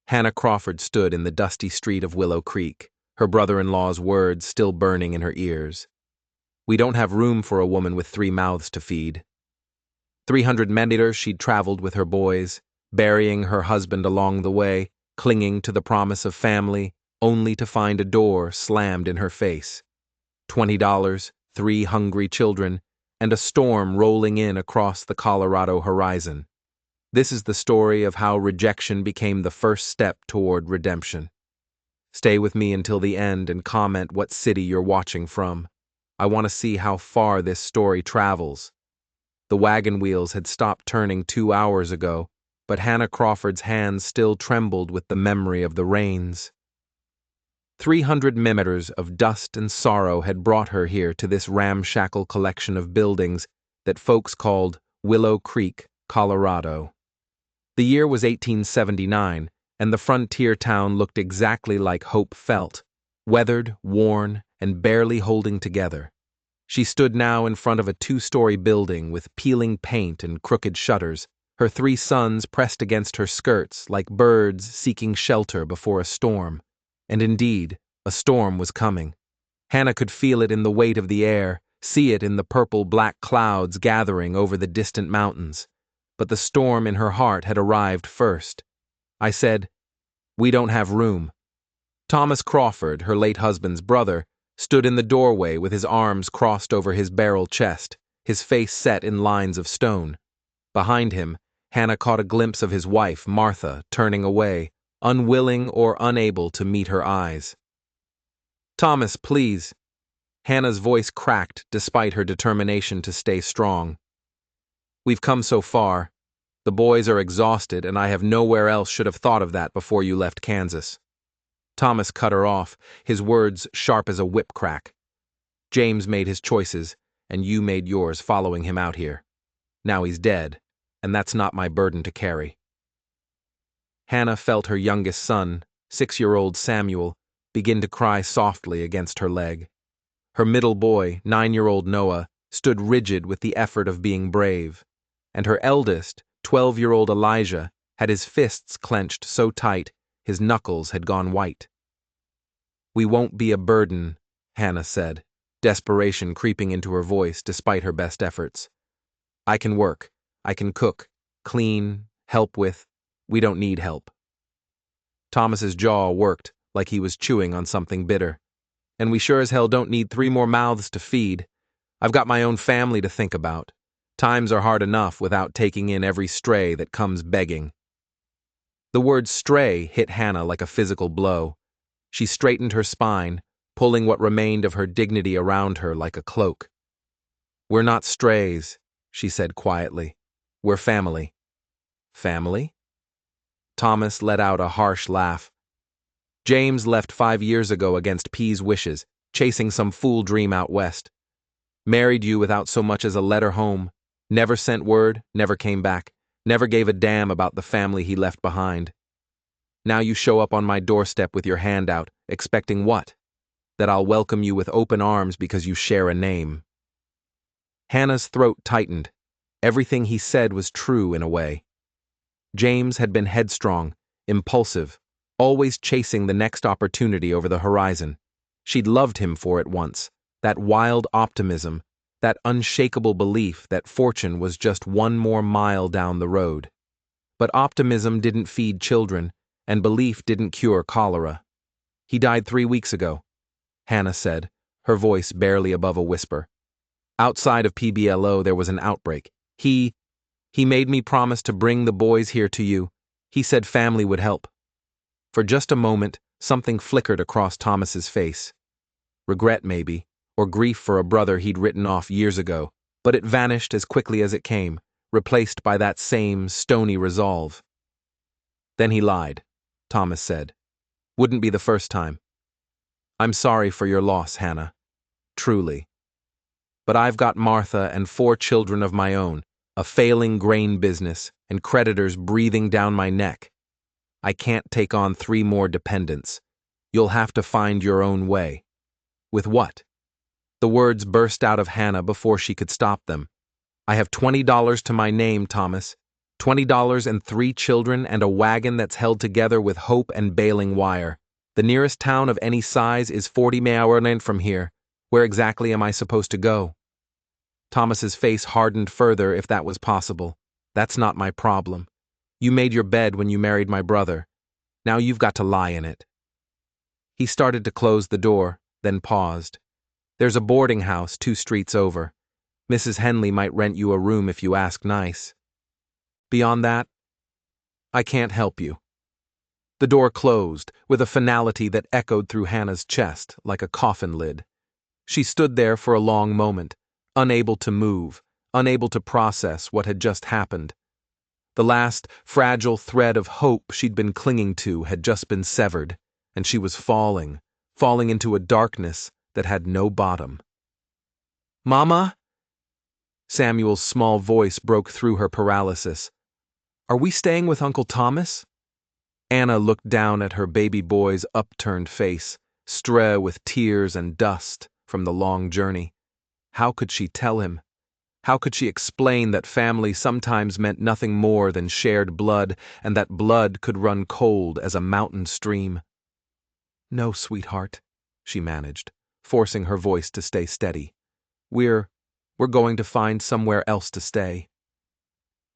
Hannah Crawford stood in the dusty street of Willow Creek, her brother-in-law's words still burning in her ears. We don't have room for a woman with 3 mouths to feed. 300 meters she'd traveled with her boys, burying her husband along the way, clinging to the promise of family, only to find a door slammed in her face. $20, 3 hungry children, and a storm rolling in across the Colorado horizon. This is the story of how rejection became the first step toward redemption. Stay with me until the end and comment what city you're watching from. I want to see how far this story travels. The wagon wheels had stopped turning 2 hours ago, but Hannah Crawford's hands still trembled with the memory of the rains. 300 meters of dust and sorrow had brought her here to this ramshackle collection of buildings that folks called Willow Creek, Colorado. The year was 1879, and the frontier town looked exactly like Hope felt, weathered, worn, and barely holding together. She stood now in front of a 2-story building with peeling paint and crooked shutters, her 3 sons pressed against her skirts like birds seeking shelter before a storm. And indeed, a storm was coming. Hannah could feel it in the weight of the air, see it in the purple-black clouds gathering over the distant mountains. But the storm in her heart had arrived first. I said, "We don't have room." Thomas Crawford, her late husband's brother, stood in the doorway with his arms crossed over his barrel chest, his face set in lines of stone. Behind him, Hannah caught a glimpse of his wife, Martha, turning away, unwilling or unable to meet her eyes. "Thomas, please." Hannah's voice cracked despite her determination to stay strong. "We've come so far. The boys are exhausted, and I have nowhere else should have thought of that before you left Kansas." Thomas cut her off, his words sharp as a whip crack. "James made his choices, and you made yours following him out here. Now he's dead, and that's not my burden to carry." Hannah felt her youngest son, 6-year-old Samuel, begin to cry softly against her leg. Her middle boy, 9-year-old Noah, stood rigid with the effort of being brave, and her eldest, 12-year-old Elijah, had his fists clenched so tight his knuckles had gone white. "We won't be a burden," Hannah said, desperation creeping into her voice despite her best efforts. "I can work, I can cook, clean, help with. We don't need help." Thomas's jaw worked like he was chewing on something bitter. "And we sure as hell don't need 3 more mouths to feed. I've got my own family to think about. Times are hard enough without taking in every stray that comes begging." The word stray hit Hannah like a physical blow. She straightened her spine, pulling what remained of her dignity around her like a cloak. "We're not strays," she said quietly. "We're family." "Family?" Thomas let out a harsh laugh. "James left 5 years ago against P's wishes, chasing some fool dream out west. Married you without so much as a letter home, never sent word, never came back, never gave a damn about the family he left behind. Now you show up on my doorstep with your hand out, expecting what? That I'll welcome you with open arms because you share a name." Hannah's throat tightened. Everything he said was true in a way. James had been headstrong, impulsive, always chasing the next opportunity over the horizon. She'd loved him for it once, that wild optimism, that unshakable belief that fortune was just 1 more mile down the road. But optimism didn't feed children, and belief didn't cure cholera. "He died 3 weeks ago," Hannah said, her voice barely above a whisper. "Outside of PBLO there was an outbreak. He made me promise to bring the boys here to you. He said family would help." For just a moment, something flickered across Thomas's face. Regret, maybe, or grief for a brother he'd written off years ago, but it vanished as quickly as it came, replaced by that same stony resolve. "Then he lied," Thomas said. "Wouldn't be the first time. I'm sorry for your loss, Hannah. Truly. But I've got Martha and 4 children of my own, a failing grain business, and creditors breathing down my neck. I can't take on 3 more dependents. You'll have to find your own way." "With what?" The words burst out of Hannah before she could stop them. "I have $20 to my name, Thomas. $20 and 3 children and a wagon that's held together with hope and baling wire. The nearest town of any size is 40 miles from here. Where exactly am I supposed to go? Thomas's face hardened further if that was possible. That's not my problem. You made your bed when you married my brother. Now you've got to lie in it. He started to close the door, then paused. There's a boarding house 2 streets over. Mrs. Henley might rent you a room if you ask nice. Beyond that, I can't help you. The door closed, with a finality that echoed through Hannah's chest like a coffin lid. She stood there for a long moment, unable to move, unable to process what had just happened. The last fragile thread of hope she'd been clinging to had just been severed, and she was falling into a darkness that had no bottom. "Mama?" Samuel's small voice broke through her paralysis. "Are we staying with Uncle Thomas?" Anna looked down at her baby boy's upturned face, strewn with tears and dust from the long journey. How could she tell him? How could she explain that family sometimes meant nothing more than shared blood, and that blood could run cold as a mountain stream? "No, sweetheart," she managed, forcing her voice to stay steady. We're going to find somewhere else to stay."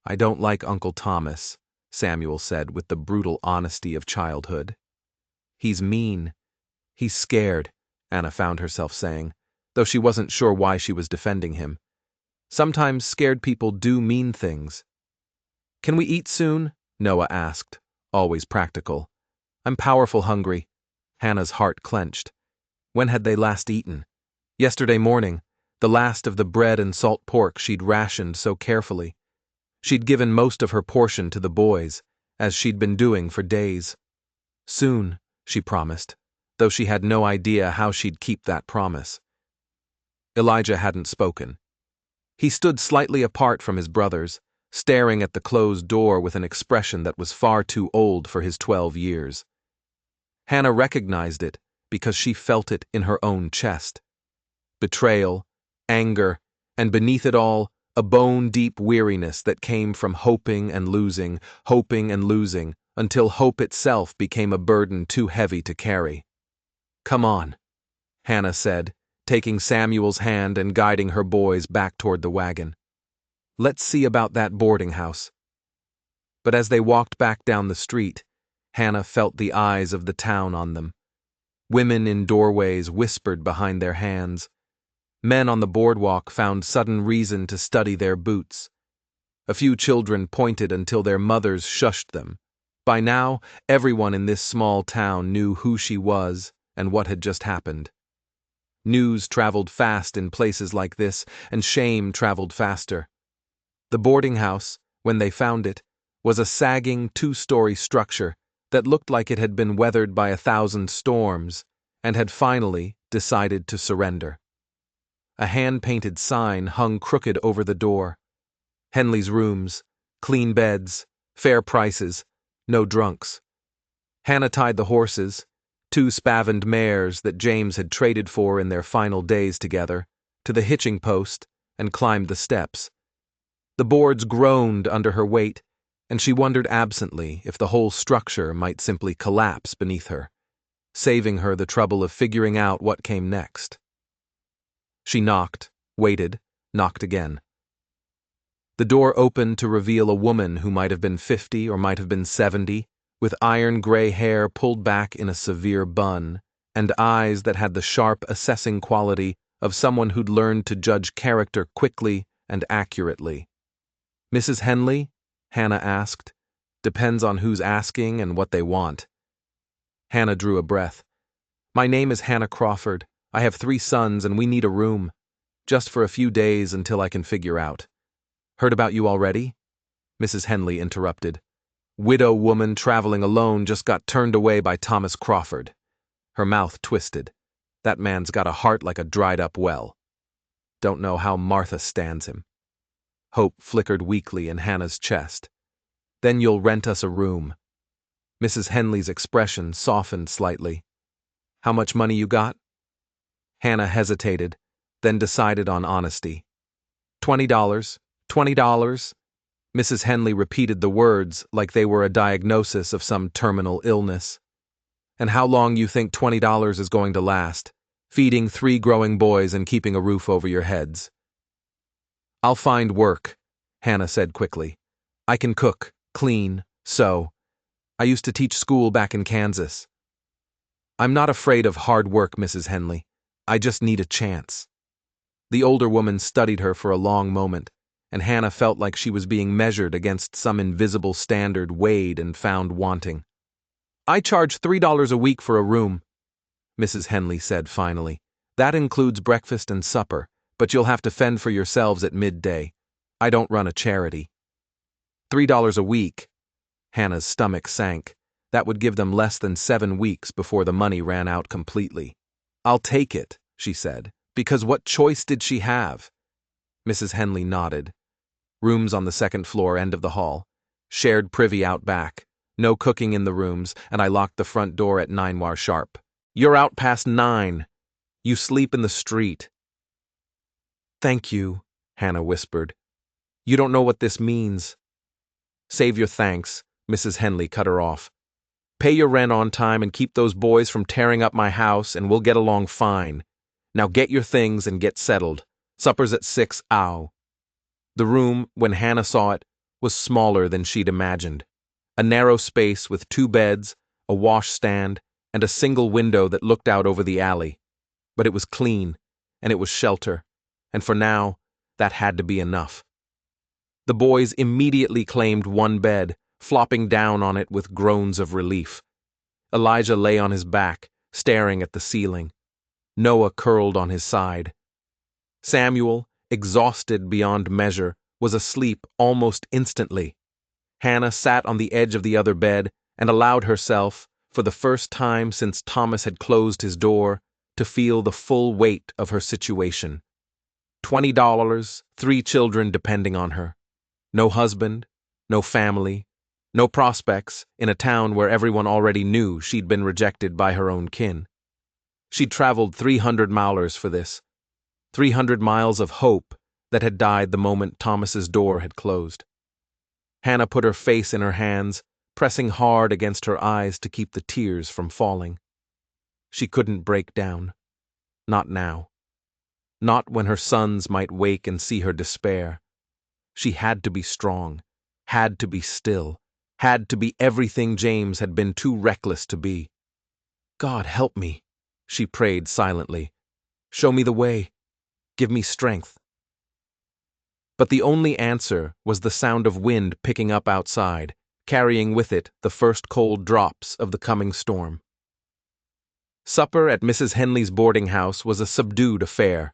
"I don't like Uncle Thomas," Samuel said with the brutal honesty of childhood. "He's mean. He's scared," Anna found herself saying, though she wasn't sure why she was defending him. Sometimes scared people do mean things. "Can we eat soon?" Noah asked, always practical. "I'm powerful hungry." Hannah's heart clenched. When had they last eaten? Yesterday morning, the last of the bread and salt pork she'd rationed so carefully. She'd given most of her portion to the boys, as she'd been doing for days. Soon, she promised, though she had no idea how she'd keep that promise. Elijah hadn't spoken. He stood slightly apart from his brothers, staring at the closed door with an expression that was far too old for his 12 years. Hannah recognized it because she felt it in her own chest. Betrayal, anger, and beneath it all, a bone-deep weariness that came from hoping and losing, until hope itself became a burden too heavy to carry. "Come on," Hannah said, taking Samuel's hand and guiding her boys back toward the wagon. "Let's see about that boarding house." But as they walked back down the street, Hannah felt the eyes of the town on them. Women in doorways whispered behind their hands. Men on the boardwalk found sudden reason to study their boots. A few children pointed until their mothers shushed them. By now, everyone in this small town knew who she was and what had just happened. News traveled fast in places like this, and shame traveled faster. The boarding house, when they found it, was a sagging 2-story structure that looked like it had been weathered by 1,000 storms and had finally decided to surrender. A hand-painted sign hung crooked over the door. Henley's rooms, clean beds, fair prices, no drunks. Hannah tied the horses, 2 spavined mares that James had traded for in their final days together, to the hitching post and climbed the steps. The boards groaned under her weight, and she wondered absently if the whole structure might simply collapse beneath her, saving her the trouble of figuring out what came next. She knocked, waited, knocked again. The door opened to reveal a woman who might have been 50 or might have been 70, with iron-gray hair pulled back in a severe bun, and eyes that had the sharp, assessing quality of someone who'd learned to judge character quickly and accurately. "Mrs. Henley?" Hannah asked. "Depends on who's asking and what they want." Hannah drew a breath. "My name is Hannah Crawford. I have 3 sons and we need a room. Just for a few days until I can figure out." "Heard about you already?" Mrs. Henley interrupted. "Widow woman traveling alone just got turned away by Thomas Crawford." Her mouth twisted. "That man's got a heart like a dried-up well. Don't know how Martha stands him." Hope flickered weakly in Hannah's chest. "Then you'll rent us a room." Mrs. Henley's expression softened slightly. "How much money you got?" Hannah hesitated, then decided on honesty. $20. $20. Mrs. Henley repeated the words like they were a diagnosis of some terminal illness. And how long you think $20 is going to last, feeding 3 growing boys and keeping a roof over your heads? I'll find work, Hannah said quickly. I can cook, clean, sew. I used to teach school back in Kansas. I'm not afraid of hard work, Mrs. Henley. I just need a chance. The older woman studied her for a long moment, and Hannah felt like she was being measured against some invisible standard weighed and found wanting. I charge $3 a week for a room, Mrs. Henley said finally. That includes breakfast and supper, but you'll have to fend for yourselves at midday. I don't run a charity. $3 a week. Hannah's stomach sank. That would give them less than 7 weeks before the money ran out completely. I'll take it, she said, because what choice did she have? Mrs. Henley nodded. Rooms on the 2nd floor end of the hall. Shared privy out back. No cooking in the rooms, and I locked the front door at 9 sharp. You're out past 9. You sleep in the street. Thank you, Hannah whispered. You don't know what this means. Save your thanks, Mrs. Henley cut her off. Pay your rent on time and keep those boys from tearing up my house, and we'll get along fine. Now get your things and get settled. Supper's at 6, ow. The room, when Hannah saw it, was smaller than she'd imagined. A narrow space with 2 beds, a washstand, and a single window that looked out over the alley. But it was clean, and it was shelter, and for now, that had to be enough. The boys immediately claimed 1 bed, flopping down on it with groans of relief. Elijah lay on his back, staring at the ceiling. Noah curled on his side. Samuel, exhausted beyond measure, was asleep almost instantly. Hannah sat on the edge of the other bed and allowed herself, for the first time since Thomas had closed his door, to feel the full weight of her situation. $20, 3 children depending on her. No husband, no family, no prospects in a town where everyone already knew she'd been rejected by her own kin. She'd traveled 300 miles for this, 300 miles of hope that had died the moment Thomas's door had closed. Hannah put her face in her hands, pressing hard against her eyes to keep the tears from falling. She couldn't break down. Not now. Not when her sons might wake and see her despair. She had to be strong, had to be still, had to be everything James had been too reckless to be. God help me, she prayed silently. Show me the way. Give me strength. But the only answer was the sound of wind picking up outside, carrying with it the first cold drops of the coming storm. Supper at Mrs. Henley's boarding house was a subdued affair.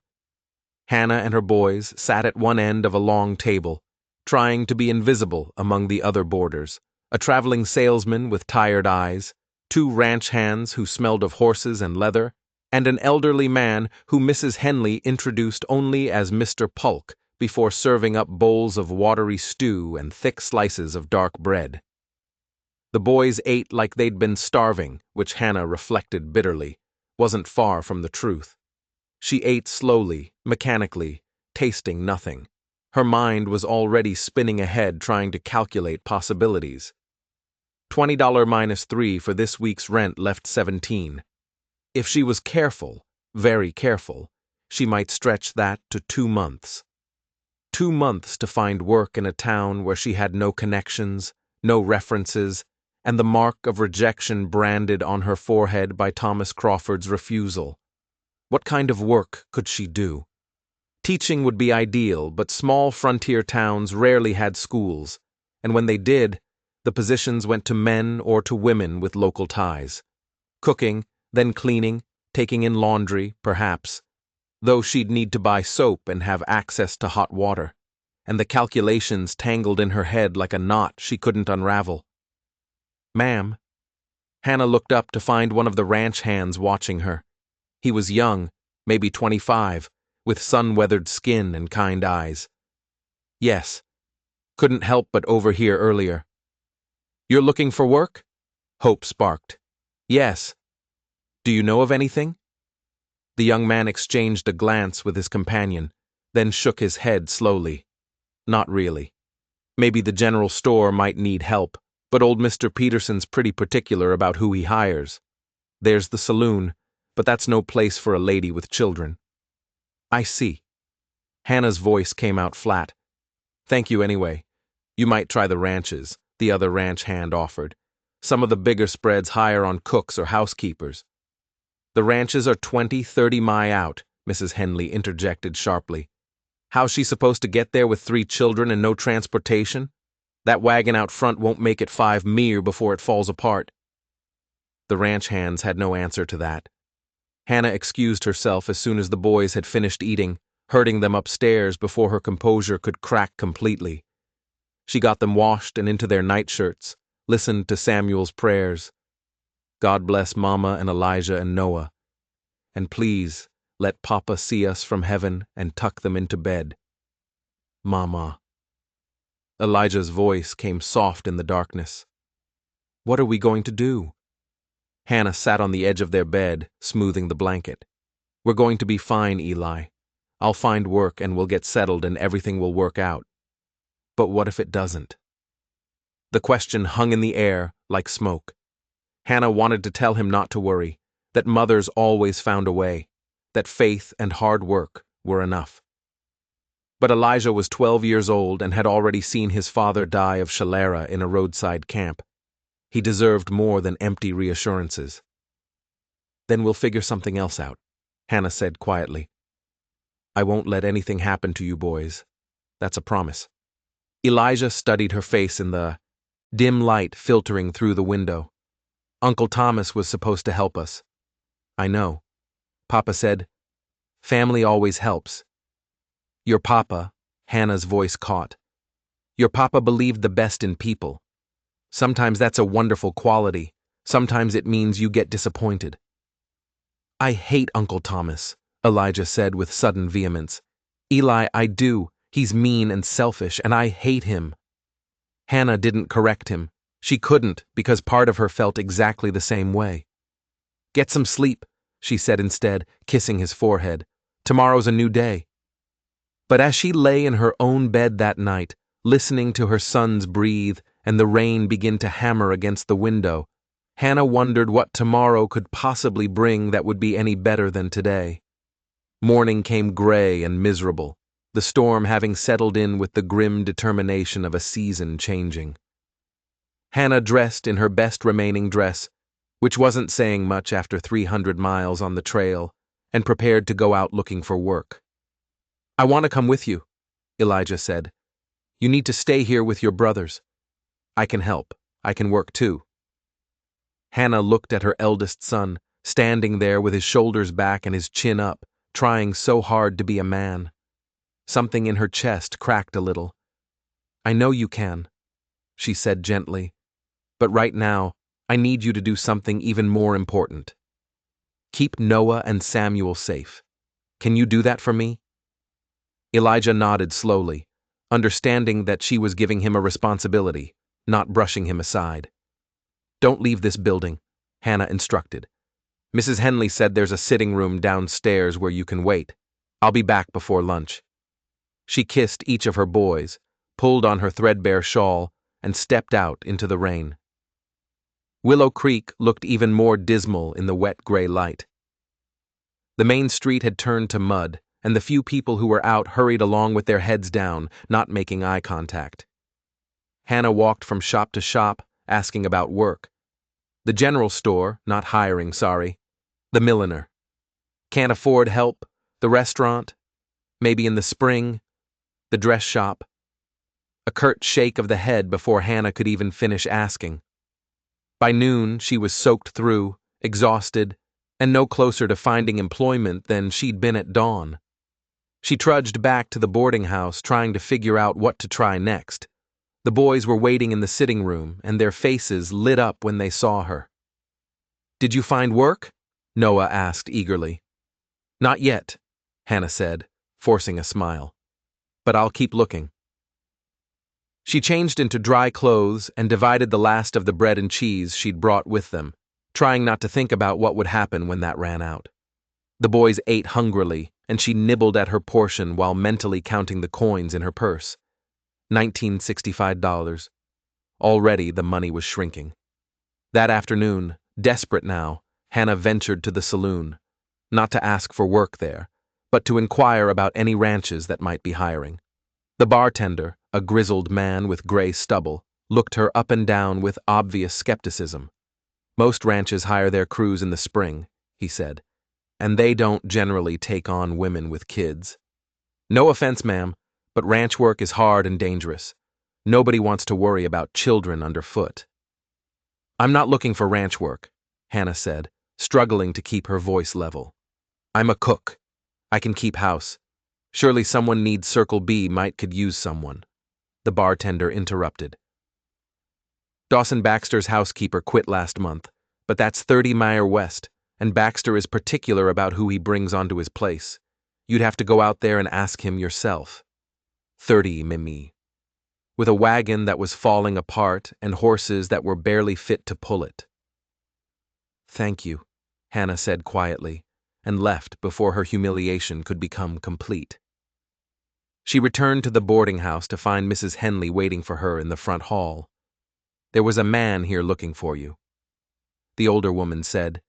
Hannah and her boys sat at one end of a long table, trying to be invisible among the other boarders, a traveling salesman with tired eyes, 2 ranch hands who smelled of horses and leather, and an elderly man who Mrs. Henley introduced only as Mr. Polk before serving up bowls of watery stew and thick slices of dark bread. The boys ate like they'd been starving, which Hannah reflected bitterly, wasn't far from the truth. She ate slowly, mechanically, tasting nothing. Her mind was already spinning ahead trying to calculate possibilities. $20 minus 3 for this week's rent left 17. If she was careful, very careful, she might stretch that to 2 months. 2 months to find work in a town where she had no connections, no references, and the mark of rejection branded on her forehead by Thomas Crawford's refusal. What kind of work could she do? Teaching would be ideal, but small frontier towns rarely had schools, and when they did, the positions went to men or to women with local ties. Cooking, then cleaning, taking in laundry, perhaps, though she'd need to buy soap and have access to hot water, and the calculations tangled in her head like a knot she couldn't unravel. Ma'am. Hannah looked up to find one of the ranch hands watching her. He was young, maybe 25, with sun-weathered skin and kind eyes. Yes. Couldn't help but overhear earlier. You're looking for work? Hope sparked. Yes. Do you know of anything? The young man exchanged a glance with his companion, then shook his head slowly. Not really. Maybe the general store might need help, but old Mr. Peterson's pretty particular about who he hires. There's the saloon, but that's no place for a lady with children. I see. Hannah's voice came out flat. Thank you anyway. You might try the ranches, the other ranch hand offered. Some of the bigger spreads hire on cooks or housekeepers. The ranches are 20-30 mi out, Mrs. Henley interjected sharply. How's she supposed to get there with 3 children and no transportation? That wagon out front won't make it 5 mir before it falls apart. The ranch hands had no answer to that. Hannah excused herself as soon as the boys had finished eating, herding them upstairs before her composure could crack completely. She got them washed and into their nightshirts, listened to Samuel's prayers. God bless Mama and Elijah and Noah. And please, let Papa see us from heaven and tuck them into bed. Mama. Elijah's voice came soft in the darkness. What are we going to do? Hannah sat on the edge of their bed, smoothing the blanket. We're going to be fine, Eli. I'll find work and we'll get settled and everything will work out. But what if it doesn't? The question hung in the air like smoke. Hannah wanted to tell him not to worry, that mothers always found a way, that faith and hard work were enough. But Elijah was 12 years old and had already seen his father die of cholera in a roadside camp. He deserved more than empty reassurances. Then we'll figure something else out, Hannah said quietly. I won't let anything happen to you boys. That's a promise. Elijah studied her face in the dim light filtering through the window. Uncle Thomas was supposed to help us. I know. Papa said, family always helps. Your papa, Hannah's voice caught. Your papa believed the best in people. Sometimes that's a wonderful quality. Sometimes it means you get disappointed. I hate Uncle Thomas, Elijah said with sudden vehemence. Eli, I do. He's mean and selfish, and I hate him. Hannah didn't correct him. She couldn't, because part of her felt exactly the same way. Get some sleep, she said instead, kissing his forehead. Tomorrow's a new day. But as she lay in her own bed that night, listening to her sons breathe and the rain begin to hammer against the window, Hannah wondered what tomorrow could possibly bring that would be any better than today. Morning came gray and miserable, the storm having settled in with the grim determination of a season changing. Hannah dressed in her best remaining dress, which wasn't saying much after 300 miles on the trail, and prepared to go out looking for work. I want to come with you, Elijah said. You need to stay here with your brothers. I can help. I can work too. Hannah looked at her eldest son, standing there with his shoulders back and his chin up, trying so hard to be a man. Something in her chest cracked a little. I know you can, she said gently, but right now, I need you to do something even more important. Keep Noah and Samuel safe. Can you do that for me? Elijah nodded slowly, understanding that she was giving him a responsibility, not brushing him aside. Don't leave this building, Hannah instructed. Mrs. Henley said there's a sitting room downstairs where you can wait. I'll be back before lunch. She kissed each of her boys, pulled on her threadbare shawl, and stepped out into the rain. Willow Creek looked even more dismal in the wet gray light. The main street had turned to mud, and the few people who were out hurried along with their heads down, not making eye contact. Hannah walked from shop to shop, asking about work. The general store, not hiring, sorry. The milliner. Can't afford help. The restaurant. Maybe in the spring. The dress shop. A curt shake of the head before Hannah could even finish asking. By noon, she was soaked through, exhausted, and no closer to finding employment than she'd been at dawn. She trudged back to the boarding house, trying to figure out what to try next. The boys were waiting in the sitting room, and their faces lit up when they saw her. Did you find work? Noah asked eagerly. Not yet, Hannah said, forcing a smile. But I'll keep looking. She changed into dry clothes and divided the last of the bread and cheese she'd brought with them, trying not to think about what would happen when that ran out. The boys ate hungrily, and she nibbled at her portion while mentally counting the coins in her purse. $1965. Already the money was shrinking. That afternoon, desperate now, Hannah ventured to the saloon, not to ask for work there, but to inquire about any ranches that might be hiring. The bartender, a grizzled man with gray stubble, looked her up and down with obvious skepticism. Most ranches hire their crews in the spring, he said, and they don't generally take on women with kids. No offense, ma'am, but ranch work is hard and dangerous. Nobody wants to worry about children underfoot. I'm not looking for ranch work, Hannah said, struggling to keep her voice level. I'm a cook. I can keep house. Surely someone needs Circle B could use someone. The bartender interrupted. Dawson Baxter's housekeeper quit last month, but that's 30 miles west, and Baxter is particular about who he brings onto his place. You'd have to go out there and ask him yourself. 30 Mimi. With a wagon that was falling apart and horses that were barely fit to pull it. Thank you, Hannah said quietly, and left before her humiliation could become complete. She returned to the boarding house to find Mrs. Henley waiting for her in the front hall. There was a man here looking for you. The older woman said,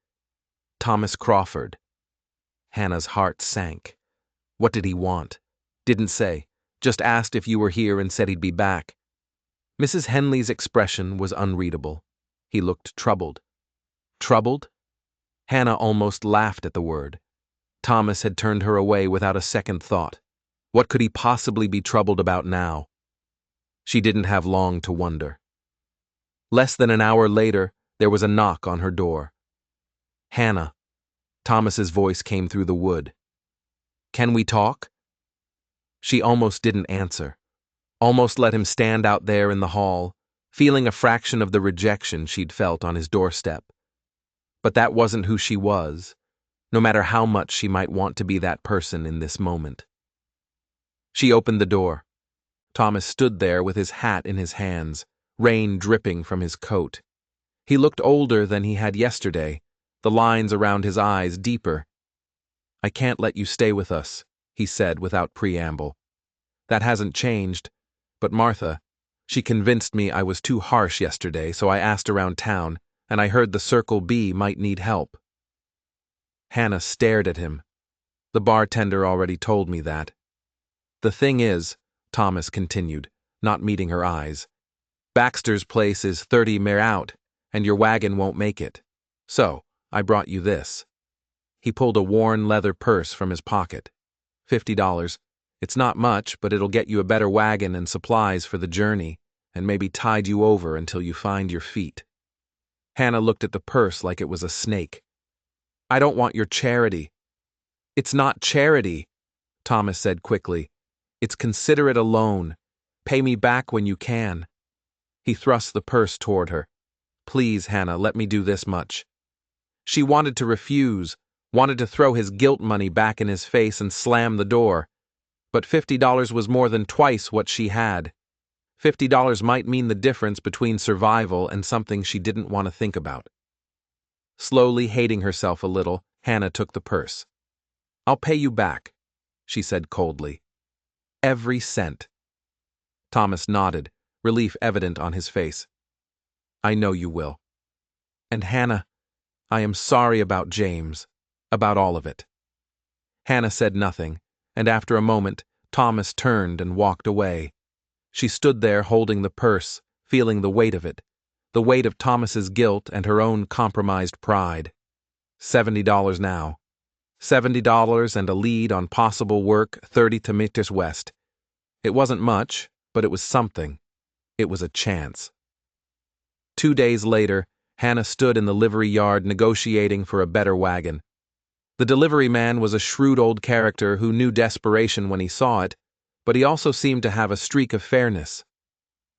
Thomas Crawford. Hannah's heart sank. What did he want? Didn't say, just asked if you were here and said he'd be back. Mrs. Henley's expression was unreadable. He looked troubled. Troubled? Hannah almost laughed at the word. Thomas had turned her away without a second thought. What could he possibly be troubled about now? She didn't have long to wonder. Less than an hour later, there was a knock on her door. Hannah. Thomas's voice came through the wood. Can we talk? She almost didn't answer. Almost let him stand out there in the hall, feeling a fraction of the rejection she'd felt on his doorstep. But that wasn't who she was, no matter how much she might want to be that person in this moment. She opened the door. Thomas stood there with his hat in his hands, rain dripping from his coat. He looked older than he had yesterday, the lines around his eyes deeper. I can't let you stay with us, he said without preamble. That hasn't changed, but Martha, she convinced me I was too harsh yesterday, so I asked around town, and I heard the Circle B might need help. Hannah stared at him. The bartender already told me that. The thing is, Thomas continued, not meeting her eyes, Baxter's place is 30 miles out, and your wagon won't make it. So, I brought you this. He pulled a worn leather purse from his pocket. $50. It's not much, but it'll get you a better wagon and supplies for the journey, and maybe tide you over until you find your feet. Hannah looked at the purse like it was a snake. I don't want your charity. It's not charity, Thomas said quickly. It's considerate a loan. Pay me back when you can. He thrust the purse toward her. Please, Hannah, let me do this much. She wanted to refuse, wanted to throw his guilt money back in his face and slam the door. But $50 was more than twice what she had. $50 might mean the difference between survival and something she didn't want to think about. Slowly hating herself a little, Hannah took the purse. I'll pay you back, she said coldly. Every cent. Thomas nodded, relief evident on his face. I know you will. And Hannah, I am sorry about James, about all of it. Hannah said nothing, and after a moment, Thomas turned and walked away. She stood there holding the purse, feeling the weight of it, the weight of Thomas's guilt and her own compromised pride. $70 now. $70 and a lead on possible work 30 meters west. It wasn't much, but it was something. It was a chance. 2 days later, Hannah stood in the livery yard negotiating for a better wagon. The delivery man was a shrewd old character who knew desperation when he saw it, but he also seemed to have a streak of fairness.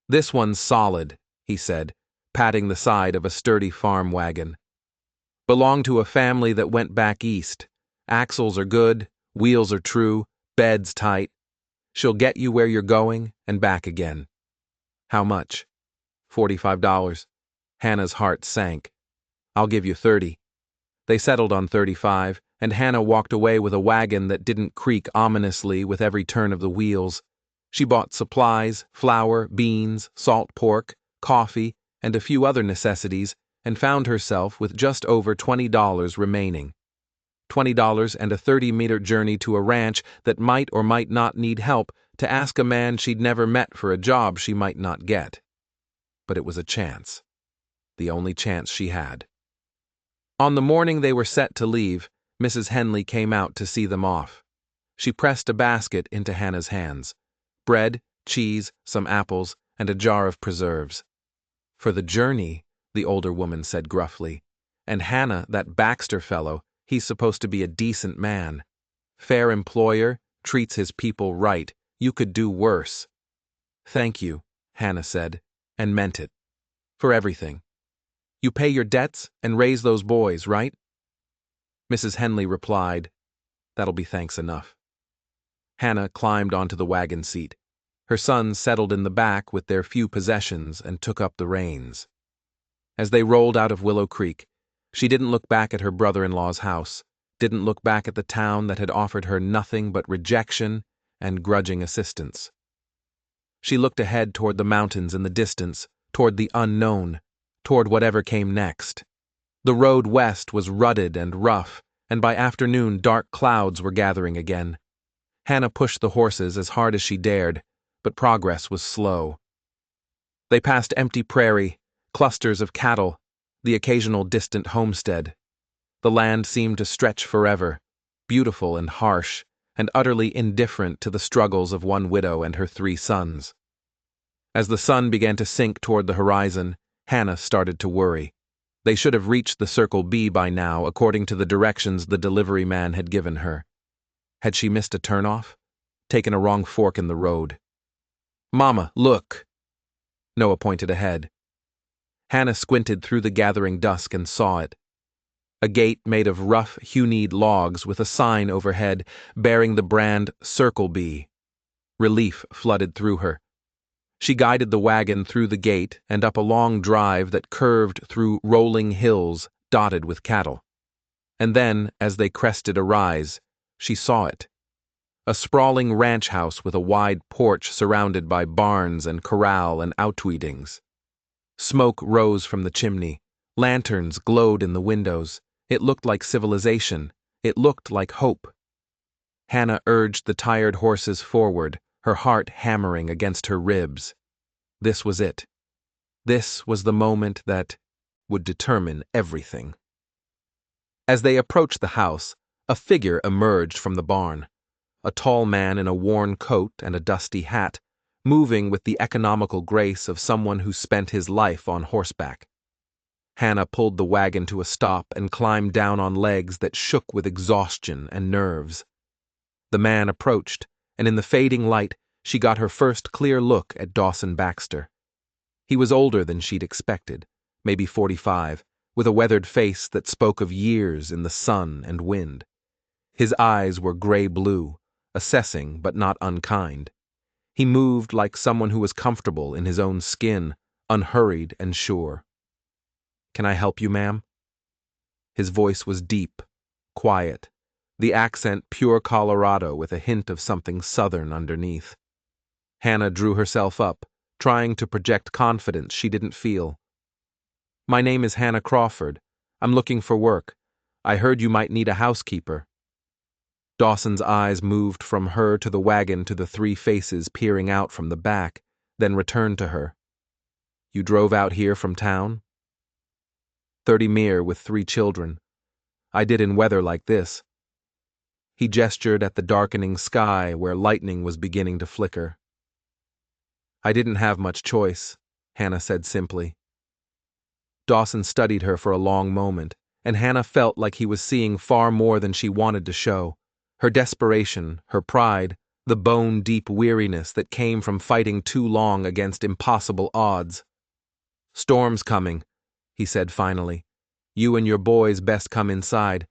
This one's solid, he said, patting the side of a sturdy farm wagon. Belonged to a family that went back east. Axles are good, wheels are true, bed's tight. She'll get you where you're going and back again. How much? $45. Hannah's heart sank. I'll give you 30. They settled on 35, and Hannah walked away with a wagon that didn't creak ominously with every turn of the wheels. She bought supplies, flour, beans, salt pork, coffee, and a few other necessities, and found herself with just over $20 remaining. $20 and a 30-meter journey to a ranch that might or might not need help to ask a man she'd never met for a job she might not get. But it was a chance. The only chance she had. On the morning they were set to leave, Mrs. Henley came out to see them off. She pressed a basket into Hannah's hands. Bread, cheese, some apples, and a jar of preserves. For the journey, the older woman said gruffly. And Hannah, that Baxter fellow, he's supposed to be a decent man. Fair employer, treats his people right. You could do worse. Thank you, Hannah said, and meant it. For everything. You pay your debts and raise those boys, right? Mrs. Henley replied, That'll be thanks enough. Hannah climbed onto the wagon seat. Her sons settled in the back with their few possessions and took up the reins. As they rolled out of Willow Creek, she didn't look back at her brother-in-law's house, didn't look back at the town that had offered her nothing but rejection and grudging assistance. She looked ahead toward the mountains in the distance, toward the unknown, toward whatever came next. The road west was rutted and rough, and by afternoon dark clouds were gathering again. Hannah pushed the horses as hard as she dared, but progress was slow. They passed empty prairie, clusters of cattle, the occasional distant homestead. The land seemed to stretch forever, beautiful and harsh, and utterly indifferent to the struggles of one widow and her 3 sons. As the sun began to sink toward the horizon, Hannah started to worry. They should have reached the Circle B by now, according to the directions the delivery man had given her. Had she missed a turnoff? Taken a wrong fork in the road? Mama, look! Noah pointed ahead. Hannah squinted through the gathering dusk and saw it. A gate made of rough, hew-kneed logs with a sign overhead bearing the brand Circle B. Relief flooded through her. She guided the wagon through the gate and up a long drive that curved through rolling hills dotted with cattle. And then, as they crested a rise, she saw it. A sprawling ranch house with a wide porch surrounded by barns and corral and outweedings. Smoke rose from the chimney. Lanterns glowed in the windows. It looked like civilization. It looked like hope. Hannah urged the tired horses forward, her heart hammering against her ribs. This was it. This was the moment that would determine everything. As they approached the house, a figure emerged from the barn. A tall man in a worn coat and a dusty hat, moving with the economical grace of someone who spent his life on horseback. Hannah pulled the wagon to a stop and climbed down on legs that shook with exhaustion and nerves. The man approached, and in the fading light, she got her first clear look at Dawson Baxter. He was older than she'd expected, maybe 45, with a weathered face that spoke of years in the sun and wind. His eyes were gray-blue, assessing but not unkind. He moved like someone who was comfortable in his own skin, unhurried and sure. "Can I help you, ma'am?" His voice was deep, quiet, the accent pure Colorado with a hint of something southern underneath. Hannah drew herself up, trying to project confidence she didn't feel. "My name is Hannah Crawford. I'm looking for work. I heard you might need a housekeeper." Dawson's eyes moved from her to the wagon to the 3 faces peering out from the back, then returned to her. "You drove out here from town?" 30 mere with 3 children. I did in weather like this. He gestured at the darkening sky where lightning was beginning to flicker. "I didn't have much choice," Hannah said simply. Dawson studied her for a long moment, and Hannah felt like he was seeing far more than she wanted to show. Her desperation, her pride, the bone-deep weariness that came from fighting too long against impossible odds. "Storm's coming," he said finally. "You and your boys best come inside.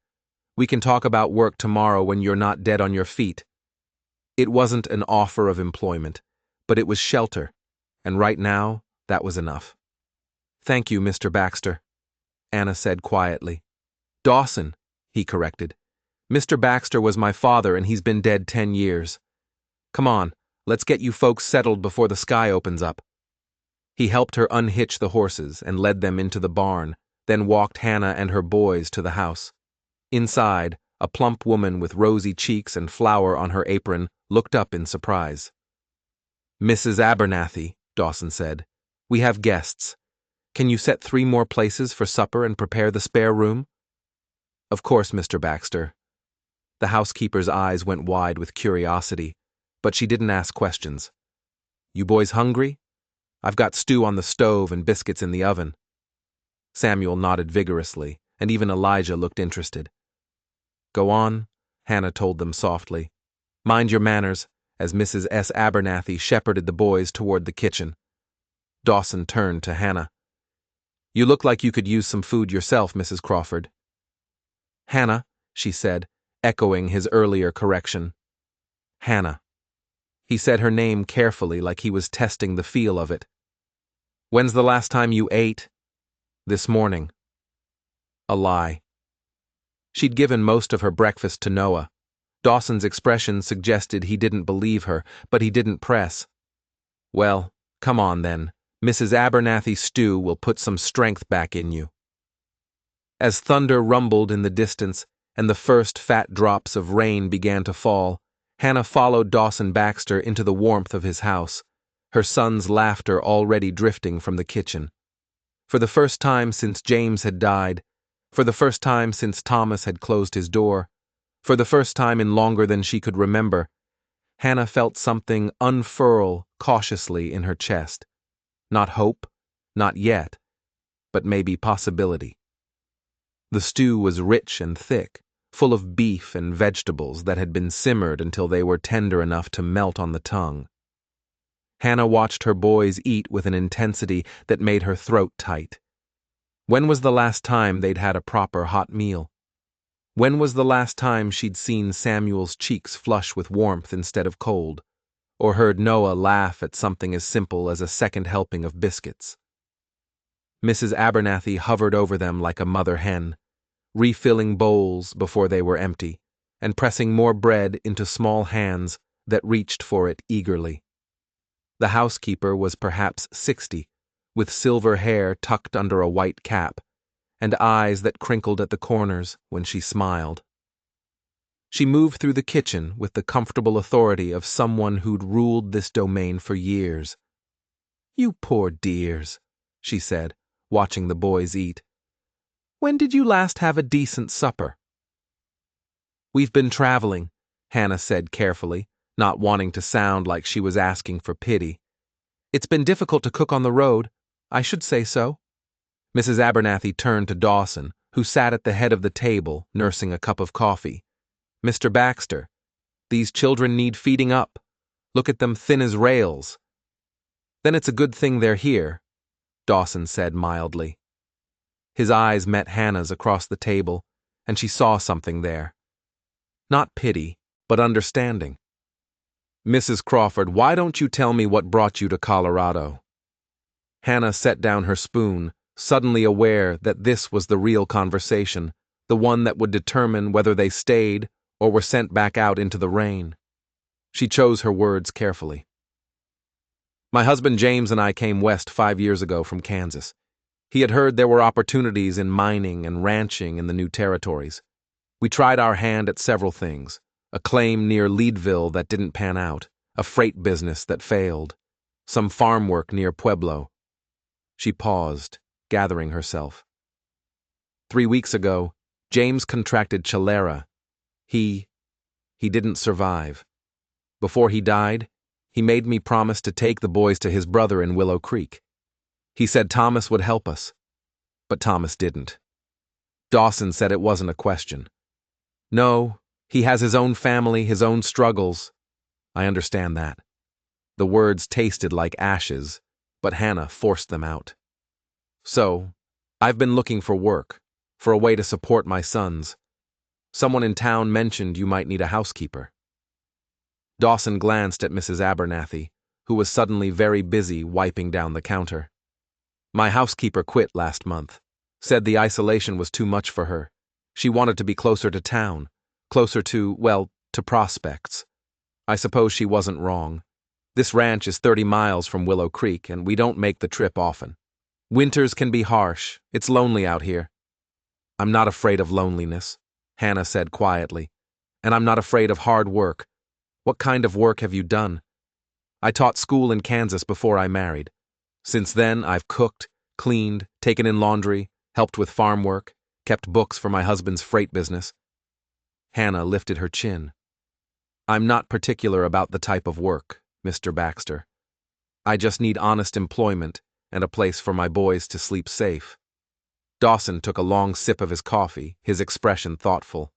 We can talk about work tomorrow when you're not dead on your feet." It wasn't an offer of employment, but it was shelter, and right now, that was enough. "Thank you, Mr. Baxter," Anna said quietly. "Dawson," he corrected. "Mr. Baxter was my father and he's been dead 10 years. Come on, Let's get you folks settled before the sky opens up. He helped her unhitch the horses and led them into the barn, then walked Hannah and her boys to the house. Inside, a plump woman with rosy cheeks and flour on her apron looked up in surprise. "Mrs. Abernathy," Dawson said, "we have guests. Can you set 3 more places for supper and prepare the spare room?" "Of course, Mr. Baxter." The housekeeper's eyes went wide with curiosity, but she didn't ask questions. "You boys hungry? I've got stew on the stove and biscuits in the oven." Samuel nodded vigorously, and even Elijah looked interested. "Go on," Hannah told them softly. "Mind your manners," as Mrs. S. Abernathy shepherded the boys toward the kitchen. Dawson turned to Hannah. "You look like you could use some food yourself, Mrs. Crawford." "Hannah," she said, echoing his earlier correction. "Hannah." He said her name carefully, like he was testing the feel of it. "When's the last time you ate?" "This morning." A lie. She'd given most of her breakfast to Noah. Dawson's expression suggested he didn't believe her, but he didn't press. "Well, come on then. Mrs. Abernathy's stew will put some strength back in you." As thunder rumbled in the distance and the first fat drops of rain began to fall, Hannah followed Dawson Baxter into the warmth of his house, her son's laughter already drifting from the kitchen. For the first time since James had died, for the first time since Thomas had closed his door, for the first time in longer than she could remember, Hannah felt something unfurl cautiously in her chest. Not hope, not yet, but maybe possibility. The stew was rich and thick, full of beef and vegetables that had been simmered until they were tender enough to melt on the tongue. Hannah watched her boys eat with an intensity that made her throat tight. When was the last time they'd had a proper hot meal? When was the last time she'd seen Samuel's cheeks flush with warmth instead of cold, or heard Noah laugh at something as simple as a second helping of biscuits? Mrs. Abernathy hovered over them like a mother hen, refilling bowls before they were empty, and pressing more bread into small hands that reached for it eagerly. The housekeeper was perhaps 60, with silver hair tucked under a white cap, and eyes that crinkled at the corners when she smiled. She moved through the kitchen with the comfortable authority of someone who'd ruled this domain for years. "You poor dears," she said, watching the boys eat. "When did you last have a decent supper?" "We've been traveling," Hannah said carefully, not wanting to sound like she was asking for pity. "It's been difficult to cook on the road. I should say so." Mrs. Abernathy turned to Dawson, who sat at the head of the table, nursing a cup of coffee. "Mr. Baxter, these children need feeding up. Look at them thin as rails." "Then it's a good thing they're here," Dawson said mildly. His eyes met Hannah's across the table, and she saw something there. Not pity, but understanding. "Mrs. Crawford, why don't you tell me what brought you to Colorado?" Hannah set down her spoon, suddenly aware that this was the real conversation, the one that would determine whether they stayed or were sent back out into the rain. She chose her words carefully. "My husband James and I came west 5 years ago from Kansas. He had heard there were opportunities in mining and ranching in the new territories. We tried our hand at several things, a claim near Leadville that didn't pan out, a freight business that failed, some farm work near Pueblo." She paused, gathering herself. 3 weeks ago, James contracted cholera. He didn't survive. Before he died, he made me promise to take the boys to his brother in Willow Creek. He said Thomas would help us, but Thomas didn't. Dawson said it wasn't a question. "No, he has his own family, his own struggles." "I understand that." The words tasted like ashes, but Hannah forced them out. "So, I've been looking for work, for a way to support my sons. Someone in town mentioned you might need a housekeeper." Dawson glanced at Mrs. Abernathy, who was suddenly very busy wiping down the counter. "My housekeeper quit last month. Said the isolation was too much for her. She wanted to be closer to town, closer to, well, to prospects. I suppose she wasn't wrong. This ranch is 30 miles from Willow Creek, and we don't make the trip often. Winters can be harsh. It's lonely out here. I'm not afraid of loneliness, Hannah said quietly. And I'm not afraid of hard work. What kind of work have you done? I taught school in Kansas before I married. Since then, I've cooked, cleaned, taken in laundry, helped with farm work, kept books for my husband's freight business. Hannah lifted her chin. I'm not particular about the type of work, Mr. Baxter. I just need honest employment and a place for my boys to sleep safe. Dawson took a long sip of his coffee, his expression thoughtful.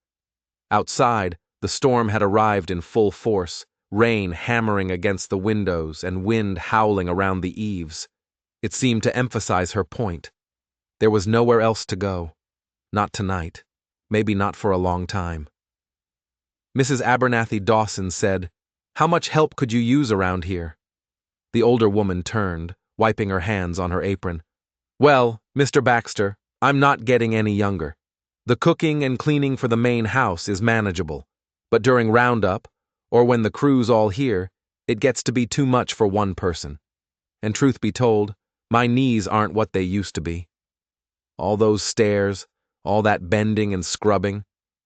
Outside, the storm had arrived in full force, rain hammering against the windows and wind howling around the eaves. It seemed to emphasize her point. There was nowhere else to go. Not tonight. Maybe not for a long time. Mrs. Abernathy Dawson said, "How much help could you use around here?" The older woman turned, wiping her hands on her apron. "Well, Mr. Baxter, I'm not getting any younger. The cooking and cleaning for the main house is manageable, but during roundup, or when the crew's all here, it gets to be too much for one person. And truth be told, my knees aren't what they used to be. All those stairs, all that bending and scrubbing.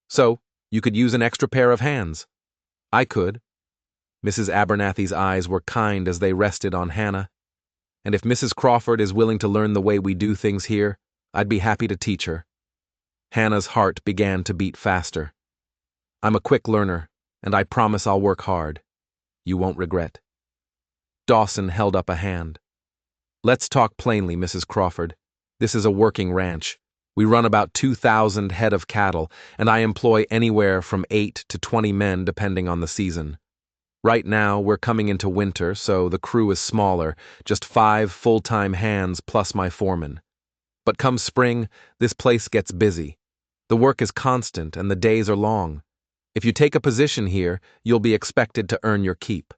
So, you could use an extra pair of hands." "I could." Mrs. Abernathy's eyes were kind as they rested on Hannah. "And if Mrs. Crawford is willing to learn the way we do things here, I'd be happy to teach her." Hannah's heart began to beat faster. "I'm a quick learner, and I promise I'll work hard. You won't regret." Dawson held up a hand. "Let's talk plainly, Mrs. Crawford. This is a working ranch. We run about 2,000 head of cattle, and I employ anywhere from 8 to 20 men depending on the season. Right now, we're coming into winter, so the crew is smaller, just 5 full-time hands plus my foreman. But come spring, this place gets busy. The work is constant and the days are long. If you take a position here, you'll be expected to earn your keep.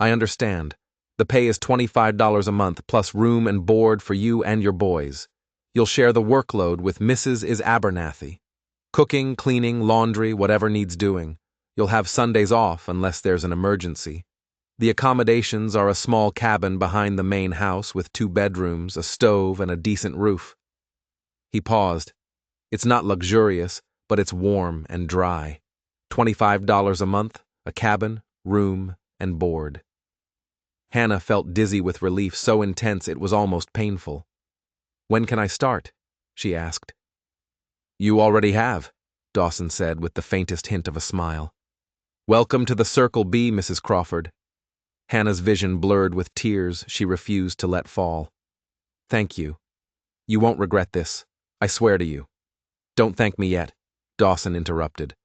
I understand. The pay is $25 a month plus room and board for you and your boys. You'll share the workload with Mrs. Abernathy. Cooking, cleaning, laundry, whatever needs doing. You'll have Sundays off unless there's an emergency. The accommodations are a small cabin behind the main house with 2 bedrooms, a stove, and a decent roof." He paused. "It's not luxurious, but it's warm and dry. $25 a month, a cabin, room, and board." Hannah felt dizzy with relief so intense it was almost painful. "When can I start?" she asked. "You already have," Dawson said with the faintest hint of a smile. "Welcome to the Circle B, Mrs. Crawford." Hannah's vision blurred with tears she refused to let fall. "Thank you. You won't regret this. I swear to you." "Don't thank me yet," Dawson interrupted.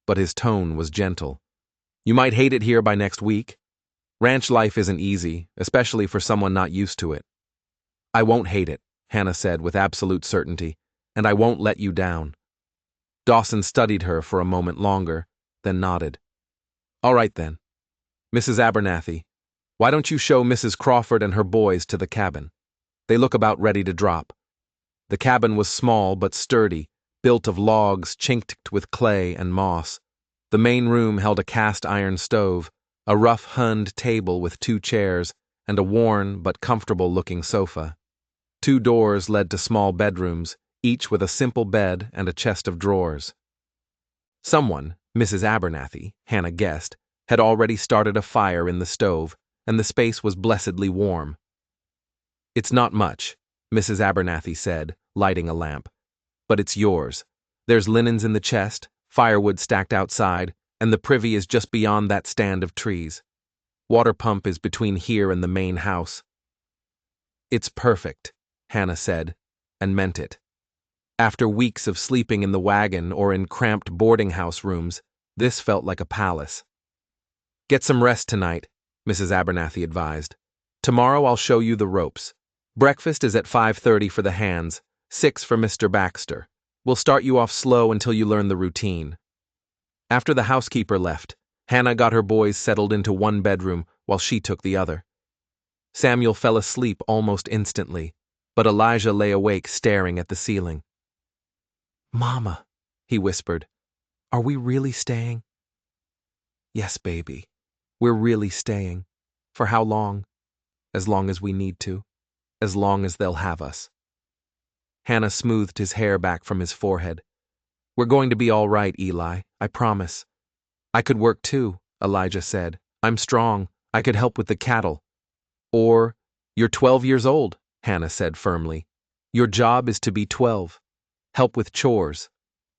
But his tone was gentle. "You might hate it here by next week. Ranch life isn't easy, especially for someone not used to it." "I won't hate it," Hannah said with absolute certainty, "and I won't let you down." Dawson studied her for a moment longer, then nodded. "All right then. Mrs. Abernathy, why don't you show Mrs. Crawford and her boys to the cabin? They look about ready to drop." The cabin was small but sturdy, built of logs chinked with clay and moss. The main room held a cast-iron stove, a rough-hewn table with 2 chairs, and a worn but comfortable-looking sofa. 2 doors led to small bedrooms, each with a simple bed and a chest of drawers. Someone, Mrs. Abernathy, Hannah guessed, had already started a fire in the stove, and the space was blessedly warm. "It's not much," Mrs. Abernathy said, lighting a lamp. "But it's yours. There's linens in the chest, firewood stacked outside, and the privy is just beyond that stand of trees. Water pump is between here and the main house." "It's perfect," Hannah said, and meant it. After weeks of sleeping in the wagon or in cramped boarding house rooms, this felt like a palace. "Get some rest tonight," Mrs. Abernathy advised. "Tomorrow I'll show you the ropes. Breakfast is at 5:30 for the hands, 6 for Mr. Baxter. We'll start you off slow until you learn the routine." After the housekeeper left, Hannah got her boys settled into one bedroom while she took the other. Samuel fell asleep almost instantly, but Elijah lay awake staring at the ceiling. "Mama," he whispered, "are we really staying?" "Yes, baby, we're really staying." For how long? As long as we need to. As long as they'll have us. Hannah smoothed his hair back from his forehead. We're going to be all right, Eli, I promise. I could work too, Elijah said. I'm strong. I could help with the cattle. Or, you're 12 years old, Hannah said firmly. Your job is to be 12. Help with chores.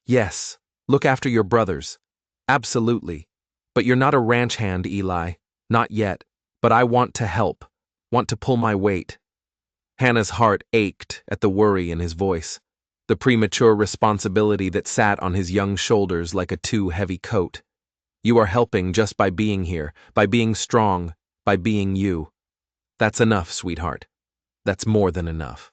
Yes, look after your brothers. Absolutely. But you're not a ranch hand, Eli. Not yet. But I want to help. Want to pull my weight. Hannah's heart ached at the worry in his voice, the premature responsibility that sat on his young shoulders like a too heavy coat. You are helping just by being here, by being strong, by being you. That's enough, sweetheart. That's more than enough.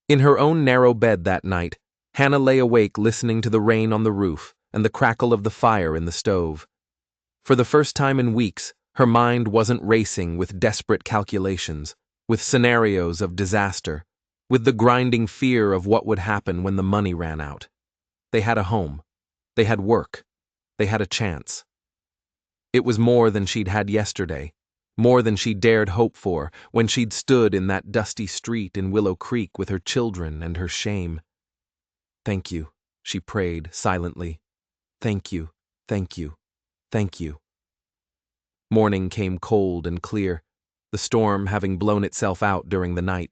In her own narrow bed that night, Hannah lay awake listening to the rain on the roof and the crackle of the fire in the stove. For the first time in weeks, her mind wasn't racing with desperate calculations, with scenarios of disaster, with the grinding fear of what would happen when the money ran out. They had a home. They had work. They had a chance. It was more than she'd had yesterday, more than she dared hope for when she'd stood in that dusty street in Willow Creek with her children and her shame. Thank you, she prayed silently. Thank you, thank you, thank you. Morning came cold and clear, the storm having blown itself out during the night.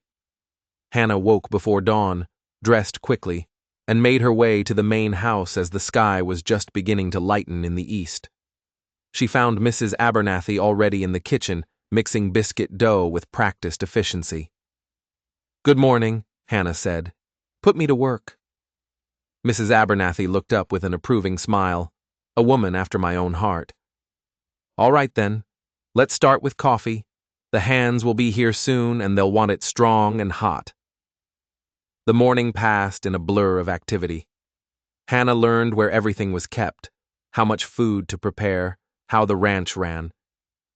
Hannah woke before dawn, dressed quickly, and made her way to the main house as the sky was just beginning to lighten in the east. She found Mrs. Abernathy already in the kitchen, mixing biscuit dough with practiced efficiency. Good morning, Hannah said. Put me to work. Mrs. Abernathy looked up with an approving smile, a woman after my own heart. All right then, let's start with coffee. The hands will be here soon and they'll want it strong and hot. The morning passed in a blur of activity. Hannah learned where everything was kept, how much food to prepare, how the ranch ran.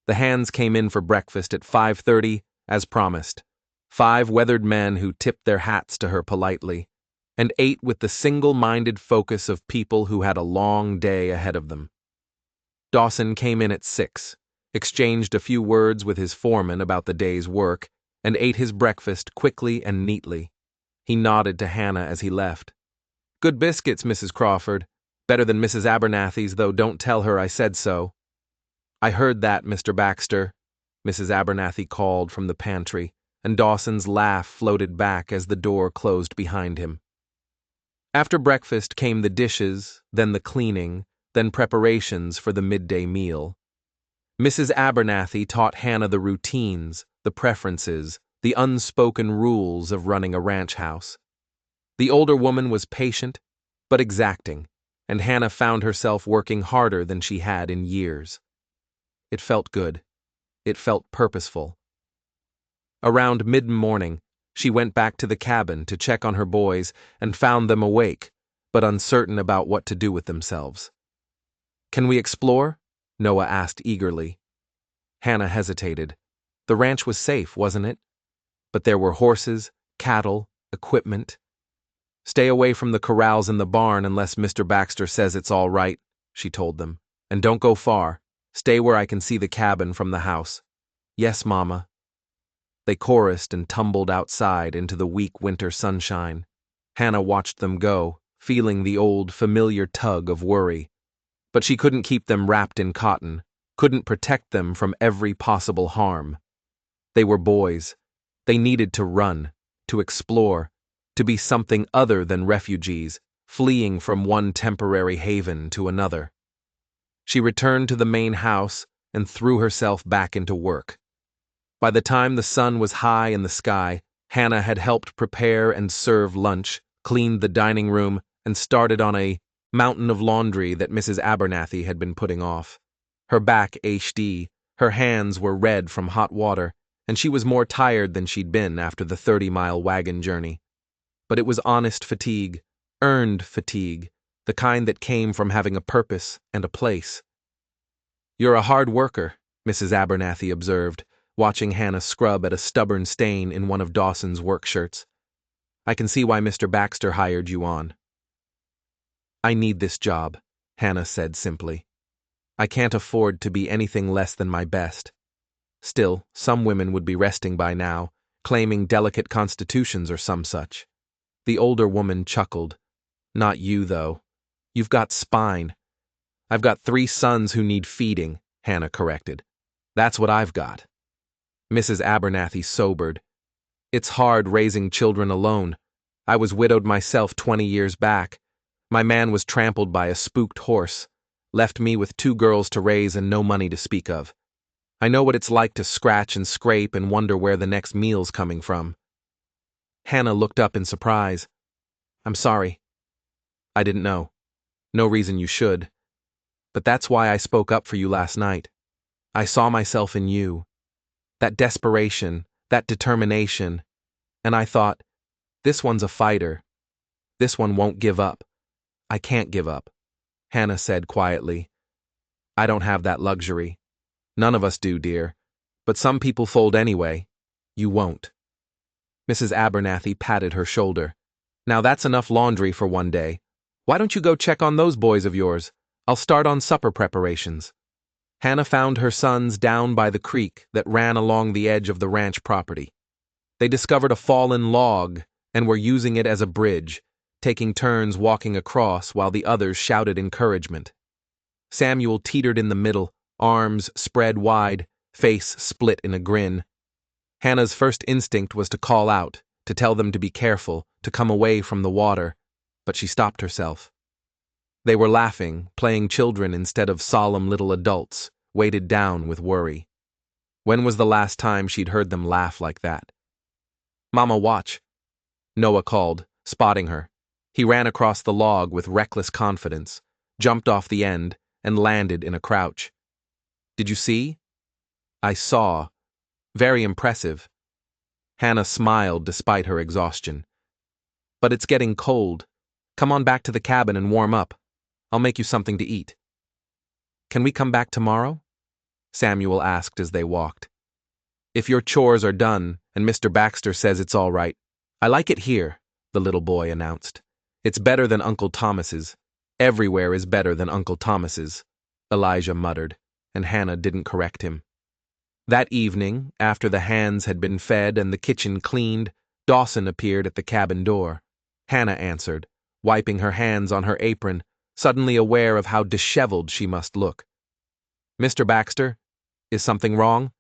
The hands came in for breakfast at 5:30, as promised. 5 weathered men who tipped their hats to her politely, and ate with the single-minded focus of people who had a long day ahead of them. Dawson came in at 6, exchanged a few words with his foreman about the day's work, and ate his breakfast quickly and neatly. He nodded to Hannah as he left. Good biscuits, Mrs. Crawford. Better than Mrs. Abernathy's, though don't tell her I said so. I heard that, Mr. Baxter, Mrs. Abernathy called from the pantry, and Dawson's laugh floated back as the door closed behind him. After breakfast came the dishes, then the cleaning, then preparations for the midday meal. Mrs. Abernathy taught Hannah the routines, the preferences, the unspoken rules of running a ranch house. The older woman was patient, but exacting, and Hannah found herself working harder than she had in years. It felt good. It felt purposeful. Around mid-morning, she went back to the cabin to check on her boys and found them awake, but uncertain about what to do with themselves. Can we explore? Noah asked eagerly. Hannah hesitated. The ranch was safe, wasn't it? But there were horses, cattle, equipment. Stay away from the corrals in the barn unless Mr. Baxter says it's all right, she told them. And don't go far. Stay where I can see the cabin from the house. Yes, Mama. They chorused and tumbled outside into the weak winter sunshine. Hannah watched them go, feeling the old, familiar tug of worry. But she couldn't keep them wrapped in cotton, couldn't protect them from every possible harm. They were boys. They needed to run, to explore, to be something other than refugees, fleeing from one temporary haven to another. She returned to the main house and threw herself back into work. By the time the sun was high in the sky, Hannah had helped prepare and serve lunch, cleaned the dining room, and started on a mountain of laundry that Mrs. Abernathy had been putting off. Her back ached, her hands were red from hot water, and she was more tired than she'd been after the 30-mile wagon journey. But it was honest fatigue, earned fatigue, the kind that came from having a purpose and a place. You're a hard worker, Mrs. Abernathy observed, watching Hannah scrub at a stubborn stain in one of Dawson's work shirts. I can see why Mr. Baxter hired you on. I need this job, Hannah said simply. I can't afford to be anything less than my best. Still, some women would be resting by now, claiming delicate constitutions or some such. The older woman chuckled. Not you, though. You've got spine. I've got 3 sons who need feeding, Hannah corrected. That's what I've got. Mrs. Abernathy sobered. It's hard raising children alone. I was widowed myself 20 years back. My man was trampled by a spooked horse, left me with 2 girls to raise and no money to speak of. I know what it's like to scratch and scrape and wonder where the next meal's coming from. Hannah looked up in surprise. I'm sorry. I didn't know. No reason you should. But that's why I spoke up for you last night. I saw myself in you. That desperation, that determination. And I thought, this one's a fighter. This one won't give up. I can't give up, Hannah said quietly. I don't have that luxury. None of us do, dear. But some people fold anyway. You won't. Mrs. Abernathy patted her shoulder. Now that's enough laundry for one day. Why don't you go check on those boys of yours? I'll start on supper preparations. Hannah found her sons down by the creek that ran along the edge of the ranch property. They discovered a fallen log and were using it as a bridge, taking turns walking across while the others shouted encouragement. Samuel teetered in the middle, arms spread wide, face split in a grin. Hannah's first instinct was to call out, to tell them to be careful, to come away from the water, but she stopped herself. They were laughing, playing children instead of solemn little adults, weighted down with worry. When was the last time she'd heard them laugh like that? Mama, watch. Noah called, spotting her. He ran across the log with reckless confidence, jumped off the end, and landed in a crouch. Did you see? I saw. Very impressive. Hannah smiled despite her exhaustion. But it's getting cold. Come on back to the cabin and warm up. I'll make you something to eat. Can we come back tomorrow? Samuel asked as they walked. If your chores are done and Mr. Baxter says it's all right. I like it here, the little boy announced. It's better than Uncle Thomas's. Everywhere is better than Uncle Thomas's, Elijah muttered, and Hannah didn't correct him. That evening, after the hands had been fed and the kitchen cleaned, Dawson appeared at the cabin door. Hannah answered, wiping her hands on her apron, suddenly aware of how disheveled she must look. Mr. Baxter, is something wrong?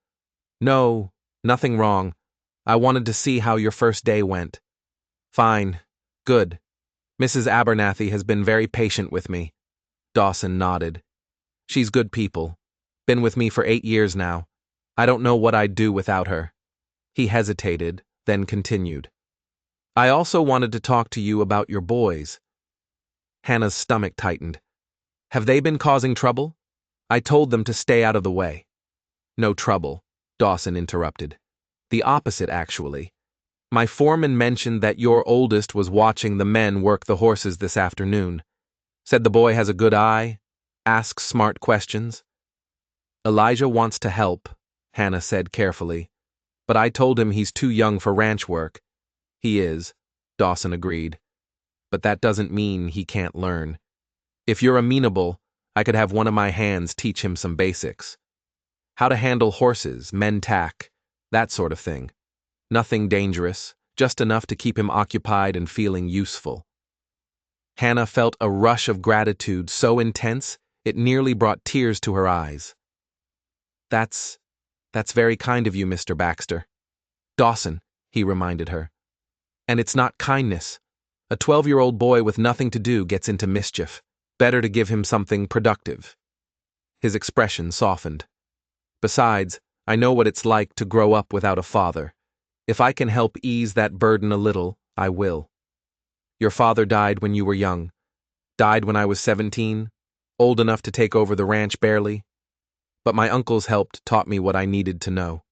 No, nothing wrong. I wanted to see how your first day went. Fine. Good. Mrs. Abernathy has been very patient with me. Dawson nodded. She's good people. Been with me for 8 years now. I don't know what I'd do without her. He hesitated, then continued. I also wanted to talk to you about your boys. Hannah's stomach tightened. Have they been causing trouble? I told them to stay out of the way. No trouble, Dawson interrupted. The opposite, actually. My foreman mentioned that your oldest was watching the men work the horses this afternoon. Said the boy has a good eye, asks smart questions. Elijah wants to help, Hannah said carefully. But I told him he's too young for ranch work. He is, Dawson agreed. But that doesn't mean he can't learn. If you're amenable, I could have one of my hands teach him some basics. How to handle horses, mend tack, that sort of thing. Nothing dangerous, just enough to keep him occupied and feeling useful. Hannah felt a rush of gratitude so intense it nearly brought tears to her eyes. That's very kind of you, Mr. Baxter. Dawson, he reminded her. And it's not kindness. A 12-year-old boy with nothing to do gets into mischief. Better to give him something productive. His expression softened. Besides, I know what it's like to grow up without a father. If I can help ease that burden a little, I will. Your father died when you were young. Died when I was 17, old enough to take over the ranch barely. But my uncles helped, taught me what I needed to know.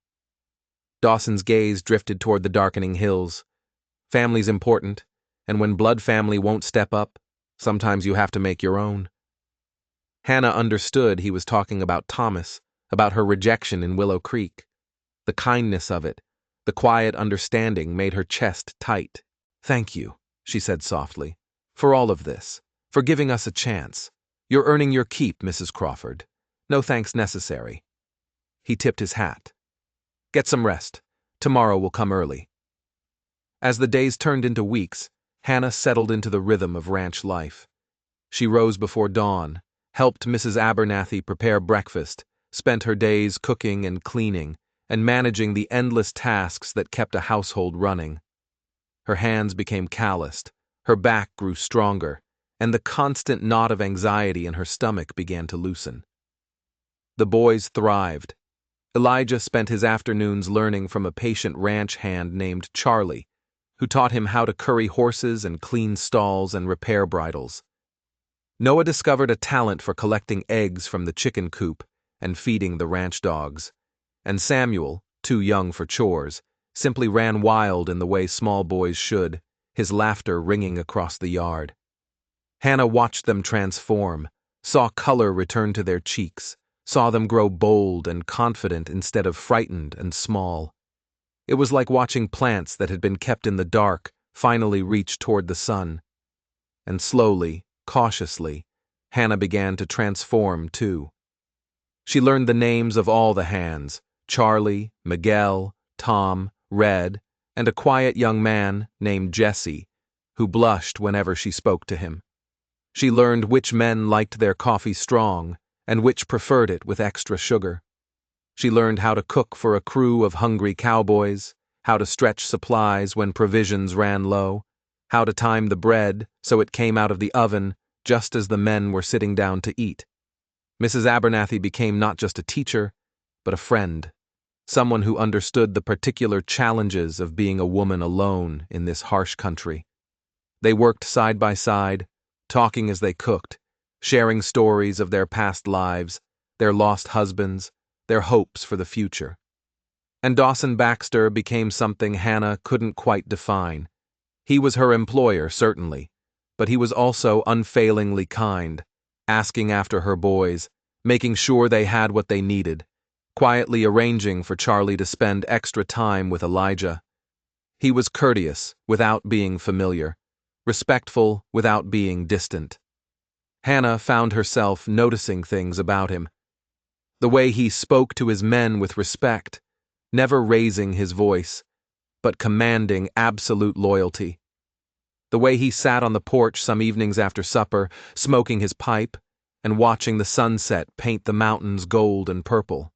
Dawson's gaze drifted toward the darkening hills. Family's important, and when blood family won't step up, sometimes you have to make your own. Hannah understood he was talking about Thomas, about her rejection in Willow Creek. The kindness of it, the quiet understanding made her chest tight. Thank you, she said softly, for all of this, for giving us a chance. You're earning your keep, Mrs. Crawford. No thanks necessary. He tipped his hat. Get some rest. Tomorrow will come early. As the days turned into weeks, Hannah settled into the rhythm of ranch life. She rose before dawn, helped Mrs. Abernathy prepare breakfast, spent her days cooking and cleaning, and managing the endless tasks that kept a household running. Her hands became calloused, her back grew stronger, and the constant knot of anxiety in her stomach began to loosen. The boys thrived. Elijah spent his afternoons learning from a patient ranch hand named Charlie, who taught him how to curry horses and clean stalls and repair bridles. Noah discovered a talent for collecting eggs from the chicken coop and feeding the ranch dogs, and Samuel, too young for chores, simply ran wild in the way small boys should, his laughter ringing across the yard. Hannah watched them transform, saw color return to their cheeks, saw them grow bold and confident instead of frightened and small. It was like watching plants that had been kept in the dark finally reach toward the sun. And slowly, cautiously, Hannah began to transform too. She learned the names of all the hands: Charlie, Miguel, Tom, Red, and a quiet young man named Jesse, who blushed whenever she spoke to him. She learned which men liked their coffee strong and which preferred it with extra sugar. She learned how to cook for a crew of hungry cowboys, how to stretch supplies when provisions ran low, how to time the bread so it came out of the oven just as the men were sitting down to eat. Mrs. Abernathy became not just a teacher, but a friend, someone who understood the particular challenges of being a woman alone in this harsh country. They worked side by side, talking as they cooked, sharing stories of their past lives, their lost husbands, their hopes for the future. And Dawson Baxter became something Hannah couldn't quite define. He was her employer, certainly, but he was also unfailingly kind, asking after her boys, making sure they had what they needed, quietly arranging for Charlie to spend extra time with Elijah. He was courteous without being familiar, respectful without being distant. Hannah found herself noticing things about him. The way he spoke to his men with respect, never raising his voice, but commanding absolute loyalty. The way he sat on the porch some evenings after supper, smoking his pipe, and watching the sunset paint the mountains gold and purple.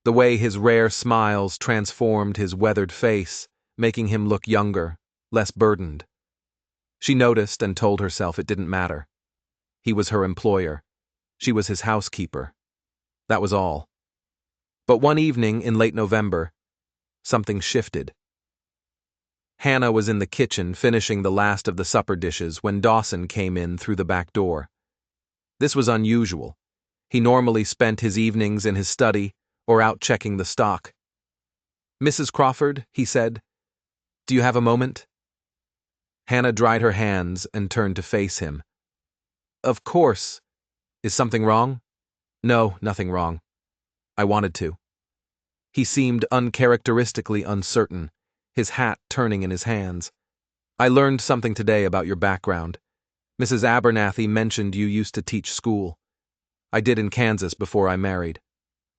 The way his rare smiles transformed his weathered face, making him look younger, less burdened. She noticed and told herself it didn't matter. He was her employer. She was his housekeeper. That was all. But one evening in late November, something shifted. Hannah was in the kitchen finishing the last of the supper dishes when Dawson came in through the back door. This was unusual. He normally spent his evenings in his study or out checking the stock. "Mrs. Crawford," he said, "do you have a moment?" Hannah dried her hands and turned to face him. "Of course. Is something wrong?" "No, nothing wrong. I wanted to." He seemed uncharacteristically uncertain, his hat turning in his hands. "I learned something today about your background. Mrs. Abernathy mentioned you used to teach school. I did in Kansas before I married.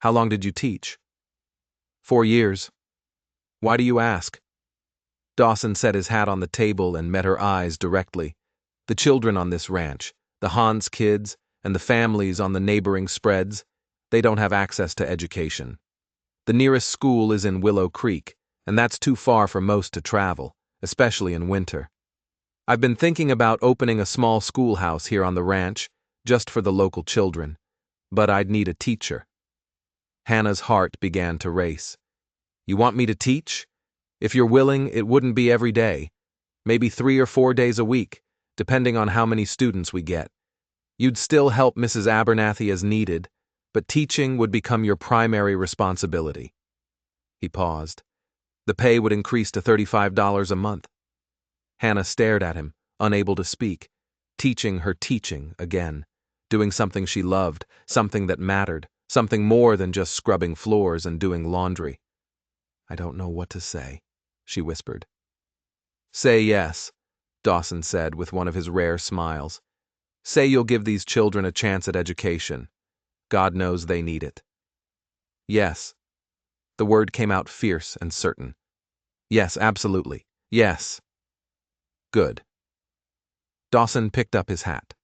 How long did you teach?" 4 years. Why do you ask?" Dawson set his hat on the table and met her eyes directly. The children on this ranch, the Hans kids, and the families on the neighboring spreads, they don't have access to education. The nearest school is in Willow Creek, and that's too far for most to travel, especially in winter. I've been thinking about opening a small schoolhouse here on the ranch, just for the local children, but I'd need a teacher. Hannah's heart began to race. "You want me to teach? If you're willing, it wouldn't be every day. Maybe 3 or 4 days a week, depending on how many students we get. You'd still help Mrs. Abernathy as needed, but teaching would become your primary responsibility." He paused. "The pay would increase to $35 a month." Hannah stared at him, unable to speak, teaching her teaching again, doing something she loved, something that mattered, something more than just scrubbing floors and doing laundry. "I don't know what to say," she whispered. "Say yes," Dawson said with one of his rare smiles. "Say you'll give these children a chance at education. God knows they need it." "Yes." The word came out fierce and certain. Yes, absolutely. Yes. Good. Dawson picked up his hat.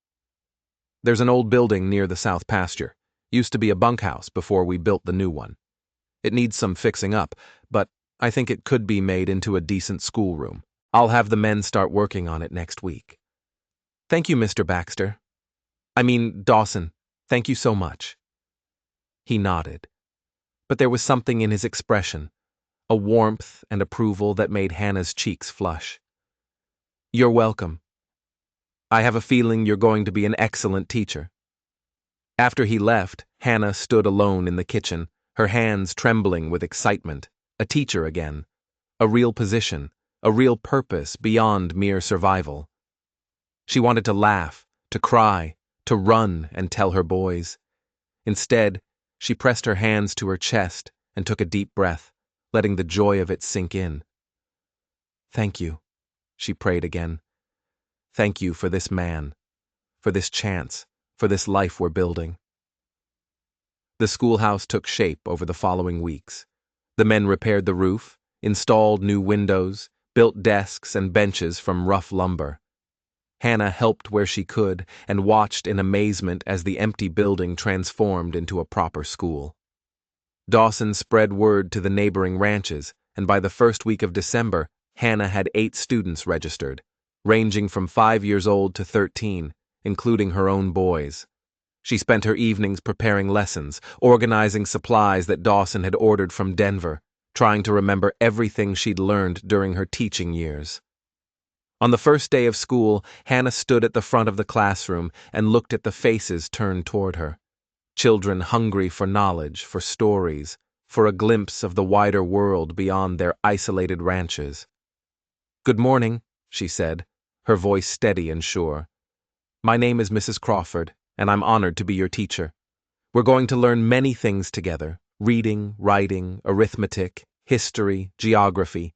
There's an old building near the south pasture. Used to be a bunkhouse before we built the new one. It needs some fixing up, but I think it could be made into a decent schoolroom. I'll have the men start working on it next week. Thank you, Mr. Baxter. Dawson. Thank you so much. He nodded. But there was something in his expression, a warmth and approval that made Hannah's cheeks flush. You're welcome. I have a feeling you're going to be an excellent teacher. After he left, Hannah stood alone in the kitchen, her hands trembling with excitement. A teacher again. A real position, a real purpose beyond mere survival. She wanted to laugh, to cry, to run and tell her boys. Instead, she pressed her hands to her chest and took a deep breath, letting the joy of it sink in. Thank you, she prayed again. Thank you for this man, for this chance, for this life we're building. The schoolhouse took shape over the following weeks. The men repaired the roof, installed new windows, built desks and benches from rough lumber. Hannah helped where she could and watched in amazement as the empty building transformed into a proper school. Dawson spread word to the neighboring ranches, and by the first week of December, Hannah had 8 students registered, ranging from 5 years old to 13, including her own boys. She spent her evenings preparing lessons, organizing supplies that Dawson had ordered from Denver, trying to remember everything she'd learned during her teaching years. On the first day of school, Hannah stood at the front of the classroom and looked at the faces turned toward her. Children hungry for knowledge, for stories, for a glimpse of the wider world beyond their isolated ranches. Good morning, she said, her voice steady and sure. My name is Mrs. Crawford, and I'm honored to be your teacher. We're going to learn many things together: reading, writing, arithmetic, history, geography.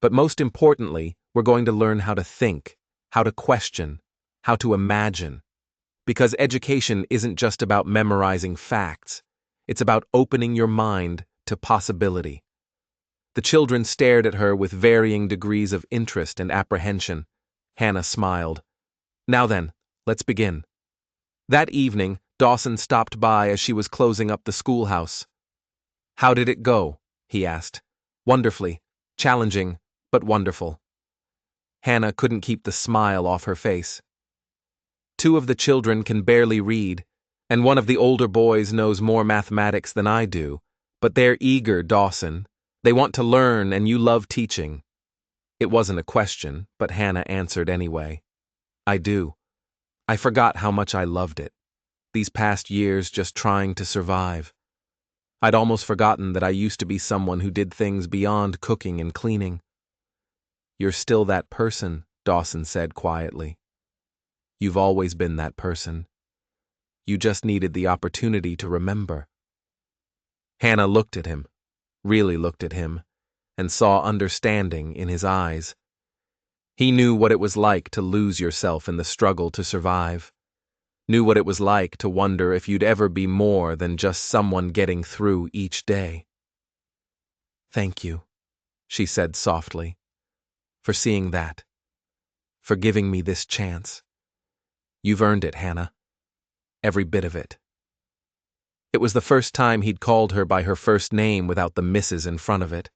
But most importantly, we're going to learn how to think, how to question, how to imagine. Because education isn't just about memorizing facts. It's about opening your mind to possibility. The children stared at her with varying degrees of interest and apprehension. Hannah smiled. Now then, let's begin. That evening, Dawson stopped by as she was closing up the schoolhouse. How did it go? He asked. Wonderfully. Challenging, but wonderful. Hannah couldn't keep the smile off her face. 2 of the children can barely read, and one of the older boys knows more mathematics than I do, but they're eager, Dawson. They want to learn, and you love teaching. It wasn't a question, but Hannah answered anyway. I do. I forgot how much I loved it. These past years just trying to survive. I'd almost forgotten that I used to be someone who did things beyond cooking and cleaning. You're still that person, Dawson said quietly. You've always been that person. You just needed the opportunity to remember. Hannah looked at him, really looked at him, and saw understanding in his eyes. He knew what it was like to lose yourself in the struggle to survive. Knew what it was like to wonder if you'd ever be more than just someone getting through each day. Thank you, she said softly, for seeing that, for giving me this chance. You've earned it, Hannah. Every bit of it. It was the first time he'd called her by her first name without the Mrs. in front of it.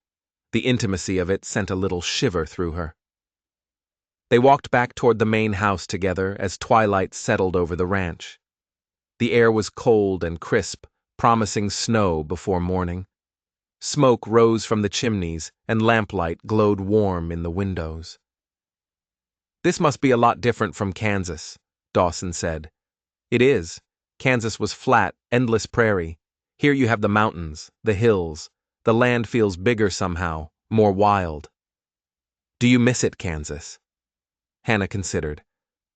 The intimacy of it sent a little shiver through her. They walked back toward the main house together as twilight settled over the ranch. The air was cold and crisp, promising snow before morning. Smoke rose from the chimneys, and lamplight glowed warm in the windows. This must be a lot different from Kansas, Dawson said. It is. Kansas was flat, endless prairie. Here you have the mountains, the hills. The land feels bigger somehow, more wild. Do you miss it, Kansas? Hannah considered.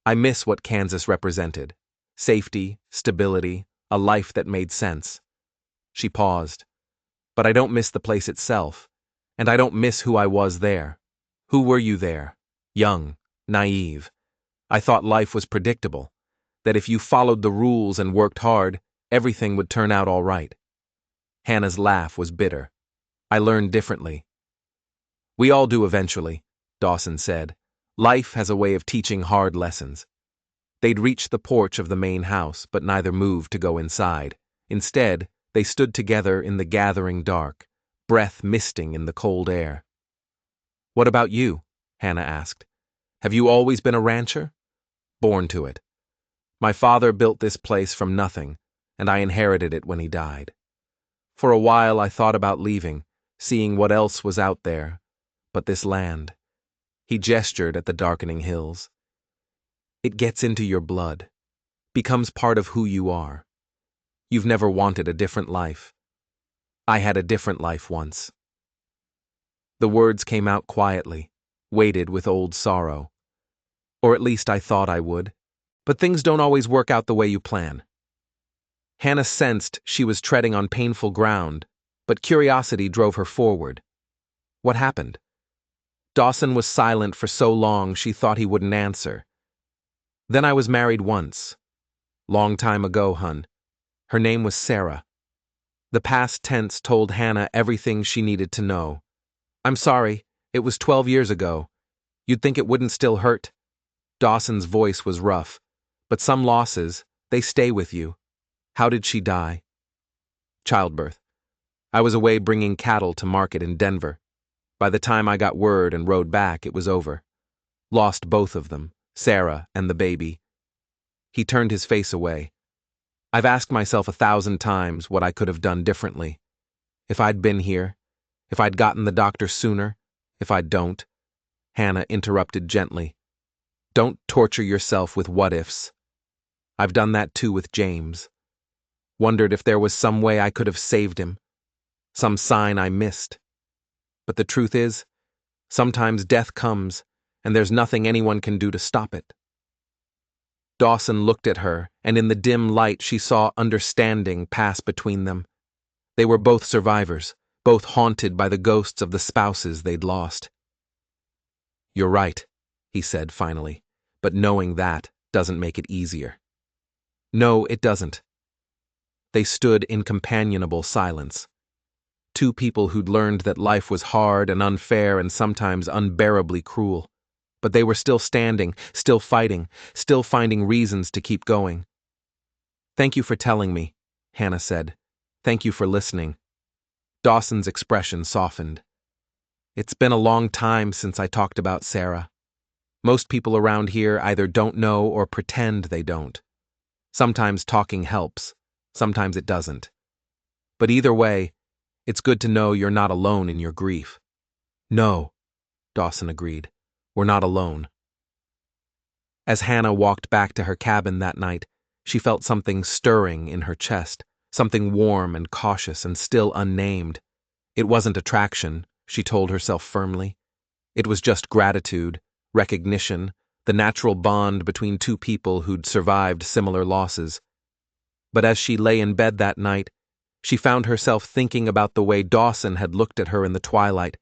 I miss what Kansas represented. Safety, stability, a life that made sense. She paused. But I don't miss the place itself, and I don't miss who I was there. Who were you there? Young, naive. I thought life was predictable, that if you followed the rules and worked hard, everything would turn out all right. Hannah's laugh was bitter. I learned differently. We all do eventually, Dawson said. Life has a way of teaching hard lessons. They'd reached the porch of the main house, but neither moved to go inside. Instead, they stood together in the gathering dark, breath misting in the cold air. What about you? Hannah asked. Have you always been a rancher? Born to it. My father built this place from nothing, and I inherited it when he died. For a while I thought about leaving, seeing what else was out there. But this land. He gestured at the darkening hills. It gets into your blood, becomes part of who you are. You've never wanted a different life. I had a different life once. The words came out quietly, weighted with old sorrow. Or at least I thought I would. But things don't always work out the way you plan. Hannah sensed she was treading on painful ground, but curiosity drove her forward. What happened? Dawson was silent for so long she thought he wouldn't answer. Then I was married once. Long time ago, hun. Her name was Sarah. The past tense told Hannah everything she needed to know. I'm sorry, it was 12 years ago. You'd think it wouldn't still hurt. Dawson's voice was rough, but some losses, they stay with you. How did she die? Childbirth. I was away bringing cattle to market in Denver. By the time I got word and rode back, it was over. Lost both of them, Sarah and the baby. He turned his face away. I've asked myself 1,000 times what I could have done differently. If I'd been here, if I'd gotten the doctor sooner, if I don't. Hannah interrupted gently. Don't torture yourself with what-ifs. I've done that too with James. Wondered if there was some way I could have saved him. Some sign I missed. But the truth is, sometimes death comes, and there's nothing anyone can do to stop it. Dawson looked at her, and in the dim light she saw understanding pass between them. They were both survivors, both haunted by the ghosts of the spouses they'd lost. You're right, he said finally, but knowing that doesn't make it easier. No, it doesn't. They stood in companionable silence. Two people who'd learned that life was hard and unfair and sometimes unbearably cruel. But they were still standing, still fighting, still finding reasons to keep going. Thank you for telling me, Hannah said. Thank you for listening. Dawson's expression softened. It's been a long time since I talked about Sarah. Most people around here either don't know or pretend they don't. Sometimes talking helps, sometimes it doesn't. But either way, it's good to know you're not alone in your grief. No, Dawson agreed. We're not alone. As Hannah walked back to her cabin that night, she felt something stirring in her chest, something warm and cautious and still unnamed. It wasn't attraction, she told herself firmly. It was just gratitude, recognition, the natural bond between two people who'd survived similar losses. But as she lay in bed that night, she found herself thinking about the way Dawson had looked at her in the twilight,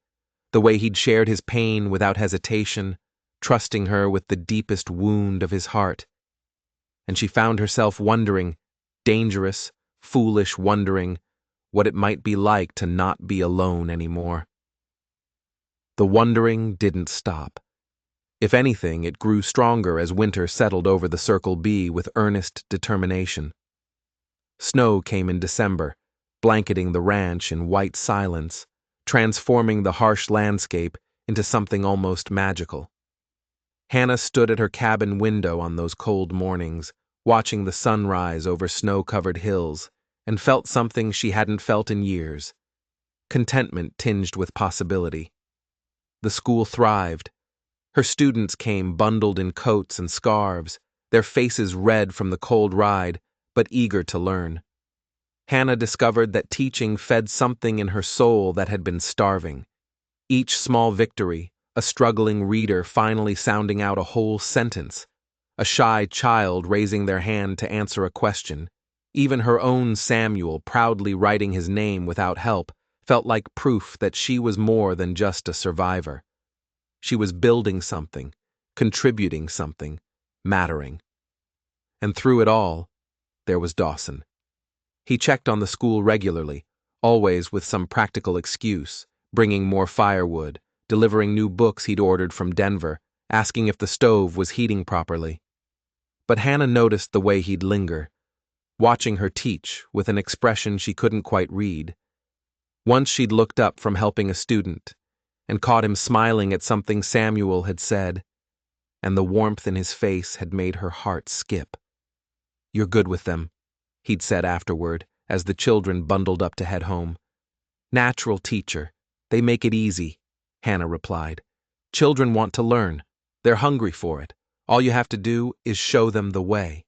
the way he'd shared his pain without hesitation, trusting her with the deepest wound of his heart. And she found herself wondering, dangerous, foolish wondering, what it might be like to not be alone anymore. The wondering didn't stop. If anything, it grew stronger as winter settled over the Circle B with earnest determination. Snow came in December, blanketing the ranch in white silence, transforming the harsh landscape into something almost magical. Hannah stood at her cabin window on those cold mornings, watching the sunrise over snow-covered hills, and felt something she hadn't felt in years. Contentment tinged with possibility. The school thrived. Her students came bundled in coats and scarves, their faces red from the cold ride, but eager to learn. Hannah discovered that teaching fed something in her soul that had been starving. Each small victory, a struggling reader finally sounding out a whole sentence, a shy child raising their hand to answer a question, even her own Samuel proudly writing his name without help, felt like proof that she was more than just a survivor. She was building something, contributing something, mattering. And through it all, there was Dawson. He checked on the school regularly, always with some practical excuse, bringing more firewood, delivering new books he'd ordered from Denver, asking if the stove was heating properly. But Hannah noticed the way he'd linger, watching her teach with an expression she couldn't quite read. Once she'd looked up from helping a student and caught him smiling at something Samuel had said, and the warmth in his face had made her heart skip. "You're good with them," he'd said afterward, as the children bundled up to head home. "Natural teacher. They make it easy," Hannah replied. "Children want to learn. They're hungry for it. All you have to do is show them the way."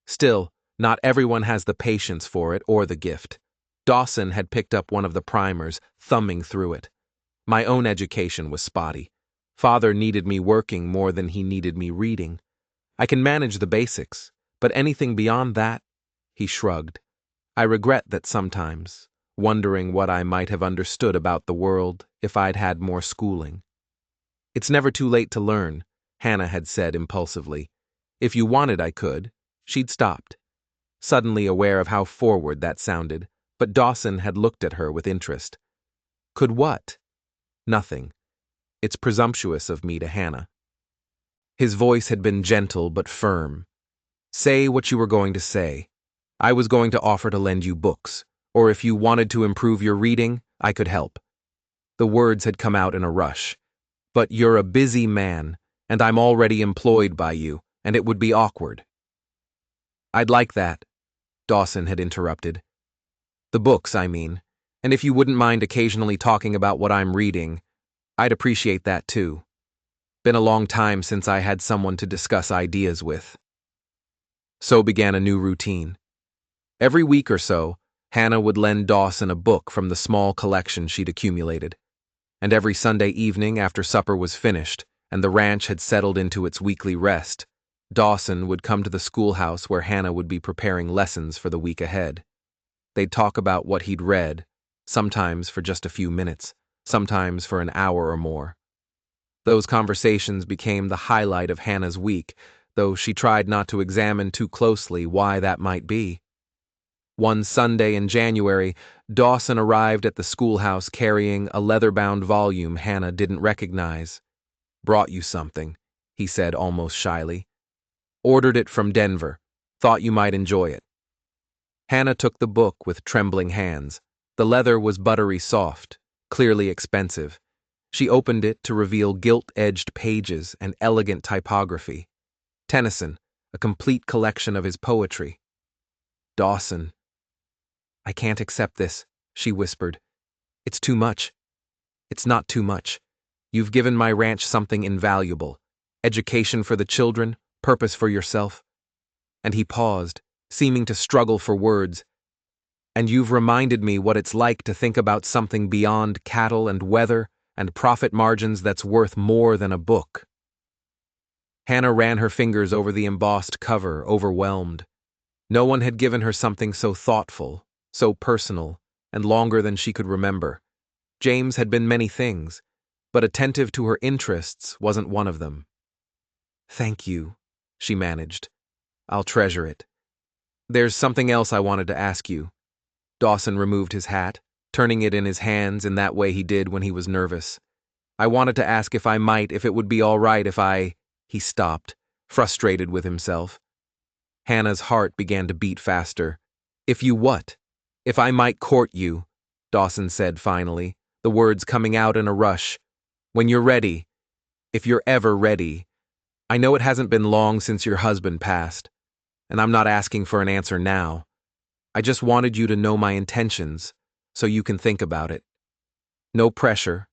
Still, not everyone has the patience for it or the gift. Dawson had picked up one of the primers, thumbing through it. My own education was spotty. Father needed me working more than he needed me reading. I can manage the basics, but anything beyond that, he shrugged. I regret that sometimes, wondering what I might have understood about the world if I'd had more schooling. "It's never too late to learn," Hannah had said impulsively. "If you wanted, I could." She'd stopped, suddenly aware of how forward that sounded, but Dawson had looked at her with interest. "Could what?" "Nothing. It's presumptuous of me to Hannah." His voice had been gentle but firm. "Say what you were going to say. I was going to offer to lend you books, or if you wanted to improve your reading, I could help." The words had come out in a rush. "But you're a busy man, and I'm already employed by you, and it would be awkward." "I'd like that," Dawson had interrupted. "The books, I mean. And if you wouldn't mind occasionally talking about what I'm reading, I'd appreciate that too. Been a long time since I had someone to discuss ideas with." So began a new routine. Every week or so, Hannah would lend Dawson a book from the small collection she'd accumulated. And every Sunday evening after supper was finished and the ranch had settled into its weekly rest, Dawson would come to the schoolhouse where Hannah would be preparing lessons for the week ahead. They'd talk about what he'd read, sometimes for just a few minutes, sometimes for an hour or more. Those conversations became the highlight of Hannah's week, though she tried not to examine too closely why that might be. One Sunday in January, Dawson arrived at the schoolhouse carrying a leather-bound volume Hannah didn't recognize. "Brought you something," he said almost shyly. "Ordered it from Denver. Thought you might enjoy it." Hannah took the book with trembling hands. The leather was buttery soft, clearly expensive. She opened it to reveal gilt-edged pages and elegant typography. Tennyson, a complete collection of his poetry. "Dawson." "I can't accept this," she whispered. "It's too much." "It's not too much. You've given my ranch something invaluable. Education for the children, purpose for yourself." And he paused, seeming to struggle for words. "And you've reminded me what it's like to think about something beyond cattle and weather and profit margins that's worth more than a book." Hannah ran her fingers over the embossed cover, overwhelmed. No one had given her something so thoughtful, so personal, and longer than she could remember. James had been many things, but attentive to her interests wasn't one of them. "Thank you," she managed. "I'll treasure it. There's something else I wanted to ask you." Dawson removed his hat, turning it in his hands in that way he did when he was nervous. "I wanted to ask if it would be all right if I—" He stopped, frustrated with himself. Hannah's heart began to beat faster. "If you what?" "If I might court you," Dawson said finally, the words coming out in a rush. "When you're ready. If you're ever ready. I know it hasn't been long since your husband passed, and I'm not asking for an answer now. I just wanted you to know my intentions, so you can think about it. No pressure,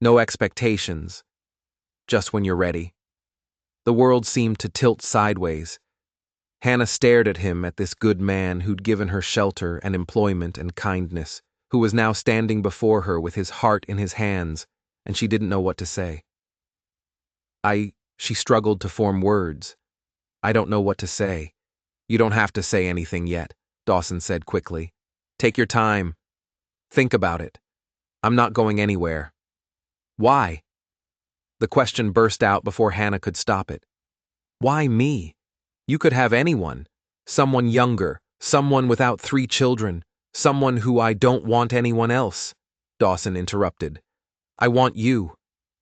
no expectations, just when you're ready." The world seemed to tilt sideways. Hannah stared at him, at this good man who'd given her shelter and employment and kindness, who was now standing before her with his heart in his hands, and she didn't know what to say. She struggled to form words. "I don't know what to say." "You don't have to say anything yet," Dawson said quickly. "Take your time. Think about it. I'm not going anywhere." "Why?" The question burst out before Hannah could stop it. "Why me? You could have anyone. Someone younger, someone without 3 children, Someone who I don't want anyone else, Dawson interrupted. I want you.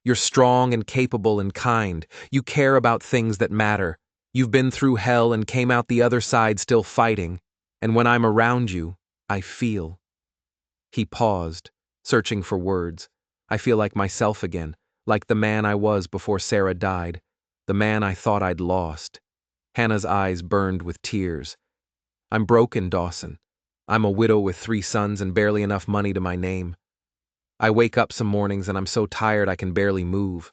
You're strong and capable and kind. You care about things that matter. You've been through hell and came out the other side still fighting. And when I'm around you, I feel. He paused, searching for words. I feel like myself again, like the man I was before Sarah died, the man I thought I'd lost. Hannah's eyes burned with tears. I'm broken, Dawson. I'm a widow with 3 sons and barely enough money to my name. I wake up some mornings and I'm so tired I can barely move.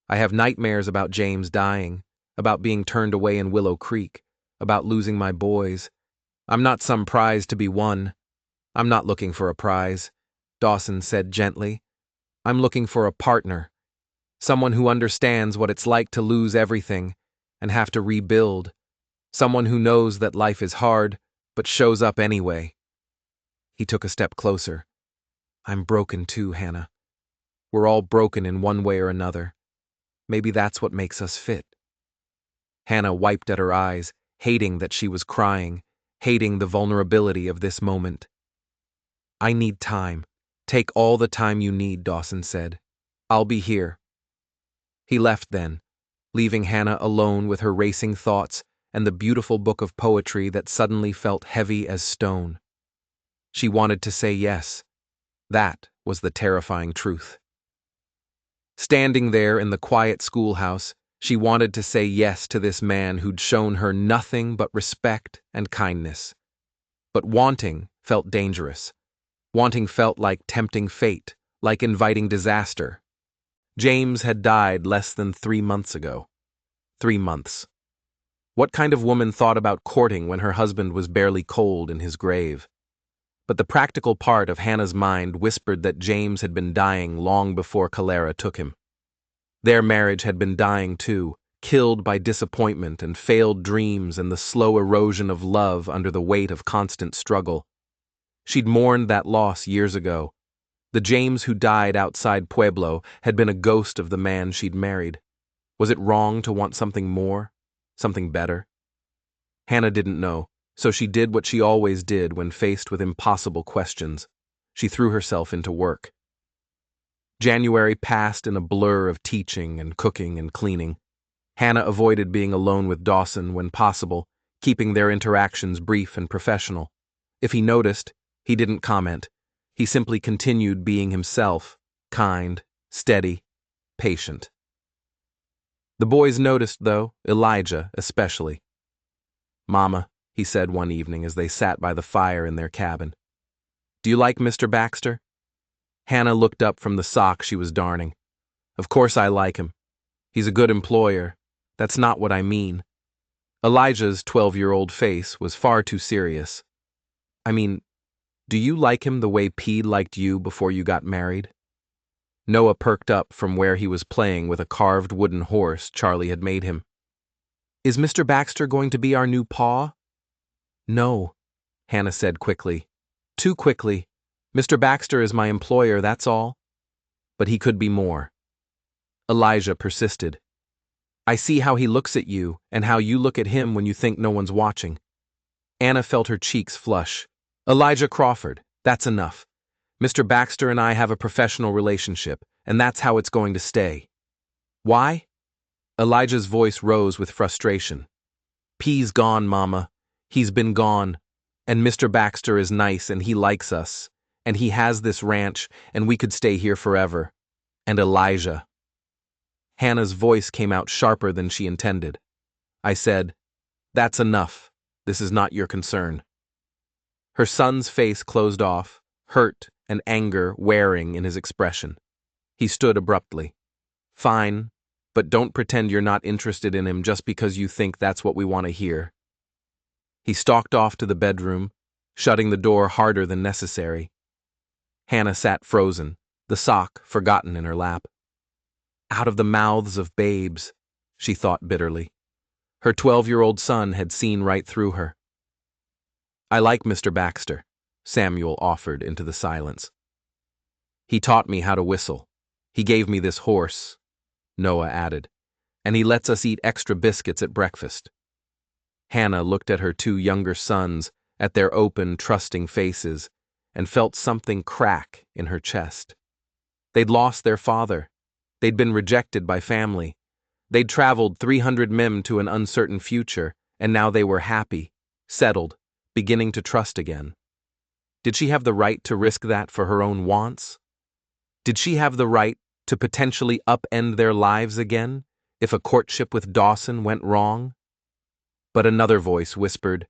I have nightmares about James dying, about being turned away in Willow Creek, about losing my boys. I'm not some prize to be won. I'm not looking for a prize, Dawson said gently. I'm looking for a partner, someone who understands what it's like to lose everything and have to rebuild, someone who knows that life is hard but shows up anyway. He took a step closer. I'm broken too, Hannah. We're all broken in one way or another. Maybe that's what makes us fit. Hannah wiped at her eyes, hating that she was crying, hating the vulnerability of this moment. I need time. Take all the time you need, Dawson said. I'll be here. He left then, leaving Hannah alone with her racing thoughts and the beautiful book of poetry that suddenly felt heavy as stone. She wanted to say yes. That was the terrifying truth. Standing there in the quiet schoolhouse, she wanted to say yes to this man who'd shown her nothing but respect and kindness. But wanting felt dangerous. Wanting felt like tempting fate, like inviting disaster. James had died less than 3 months ago. 3 months. What kind of woman thought about courting when her husband was barely cold in his grave? But the practical part of Hannah's mind whispered that James had been dying long before Clara took him. Their marriage had been dying too, killed by disappointment and failed dreams and the slow erosion of love under the weight of constant struggle. She'd mourned that loss years ago. The James who died outside Pueblo had been a ghost of the man she'd married. Was it wrong to want something more? Something better? Hannah didn't know, so she did what she always did when faced with impossible questions. She threw herself into work. January passed in a blur of teaching and cooking and cleaning. Hannah avoided being alone with Dawson when possible, keeping their interactions brief and professional. If he noticed, he didn't comment. He simply continued being himself, kind, steady, patient. The boys noticed, though, Elijah especially. Mama, he said one evening as they sat by the fire in their cabin. Do you like Mr. Baxter? Hannah looked up from the sock she was darning. Of course I like him. He's a good employer. That's not what I mean. Elijah's 12-year-old face was far too serious. I mean, do you like him the way Pete liked you before you got married? Noah perked up from where he was playing with a carved wooden horse Charlie had made him. Is Mr. Baxter going to be our new paw? No, Hannah said quickly. Too quickly. Mr. Baxter is my employer, that's all. But he could be more. Elijah persisted. I see how he looks at you and how you look at him when you think no one's watching. Anna felt her cheeks flush. Elijah Crawford, that's enough. Mr. Baxter and I have a professional relationship, and that's how it's going to stay. Why? Elijah's voice rose with frustration. P's gone, Mama. He's been gone. And Mr. Baxter is nice and he likes us. And he has this ranch, and we could stay here forever. And Elijah. Hannah's voice came out sharper than she intended. I said, that's enough. This is not your concern. Her son's face closed off, hurt and anger wearing in his expression. He stood abruptly. Fine, but don't pretend you're not interested in him just because you think that's what we want to hear. He stalked off to the bedroom, shutting the door harder than necessary. Hannah sat frozen, the sock forgotten in her lap. Out of the mouths of babes, she thought bitterly. Her 12-year-old son had seen right through her. I like Mr. Baxter, Samuel offered into the silence. He taught me how to whistle. He gave me this horse, Noah added, and he lets us eat extra biscuits at breakfast. Hannah looked at her 2 younger sons, at their open, trusting faces, and felt something crack in her chest. They'd lost their father. They'd been rejected by family. They'd traveled 300 mim to an uncertain future, and now they were happy, settled, beginning to trust again. Did she have the right to risk that for her own wants? Did she have the right to potentially upend their lives again if a courtship with Dawson went wrong? But another voice whispered,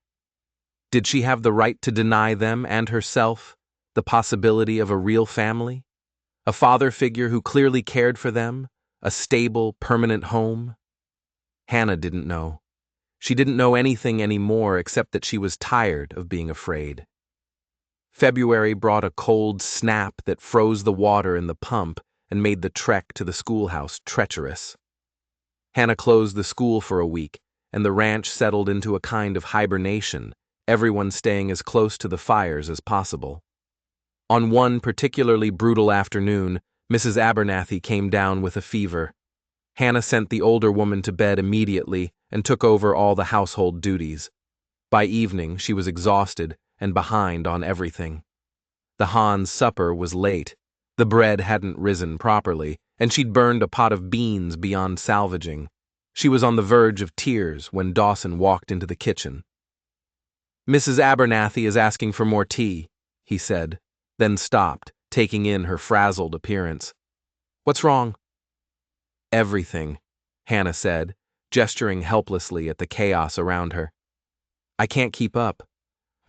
did she have the right to deny them and herself the possibility of a real family? A father figure who clearly cared for them? A stable, permanent home? Hannah didn't know. She didn't know anything anymore except that she was tired of being afraid. February brought a cold snap that froze the water in the pump and made the trek to the schoolhouse treacherous. Hannah closed the school for a week, and the ranch settled into a kind of hibernation, everyone staying as close to the fires as possible. On one particularly brutal afternoon, Mrs. Abernathy came down with a fever. Hannah sent the older woman to bed immediately and took over all the household duties. By evening, she was exhausted and behind on everything. The Hans' supper was late. The bread hadn't risen properly, and she'd burned a pot of beans beyond salvaging. She was on the verge of tears when Dawson walked into the kitchen. Mrs. Abernathy is asking for more tea, he said, then stopped, taking in her frazzled appearance. What's wrong? Everything, Hannah said, gesturing helplessly at the chaos around her. I can't keep up.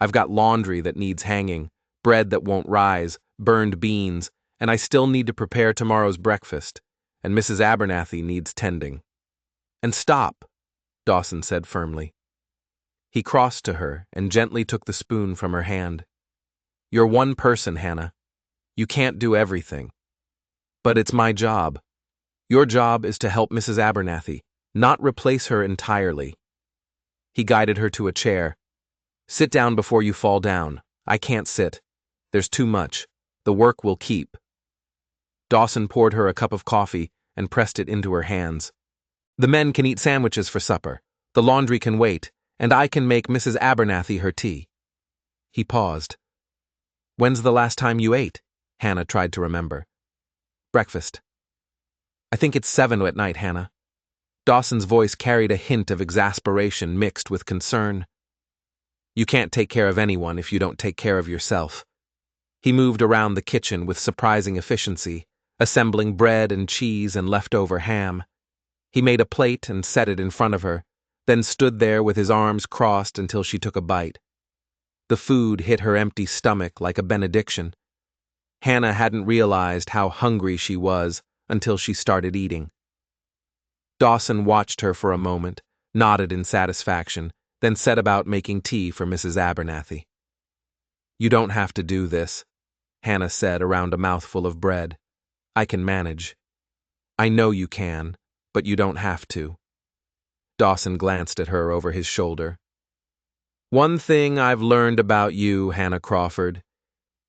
I've got laundry that needs hanging, bread that won't rise, burned beans, and I still need to prepare tomorrow's breakfast, and Mrs. Abernathy needs tending. And stop, Dawson said firmly. He crossed to her and gently took the spoon from her hand. You're one person, Hannah. You can't do everything. But it's my job. Your job is to help Mrs. Abernathy, not replace her entirely. He guided her to a chair. Sit down before you fall down. I can't sit. There's too much. The work will keep. Dawson poured her a cup of coffee and pressed it into her hands. The men can eat sandwiches for supper. The laundry can wait, and I can make Mrs. Abernathy her tea. He paused. When's the last time you ate? Hannah tried to remember. Breakfast. I think it's 7 at night, Hannah. Dawson's voice carried a hint of exasperation mixed with concern. You can't take care of anyone if you don't take care of yourself. He moved around the kitchen with surprising efficiency, assembling bread and cheese and leftover ham. He made a plate and set it in front of her, then stood there with his arms crossed until she took a bite. The food hit her empty stomach like a benediction. Hannah hadn't realized how hungry she was until she started eating. Dawson watched her for a moment, nodded in satisfaction, then set about making tea for Mrs. Abernathy. You don't have to do this, Hannah said around a mouthful of bread. I can manage. I know you can, but you don't have to. Dawson glanced at her over his shoulder. One thing I've learned about you, Hannah Crawford.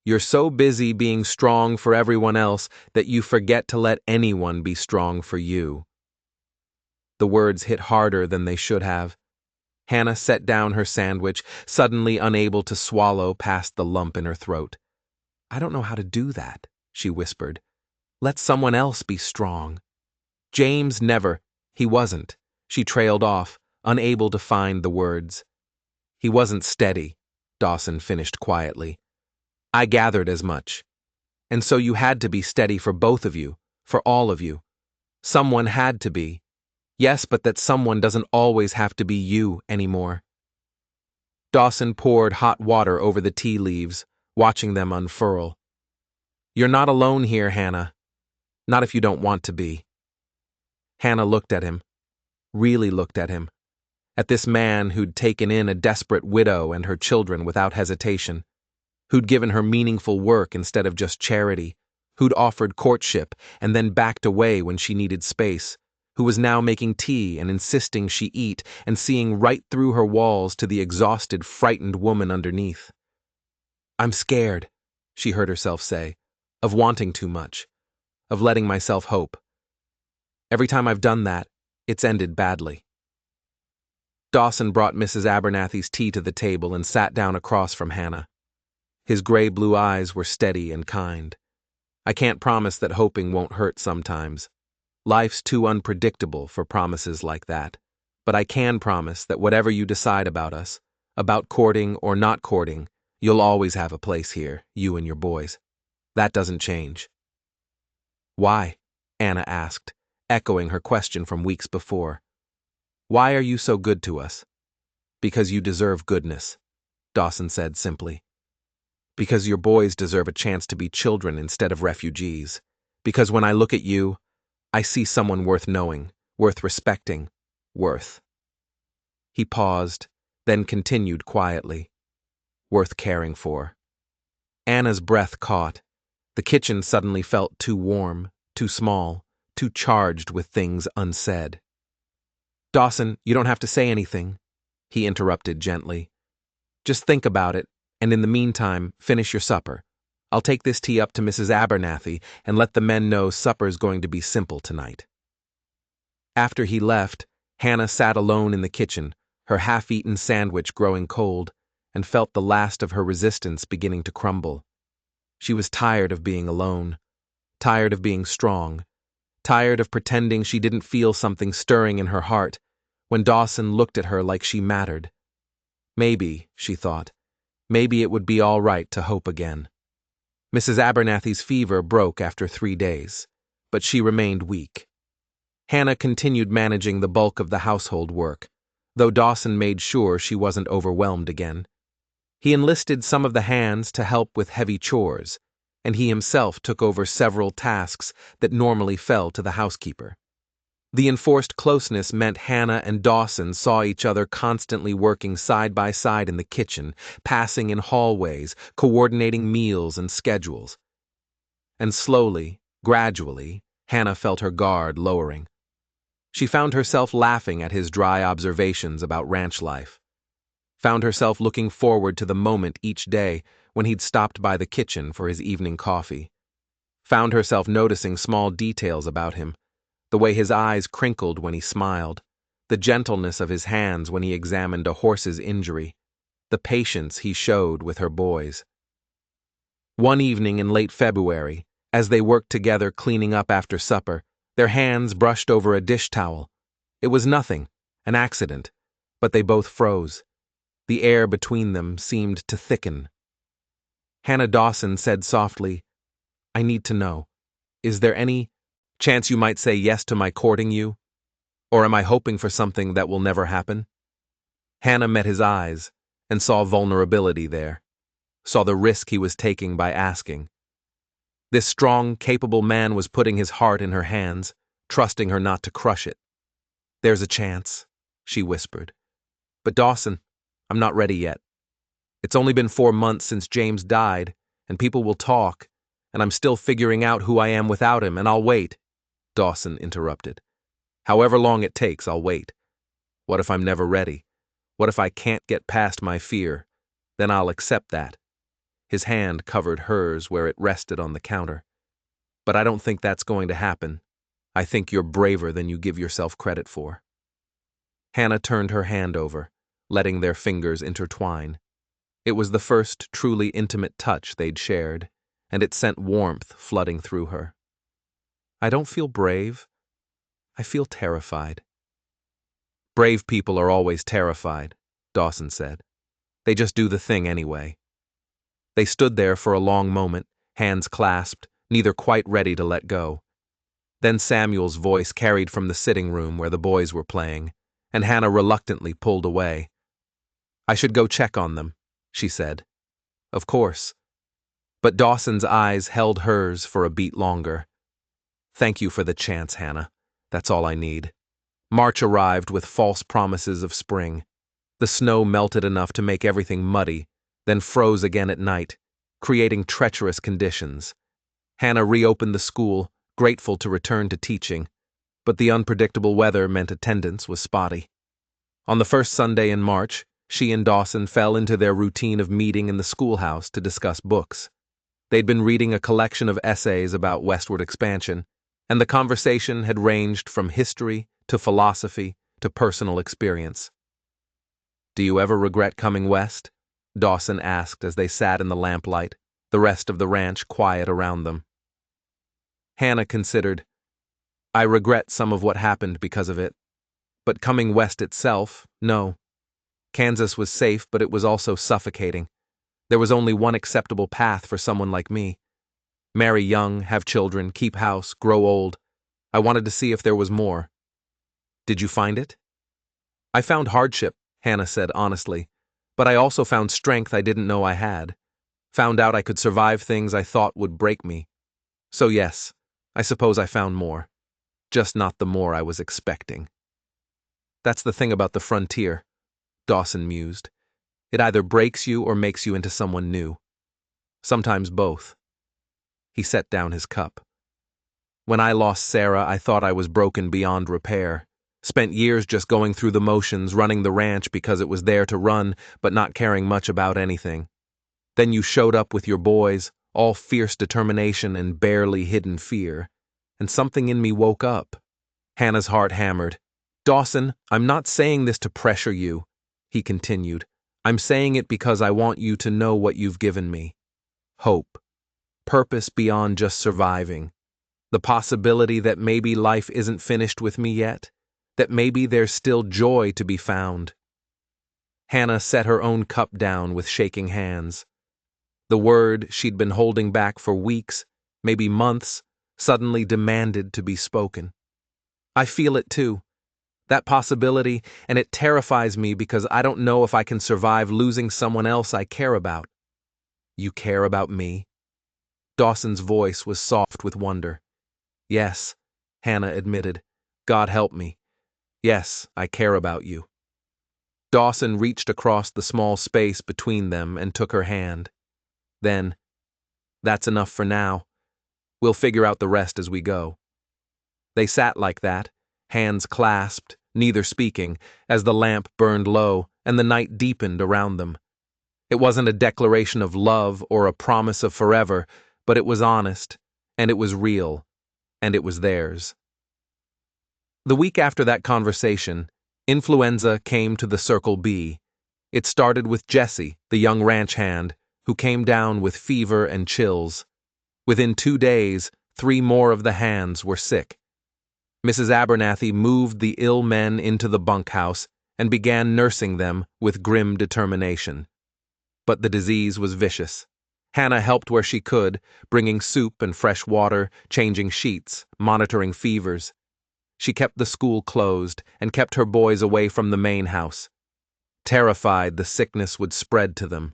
You're so busy being strong for everyone else that you forget to let anyone be strong for you. The words hit harder than they should have. Hannah set down her sandwich, suddenly unable to swallow past the lump in her throat. I don't know how to do that, she whispered. Let someone else be strong. James never. He wasn't. She trailed off, unable to find the words. He wasn't steady, Dawson finished quietly. I gathered as much. And so you had to be steady for both of you, for all of you. Someone had to be. Yes, but that someone doesn't always have to be you anymore. Dawson poured hot water over the tea leaves, watching them unfurl. You're not alone here, Hannah. Not if you don't want to be. Hannah looked at him, really looked at him, at this man who'd taken in a desperate widow and her children without hesitation, who'd given her meaningful work instead of just charity, who'd offered courtship and then backed away when she needed space, who was now making tea and insisting she eat and seeing right through her walls to the exhausted, frightened woman underneath. I'm scared, she heard herself say, of wanting too much, of letting myself hope. Every time I've done that, it's ended badly. Dawson brought Mrs. Abernathy's tea to the table and sat down across from Hannah. His gray-blue eyes were steady and kind. I can't promise that hoping won't hurt sometimes. Life's too unpredictable for promises like that. But I can promise that whatever you decide about us, about courting or not courting, you'll always have a place here, you and your boys. That doesn't change. Why? Anna asked, echoing her question from weeks before. Why are you so good to us? Because you deserve goodness, Dawson said simply. Because your boys deserve a chance to be children instead of refugees. Because when I look at you, I see someone worth knowing, worth respecting, worth. He paused, then continued quietly. Worth caring for. Anna's breath caught. The kitchen suddenly felt too warm, too small, too charged with things unsaid. Dawson, you don't have to say anything, he interrupted gently. Just think about it, and in the meantime, finish your supper. I'll take this tea up to Mrs. Abernathy and let the men know supper's going to be simple tonight. After he left, Hannah sat alone in the kitchen, her half-eaten sandwich growing cold, and felt the last of her resistance beginning to crumble. She was tired of being alone, tired of being strong, tired of pretending she didn't feel something stirring in her heart when Dawson looked at her like she mattered. Maybe, she thought, maybe it would be all right to hope again. Mrs. Abernathy's fever broke after 3 days, but she remained weak. Hannah continued managing the bulk of the household work, though Dawson made sure she wasn't overwhelmed again. He enlisted some of the hands to help with heavy chores, and he himself took over several tasks that normally fell to the housekeeper. The enforced closeness meant Hannah and Dawson saw each other constantly working side by side in the kitchen, passing in hallways, coordinating meals and schedules. And slowly, gradually, Hannah felt her guard lowering. She found herself laughing at his dry observations about ranch life. Found herself looking forward to the moment each day when he'd stopped by the kitchen for his evening coffee. Found herself noticing small details about him, the way his eyes crinkled when he smiled, the gentleness of his hands when he examined a horse's injury, the patience he showed with her boys. One evening in late February, as they worked together cleaning up after supper, their hands brushed over a dish towel. It was nothing, an accident, but they both froze. The air between them seemed to thicken. Hannah Dawson said softly, I need to know, is there any chance you might say yes to my courting you? Or am I hoping for something that will never happen? Hannah met his eyes and saw vulnerability there, saw the risk he was taking by asking. This strong, capable man was putting his heart in her hands, trusting her not to crush it. There's a chance, she whispered. But Dawson, I'm not ready yet. It's only been 4 months since James died, and people will talk, and I'm still figuring out who I am without him, and I'll wait. Dawson interrupted. However long it takes, I'll wait. What if I'm never ready? What if I can't get past my fear? Then I'll accept that. His hand covered hers where it rested on the counter. But I don't think that's going to happen. I think you're braver than you give yourself credit for. Hannah turned her hand over, letting their fingers intertwine. It was the first truly intimate touch they'd shared, and it sent warmth flooding through her. I don't feel brave. I feel terrified. Brave people are always terrified, Dawson said. They just do the thing anyway. They stood there for a long moment, hands clasped, neither quite ready to let go. Then Samuel's voice carried from the sitting room where the boys were playing, and Hannah reluctantly pulled away. I should go check on them, she said. Of course. But Dawson's eyes held hers for a beat longer. Thank you for the chance, Hannah. That's all I need. March arrived with false promises of spring. The snow melted enough to make everything muddy, then froze again at night, creating treacherous conditions. Hannah reopened the school, grateful to return to teaching, but the unpredictable weather meant attendance was spotty. On the first Sunday in March, she and Dawson fell into their routine of meeting in the schoolhouse to discuss books. They'd been reading a collection of essays about westward expansion, and the conversation had ranged from history to philosophy to personal experience. Do you ever regret coming west? Dawson asked as they sat in the lamplight, the rest of the ranch quiet around them. Hannah considered. I regret some of what happened because of it. But coming west itself, no. Kansas was safe, but it was also suffocating. There was only one acceptable path for someone like me. Marry young, have children, keep house, grow old. I wanted to see if there was more. Did you find it? I found hardship, Hannah said honestly, but I also found strength I didn't know I had. Found out I could survive things I thought would break me. So yes, I suppose I found more. Just not the more I was expecting. That's the thing about the frontier, Dawson mused. It either breaks you or makes you into someone new. Sometimes both. He set down his cup. When I lost Sarah, I thought I was broken beyond repair. Spent years just going through the motions, running the ranch because it was there to run, but not caring much about anything. Then you showed up with your boys, all fierce determination and barely hidden fear. And something in me woke up. Hannah's heart hammered. Dawson, I'm not saying this to pressure you, he continued. I'm saying it because I want you to know what you've given me. Hope. Purpose beyond just surviving. The possibility that maybe life isn't finished with me yet. That maybe there's still joy to be found. Hannah set her own cup down with shaking hands. The word she'd been holding back for weeks, maybe months, suddenly demanded to be spoken. I feel it too. That possibility, and it terrifies me because I don't know if I can survive losing someone else I care about. You care about me? Dawson's voice was soft with wonder. Yes, Hannah admitted. God help me. Yes, I care about you. Dawson reached across the small space between them and took her hand. Then, that's enough for now. We'll figure out the rest as we go. They sat like that, hands clasped, neither speaking, as the lamp burned low and the night deepened around them. It wasn't a declaration of love or a promise of forever, but it was honest, and it was real, and it was theirs. The week after that conversation, influenza came to the Circle B. It started with Jesse, the young ranch hand, who came down with fever and chills. Within 2 days, 3 more of the hands were sick. Mrs. Abernathy moved the ill men into the bunkhouse and began nursing them with grim determination. But the disease was vicious. Hannah helped where she could, bringing soup and fresh water, changing sheets, monitoring fevers. She kept the school closed and kept her boys away from the main house. Terrified the sickness would spread to them.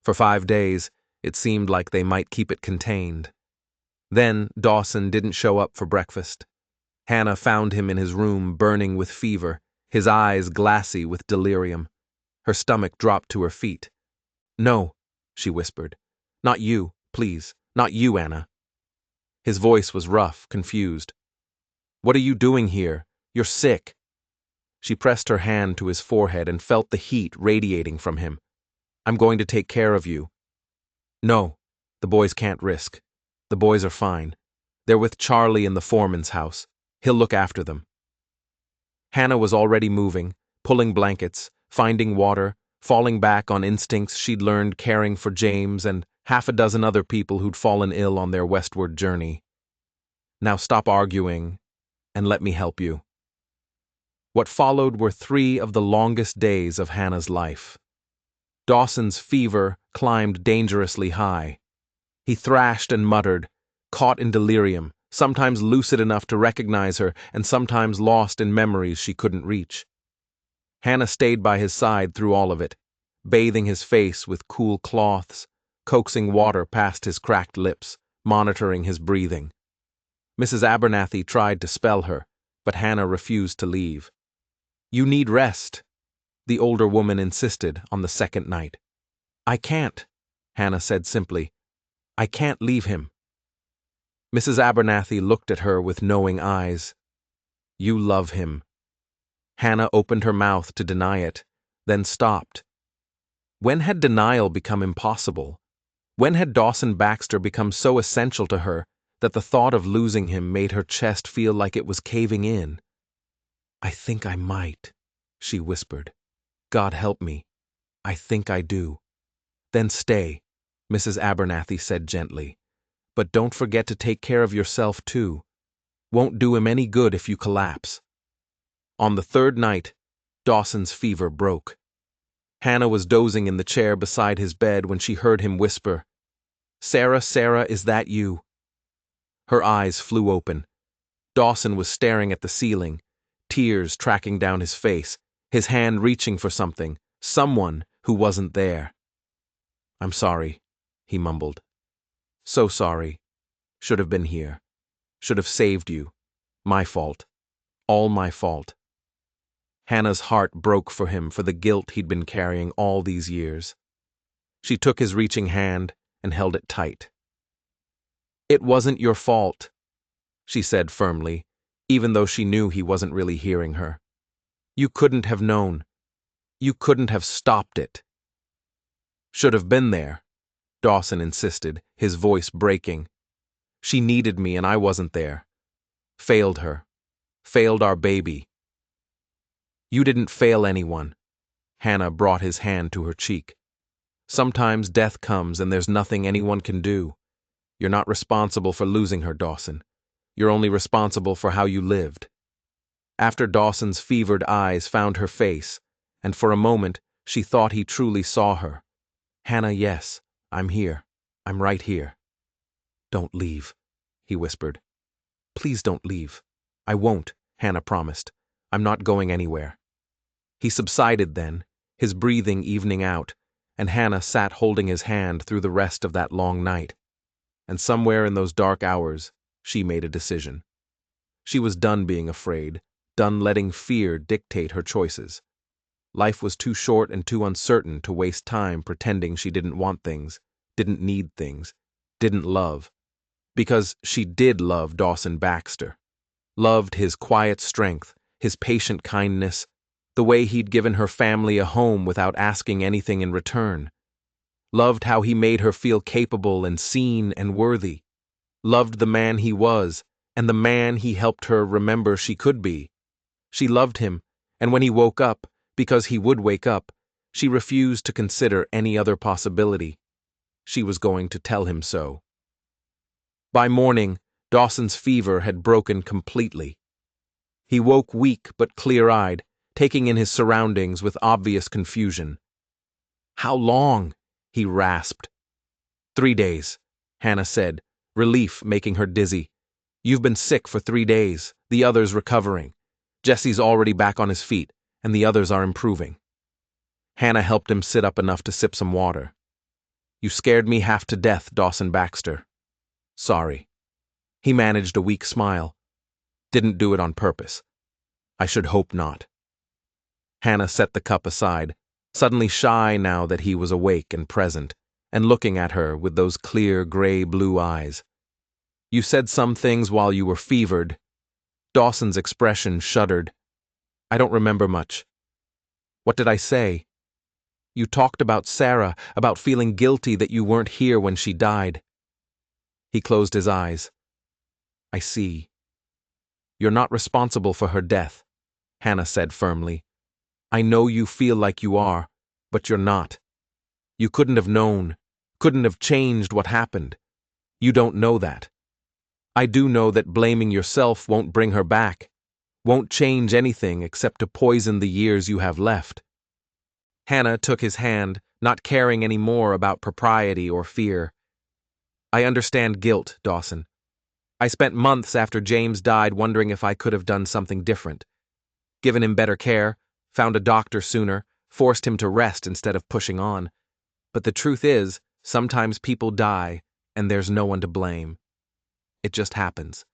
For 5 days, it seemed like they might keep it contained. Then Dawson didn't show up for breakfast. Hannah found him in his room burning with fever, his eyes glassy with delirium. Her stomach dropped to her feet. No, she whispered. Not you, please. Not you, Anna. His voice was rough, confused. What are you doing here? You're sick. She pressed her hand to his forehead and felt the heat radiating from him. I'm going to take care of you. No, the boys can't risk. The boys are fine. They're with Charlie in the foreman's house. He'll look after them. Hannah was already moving, pulling blankets, finding water, falling back on instincts she'd learned caring for James and 6 other people who'd fallen ill on their westward journey. Now stop arguing, and let me help you. What followed were 3 of the longest days of Hannah's life. Dawson's fever climbed dangerously high. He thrashed and muttered, caught in delirium, sometimes lucid enough to recognize her and sometimes lost in memories she couldn't reach. Hannah stayed by his side through all of it, bathing his face with cool cloths, coaxing water past his cracked lips, monitoring his breathing. Mrs. Abernathy tried to spell her, but Hannah refused to leave. You need rest, the older woman insisted on the 2nd night. I can't, Hannah said simply. I can't leave him. Mrs. Abernathy looked at her with knowing eyes. You love him. Hannah opened her mouth to deny it, then stopped. When had denial become impossible? When had Dawson Baxter become so essential to her that the thought of losing him made her chest feel like it was caving in? I think I might, she whispered. God help me. I think I do. Then stay, Mrs. Abernathy said gently. But don't forget to take care of yourself, too. Won't do him any good if you collapse. On the third night, Dawson's fever broke. Hannah was dozing in the chair beside his bed when she heard him whisper, "Sarah, Sarah, is that you?" Her eyes flew open. Dawson was staring at the ceiling, tears tracking down his face, his hand reaching for something, someone who wasn't there. "I'm sorry," he mumbled. "So sorry. Should have been here. Should have saved you. My fault. All my fault." Hannah's heart broke for him for the guilt he'd been carrying all these years. She took his reaching hand and held it tight. "It wasn't your fault," she said firmly, even though she knew he wasn't really hearing her. "You couldn't have known. You couldn't have stopped it." "Should have been there," Dawson insisted, his voice breaking. "She needed me and I wasn't there. Failed her. Failed our baby." "You didn't fail anyone." Hannah brought his hand to her cheek. "Sometimes death comes and there's nothing anyone can do. You're not responsible for losing her, Dawson. You're only responsible for how you lived." After Dawson's fevered eyes found her face, and for a moment she thought he truly saw her. "Hannah, yes, I'm here. I'm right here." "Don't leave," he whispered. "Please don't leave." "I won't," Hannah promised. "I'm not going anywhere." He subsided then, his breathing evening out, and Hannah sat holding his hand through the rest of that long night. And somewhere in those dark hours, she made a decision. She was done being afraid, done letting fear dictate her choices. Life was too short and too uncertain to waste time pretending she didn't want things, didn't need things, didn't love. Because she did love Dawson Baxter. Loved his quiet strength, his patient kindness, the way he'd given her family a home without asking anything in return. Loved how he made her feel capable and seen and worthy. Loved the man he was, and the man he helped her remember she could be. She loved him, and when he woke up, because he would wake up, she refused to consider any other possibility. She was going to tell him so. By morning, Dawson's fever had broken completely. He woke weak but clear-eyed, taking in his surroundings with obvious confusion. "How long?" he rasped. 3 days, Hannah said, relief making her dizzy. "You've been sick for 3 days, the others recovering. Jesse's already back on his feet, and the others are improving." Hannah helped him sit up enough to sip some water. "You scared me half to death, Dawson Baxter." "Sorry." He managed a weak smile. "Didn't do it on purpose. I should hope not." Hannah set the cup aside, suddenly shy now that he was awake and present, and looking at her with those clear gray-blue eyes. "You said some things while you were fevered." Dawson's expression shuddered. "I don't remember much." "What did I say?" "You talked about Sarah, about feeling guilty that you weren't here when she died." He closed his eyes. "I see." "You're not responsible for her death," Hannah said firmly. "I know you feel like you are, but you're not. You couldn't have known, couldn't have changed what happened. You don't know that. I do know that blaming yourself won't bring her back, won't change anything except to poison the years you have left." Hannah took his hand, not caring any more about propriety or fear. "I understand guilt, Dawson. I spent months after James died wondering if I could have done something different. Given him better care, found a doctor sooner, forced him to rest instead of pushing on. But the truth is, sometimes people die, and there's no one to blame. It just happens."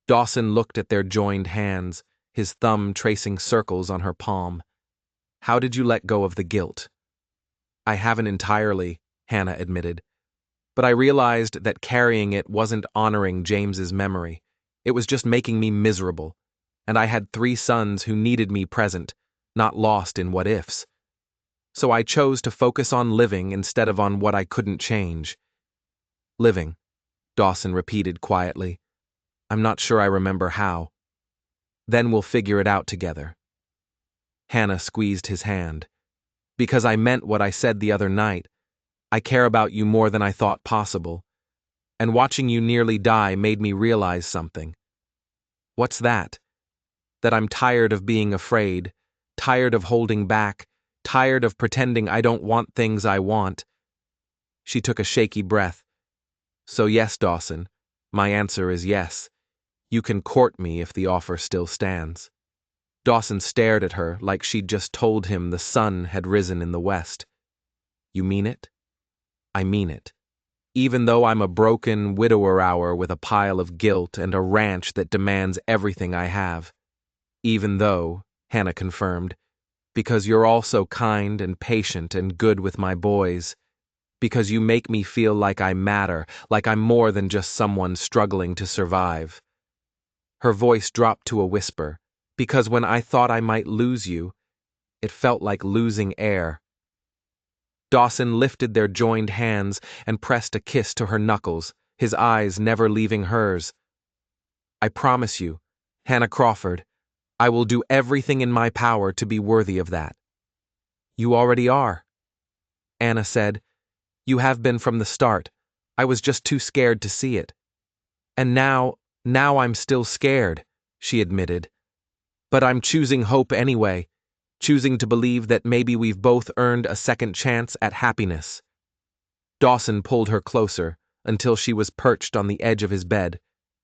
Dawson looked at their joined hands, his thumb tracing circles on her palm. "How did you let go of the guilt?" "I haven't entirely," Hannah admitted. "But I realized that carrying it wasn't honoring James's memory. It was just making me miserable. And I had 3 sons who needed me present, not lost in what-ifs. So I chose to focus on living instead of on what I couldn't change." "Living," Dawson repeated quietly. "I'm not sure I remember how." "Then we'll figure it out together." Hannah squeezed his hand. "Because I meant what I said the other night, I care about you more than I thought possible. And watching you nearly die made me realize something. What's that? That I'm tired of being afraid, tired of holding back, tired of pretending I don't want things I want. She took a shaky breath. So yes, Dawson, my answer is yes. You can court me if the offer still stands. Dawson stared at her like she'd just told him the sun had risen in the west. You mean it? I mean it. Even though I'm a broken widower with a pile of guilt and a ranch that demands everything I have. Even though, Hannah confirmed, because you're also kind and patient and good with my boys. Because you make me feel like I matter, like I'm more than just someone struggling to survive. Her voice dropped to a whisper, because when I thought I might lose you, it felt like losing air. Dawson lifted their joined hands and pressed a kiss to her knuckles, his eyes never leaving hers. I promise you, Hannah Crawford, I will do everything in my power to be worthy of that. You already are, Anna said. You have been from the start. I was just too scared to see it. And now I'm still scared, she admitted. But I'm choosing hope anyway, choosing to believe that maybe we've both earned a second chance at happiness. Dawson pulled her closer until she was perched on the edge of his bed,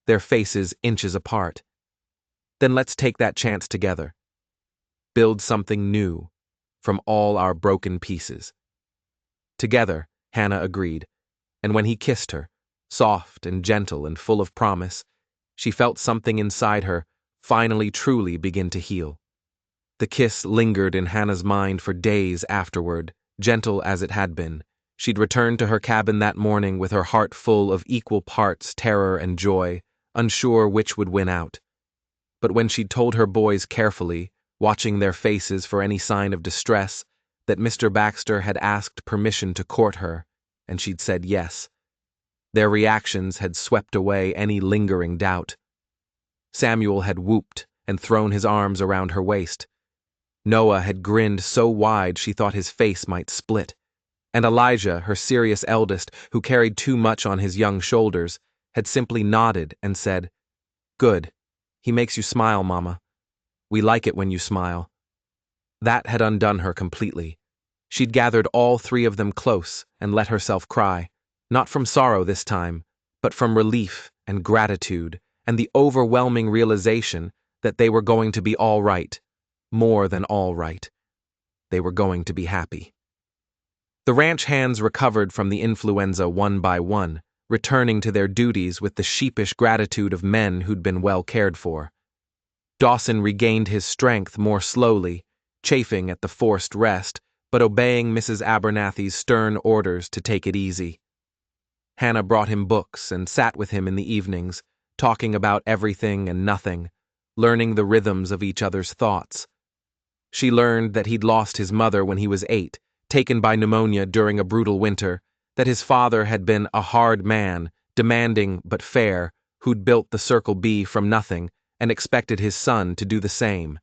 their faces inches apart. Then let's take that chance together. Build something new from all our broken pieces. Together, Hannah agreed, and when he kissed her, soft and gentle and full of promise, she felt something inside her finally truly begin to heal. The kiss lingered in Hannah's mind for days afterward, gentle as it had been. She'd returned to her cabin that morning with her heart full of equal parts terror and joy, unsure which would win out. But when she'd told her boys carefully, watching their faces for any sign of distress, that Mr. Baxter had asked permission to court her, and she'd said yes, their reactions had swept away any lingering doubt. Samuel had whooped and thrown his arms around her waist. Noah had grinned so wide she thought his face might split. And Elijah, her serious eldest, who carried too much on his young shoulders, had simply nodded and said, Good. He makes you smile, Mama. We like it when you smile. That had undone her completely. She'd gathered all three of them close and let herself cry, not from sorrow this time, but from relief and gratitude and the overwhelming realization that they were going to be all right, more than all right. They were going to be happy. The ranch hands recovered from the influenza one by one, returning to their duties with the sheepish gratitude of men who'd been well cared for. Dawson regained his strength more slowly, chafing at the forced rest, but obeying Mrs. Abernathy's stern orders to take it easy. Hannah brought him books and sat with him in the evenings, talking about everything and nothing, learning the rhythms of each other's thoughts. She learned that he'd lost his mother when he was 8, taken by pneumonia during a brutal winter, that his father had been a hard man, demanding but fair, who'd built the Circle B from nothing and expected his son to do the same.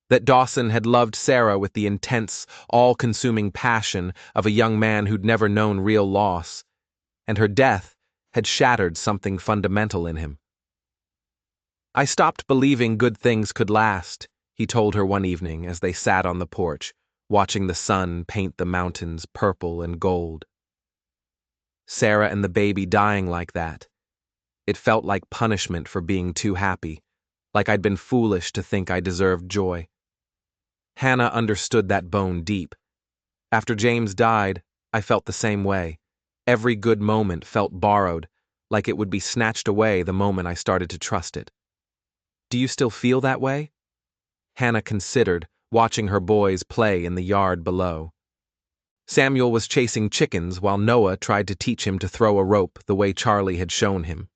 That Dawson had loved Sarah with the intense, all-consuming passion of a young man who'd never known real loss, and her death had shattered something fundamental in him. I stopped believing good things could last, he told her one evening as they sat on the porch, watching the sun paint the mountains purple and gold. Sarah and the baby dying like that. It felt like punishment for being too happy, like I'd been foolish to think I deserved joy. Hannah understood that bone deep. After James died, I felt the same way. Every good moment felt borrowed, like it would be snatched away the moment I started to trust it. Do you still feel that way? Hannah considered, watching her boys play in the yard below. Samuel was chasing chickens while Noah tried to teach him to throw a rope the way Charlie had shown him.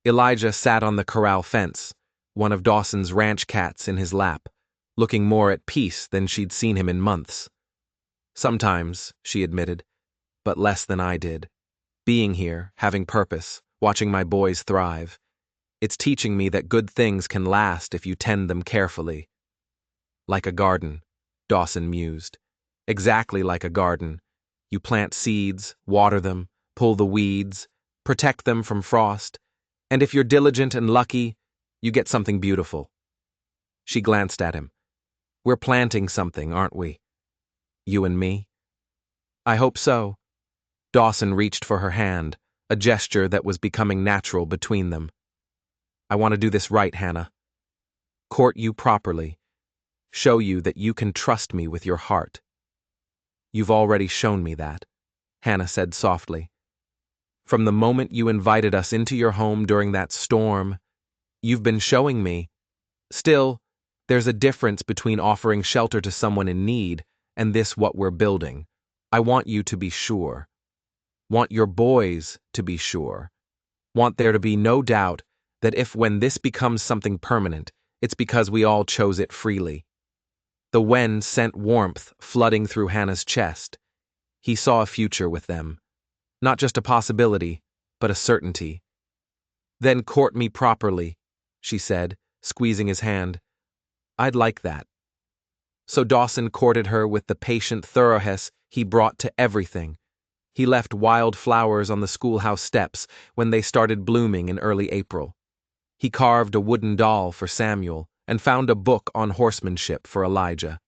Elijah sat on the corral fence, one of Dawson's ranch cats in his lap, looking more at peace than she'd seen him in months. Sometimes, she admitted, but less than I did. Being here, having purpose, watching my boys thrive. It's teaching me that good things can last if you tend them carefully. Like a garden, Dawson mused. Exactly like a garden. You plant seeds, water them, pull the weeds, protect them from frost, and if you're diligent and lucky, you get something beautiful. She glanced at him. We're planting something, aren't we? You and me? I hope so. Dawson reached for her hand, a gesture that was becoming natural between them. I want to do this right, Hannah. Court you properly. Show you that you can trust me with your heart. You've already shown me that, Hannah said softly. From the moment you invited us into your home during that storm, you've been showing me. Still, there's a difference between offering shelter to someone in need and this what we're building. I want you to be sure. Want your boys to be sure. Want there to be no doubt that if when this becomes something permanent, it's because we all chose it freely. The wind sent warmth flooding through Hannah's chest. He saw a future with them. Not just a possibility, but a certainty. Then court me properly, she said, squeezing his hand. I'd like that. So Dawson courted her with the patient thoroughness he brought to everything. He left wild flowers on the schoolhouse steps when they started blooming in early April. He carved a wooden doll for Samuel and found a book on horsemanship for Elijah.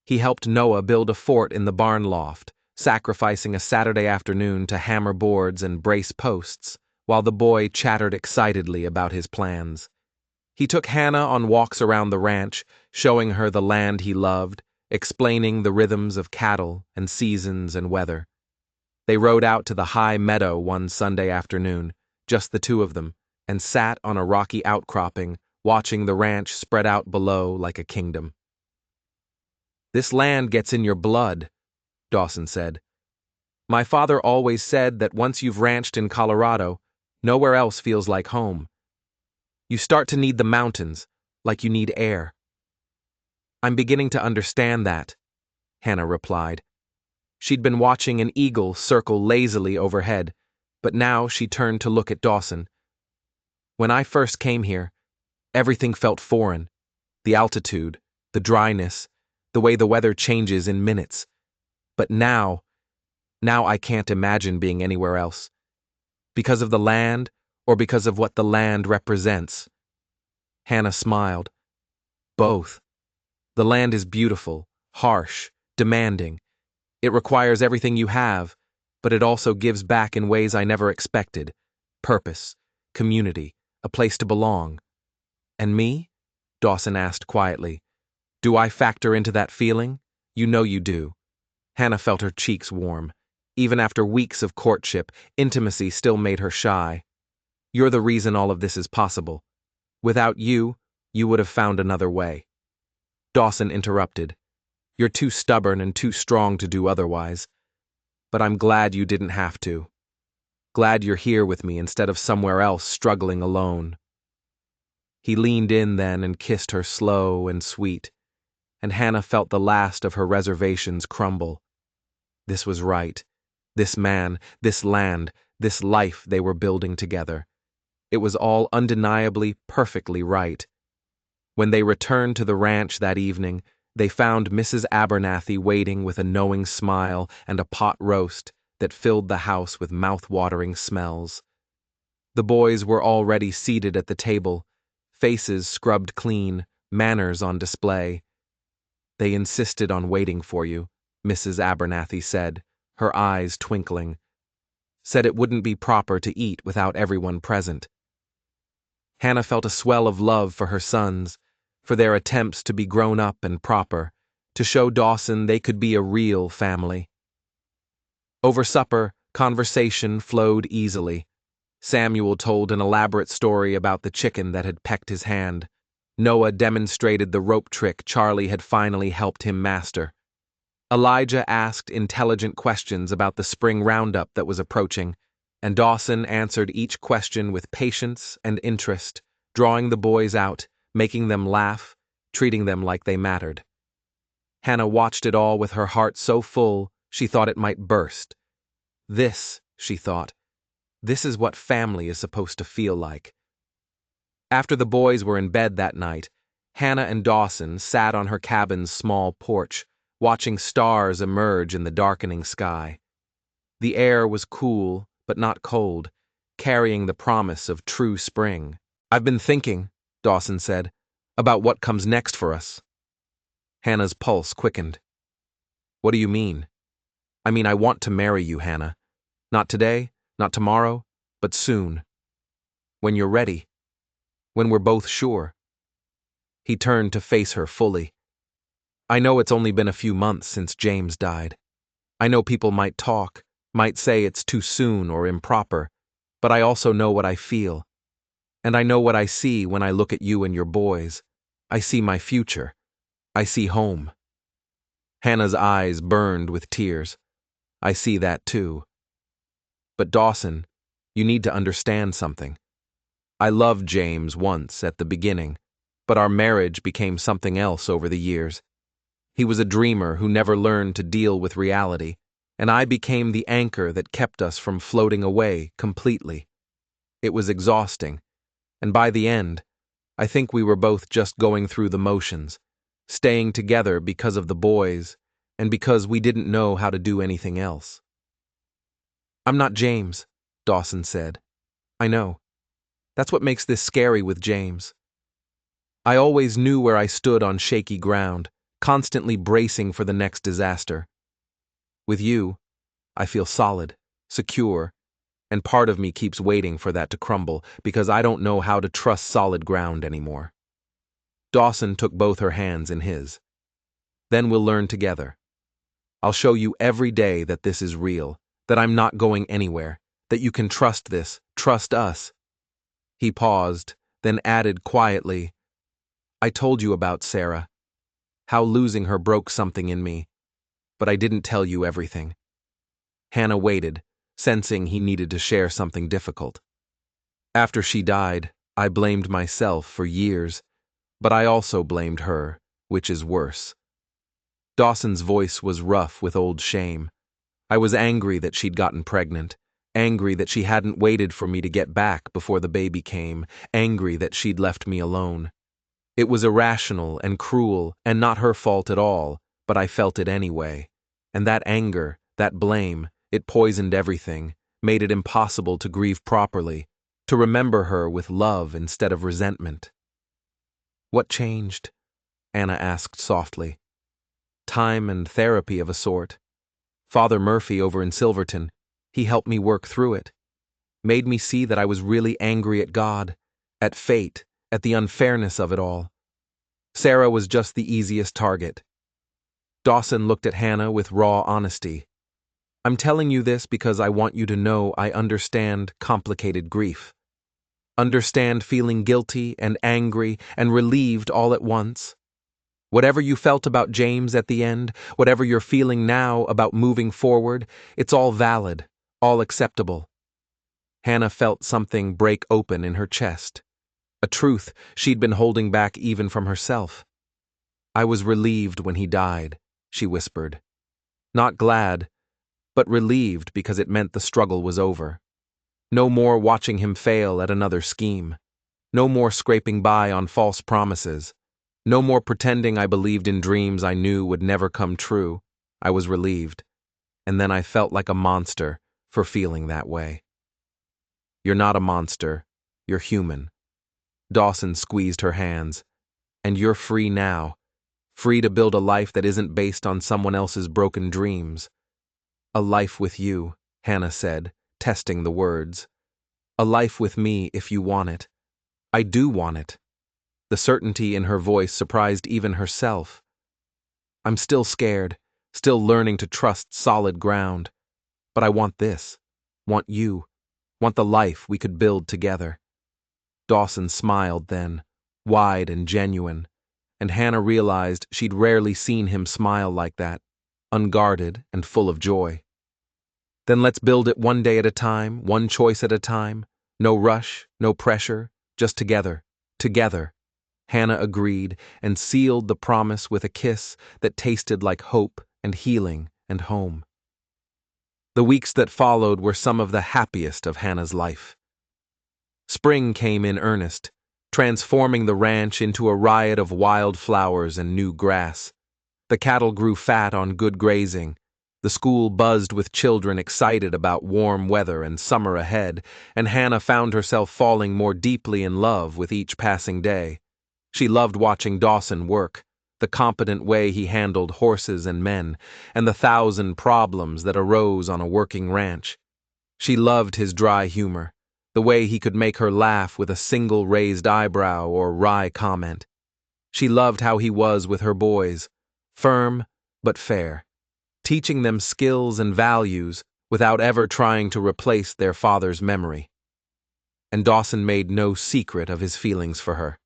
He helped Noah build a fort in the barn loft, sacrificing a Saturday afternoon to hammer boards and brace posts, while the boy chattered excitedly about his plans. He took Hannah on walks around the ranch, showing her the land he loved, explaining the rhythms of cattle and seasons and weather. They rode out to the high meadow one Sunday afternoon, just the two of them, and sat on a rocky outcropping, watching the ranch spread out below like a kingdom. This land gets in your blood, Dawson said. My father always said that once you've ranched in Colorado, nowhere else feels like home. You start to need the mountains, like you need air. I'm beginning to understand that, Hannah replied. She'd been watching an eagle circle lazily overhead, but now she turned to look at Dawson. When I first came here, everything felt foreign. The altitude, the dryness, the way the weather changes in minutes. But now I can't imagine being anywhere else. Because of the land, or because of what the land represents? Hannah smiled. Both. The land is beautiful, harsh, demanding. It requires everything you have, but it also gives back in ways I never expected. Purpose, community, a place to belong. And me? Dawson asked quietly. Do I factor into that feeling? You know you do. Hannah felt her cheeks warm. Even after weeks of courtship, intimacy still made her shy. You're the reason all of this is possible. Without you, you would have found another way. Dawson interrupted. You're too stubborn and too strong to do otherwise. But I'm glad you didn't have to. Glad you're here with me instead of somewhere else struggling alone. He leaned in then and kissed her slow and sweet, and Hannah felt the last of her reservations crumble. This was right. This man, this land, this life they were building together. It was all undeniably, perfectly right. When they returned to the ranch that evening, they found Mrs. Abernathy waiting with a knowing smile and a pot roast that filled the house with mouth-watering smells. The boys were already seated at the table, faces scrubbed clean, manners on display. They insisted on waiting for you, Mrs. Abernathy said, her eyes twinkling. Said it wouldn't be proper to eat without everyone present. Hannah felt a swell of love for her sons, for their attempts to be grown up and proper, to show Dawson they could be a real family. Over supper, conversation flowed easily. Samuel told an elaborate story about the chicken that had pecked his hand. Noah demonstrated the rope trick Charlie had finally helped him master. Elijah asked intelligent questions about the spring roundup that was approaching, and Dawson answered each question with patience and interest, drawing the boys out, making them laugh, treating them like they mattered. Hannah watched it all with her heart so full she thought it might burst. This, she thought, this is what family is supposed to feel like. After the boys were in bed that night, Hannah and Dawson sat on her cabin's small porch, watching stars emerge in the darkening sky. The air was cool, but not cold, carrying the promise of true spring. "I've been thinking," Dawson said, "about what comes next for us." Hannah's pulse quickened. "What do you mean?" "I mean, I want to marry you, Hannah. Not today, not tomorrow, but soon. When you're ready. When we're both sure." He turned to face her fully. "I know it's only been a few months since James died. I know people might talk, might say it's too soon or improper, but I also know what I feel. And I know what I see when I look at you and your boys. I see my future. I see home." Hannah's eyes burned with tears. "I see that too. But Dawson, you need to understand something. I loved James once at the beginning, but our marriage became something else over the years. He was a dreamer who never learned to deal with reality, and I became the anchor that kept us from floating away completely. It was exhausting, and by the end, I think we were both just going through the motions, staying together because of the boys, and because we didn't know how to do anything else." "I'm not James," Dawson said. "I know. That's what makes this scary with James. I always knew where I stood on shaky ground, constantly bracing for the next disaster. With you, I feel solid, secure, and part of me keeps waiting for that to crumble because I don't know how to trust solid ground anymore." Dawson took both her hands in his. "Then we'll learn together. I'll show you every day that this is real, that I'm not going anywhere, that you can trust this, trust us." He paused, then added quietly, "I told you about Sarah, how losing her broke something in me, but I didn't tell you everything." Hannah waited, sensing he needed to share something difficult. "After she died, I blamed myself for years, but I also blamed her, which is worse." Dawson's voice was rough with old shame. "I was angry that she'd gotten pregnant, angry that she hadn't waited for me to get back before the baby came, angry that she'd left me alone. It was irrational and cruel and not her fault at all, but I felt it anyway. And that anger, that blame, it poisoned everything, made it impossible to grieve properly, to remember her with love instead of resentment." "What changed?" Anna asked softly. "Time and therapy of a sort. Father Murphy over in Silverton, he helped me work through it. Made me see that I was really angry at God, at fate, at the unfairness of it all. Sarah was just the easiest target." Dawson looked at Hannah with raw honesty. "I'm telling you this because I want you to know I understand complicated grief. Understand feeling guilty and angry and relieved all at once. Whatever you felt about James at the end, whatever you're feeling now about moving forward, it's all valid, all acceptable." Hannah felt something break open in her chest, a truth she'd been holding back even from herself. "I was relieved when he died," she whispered. "Not glad, but relieved because it meant the struggle was over. No more watching him fail at another scheme. No more scraping by on false promises. No more pretending I believed in dreams I knew would never come true. I was relieved. And then I felt like a monster for feeling that way." "You're not a monster. You're human." Dawson squeezed her hands. "And you're free now. Free to build a life that isn't based on someone else's broken dreams." "A life with you," Hannah said, testing the words. "A life with me if you want it. I do want it." The certainty in her voice surprised even herself. "I'm still scared, still learning to trust solid ground. But I want this, want you, want the life we could build together." Dawson smiled then, wide and genuine, and Hannah realized she'd rarely seen him smile like that, unguarded and full of joy. "Then let's build it one day at a time, one choice at a time. No rush, no pressure, just together, together." Hannah agreed and sealed the promise with a kiss that tasted like hope and healing and home. The weeks that followed were some of the happiest of Hannah's life. Spring came in earnest, transforming the ranch into a riot of wild flowers and new grass. The cattle grew fat on good grazing. The school buzzed with children excited about warm weather and summer ahead, and Hannah found herself falling more deeply in love with each passing day. She loved watching Dawson work, the competent way he handled horses and men, and the 1,000 problems that arose on a working ranch. She loved his dry humor, the way he could make her laugh with a single raised eyebrow or wry comment. She loved how he was with her boys, firm but fair, teaching them skills and values without ever trying to replace their father's memory. And Dawson made no secret of his feelings for her.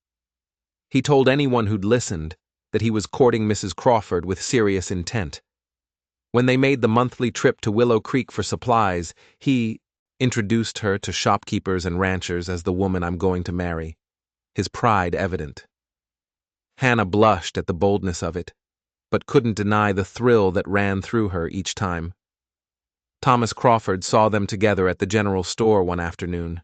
He told anyone who'd listened that he was courting Mrs. Crawford with serious intent. When they made the monthly trip to Willow Creek for supplies, he introduced her to shopkeepers and ranchers as the woman I'm going to marry, his pride evident. Hannah blushed at the boldness of it, but couldn't deny the thrill that ran through her each time. Thomas Crawford saw them together at the general store one afternoon.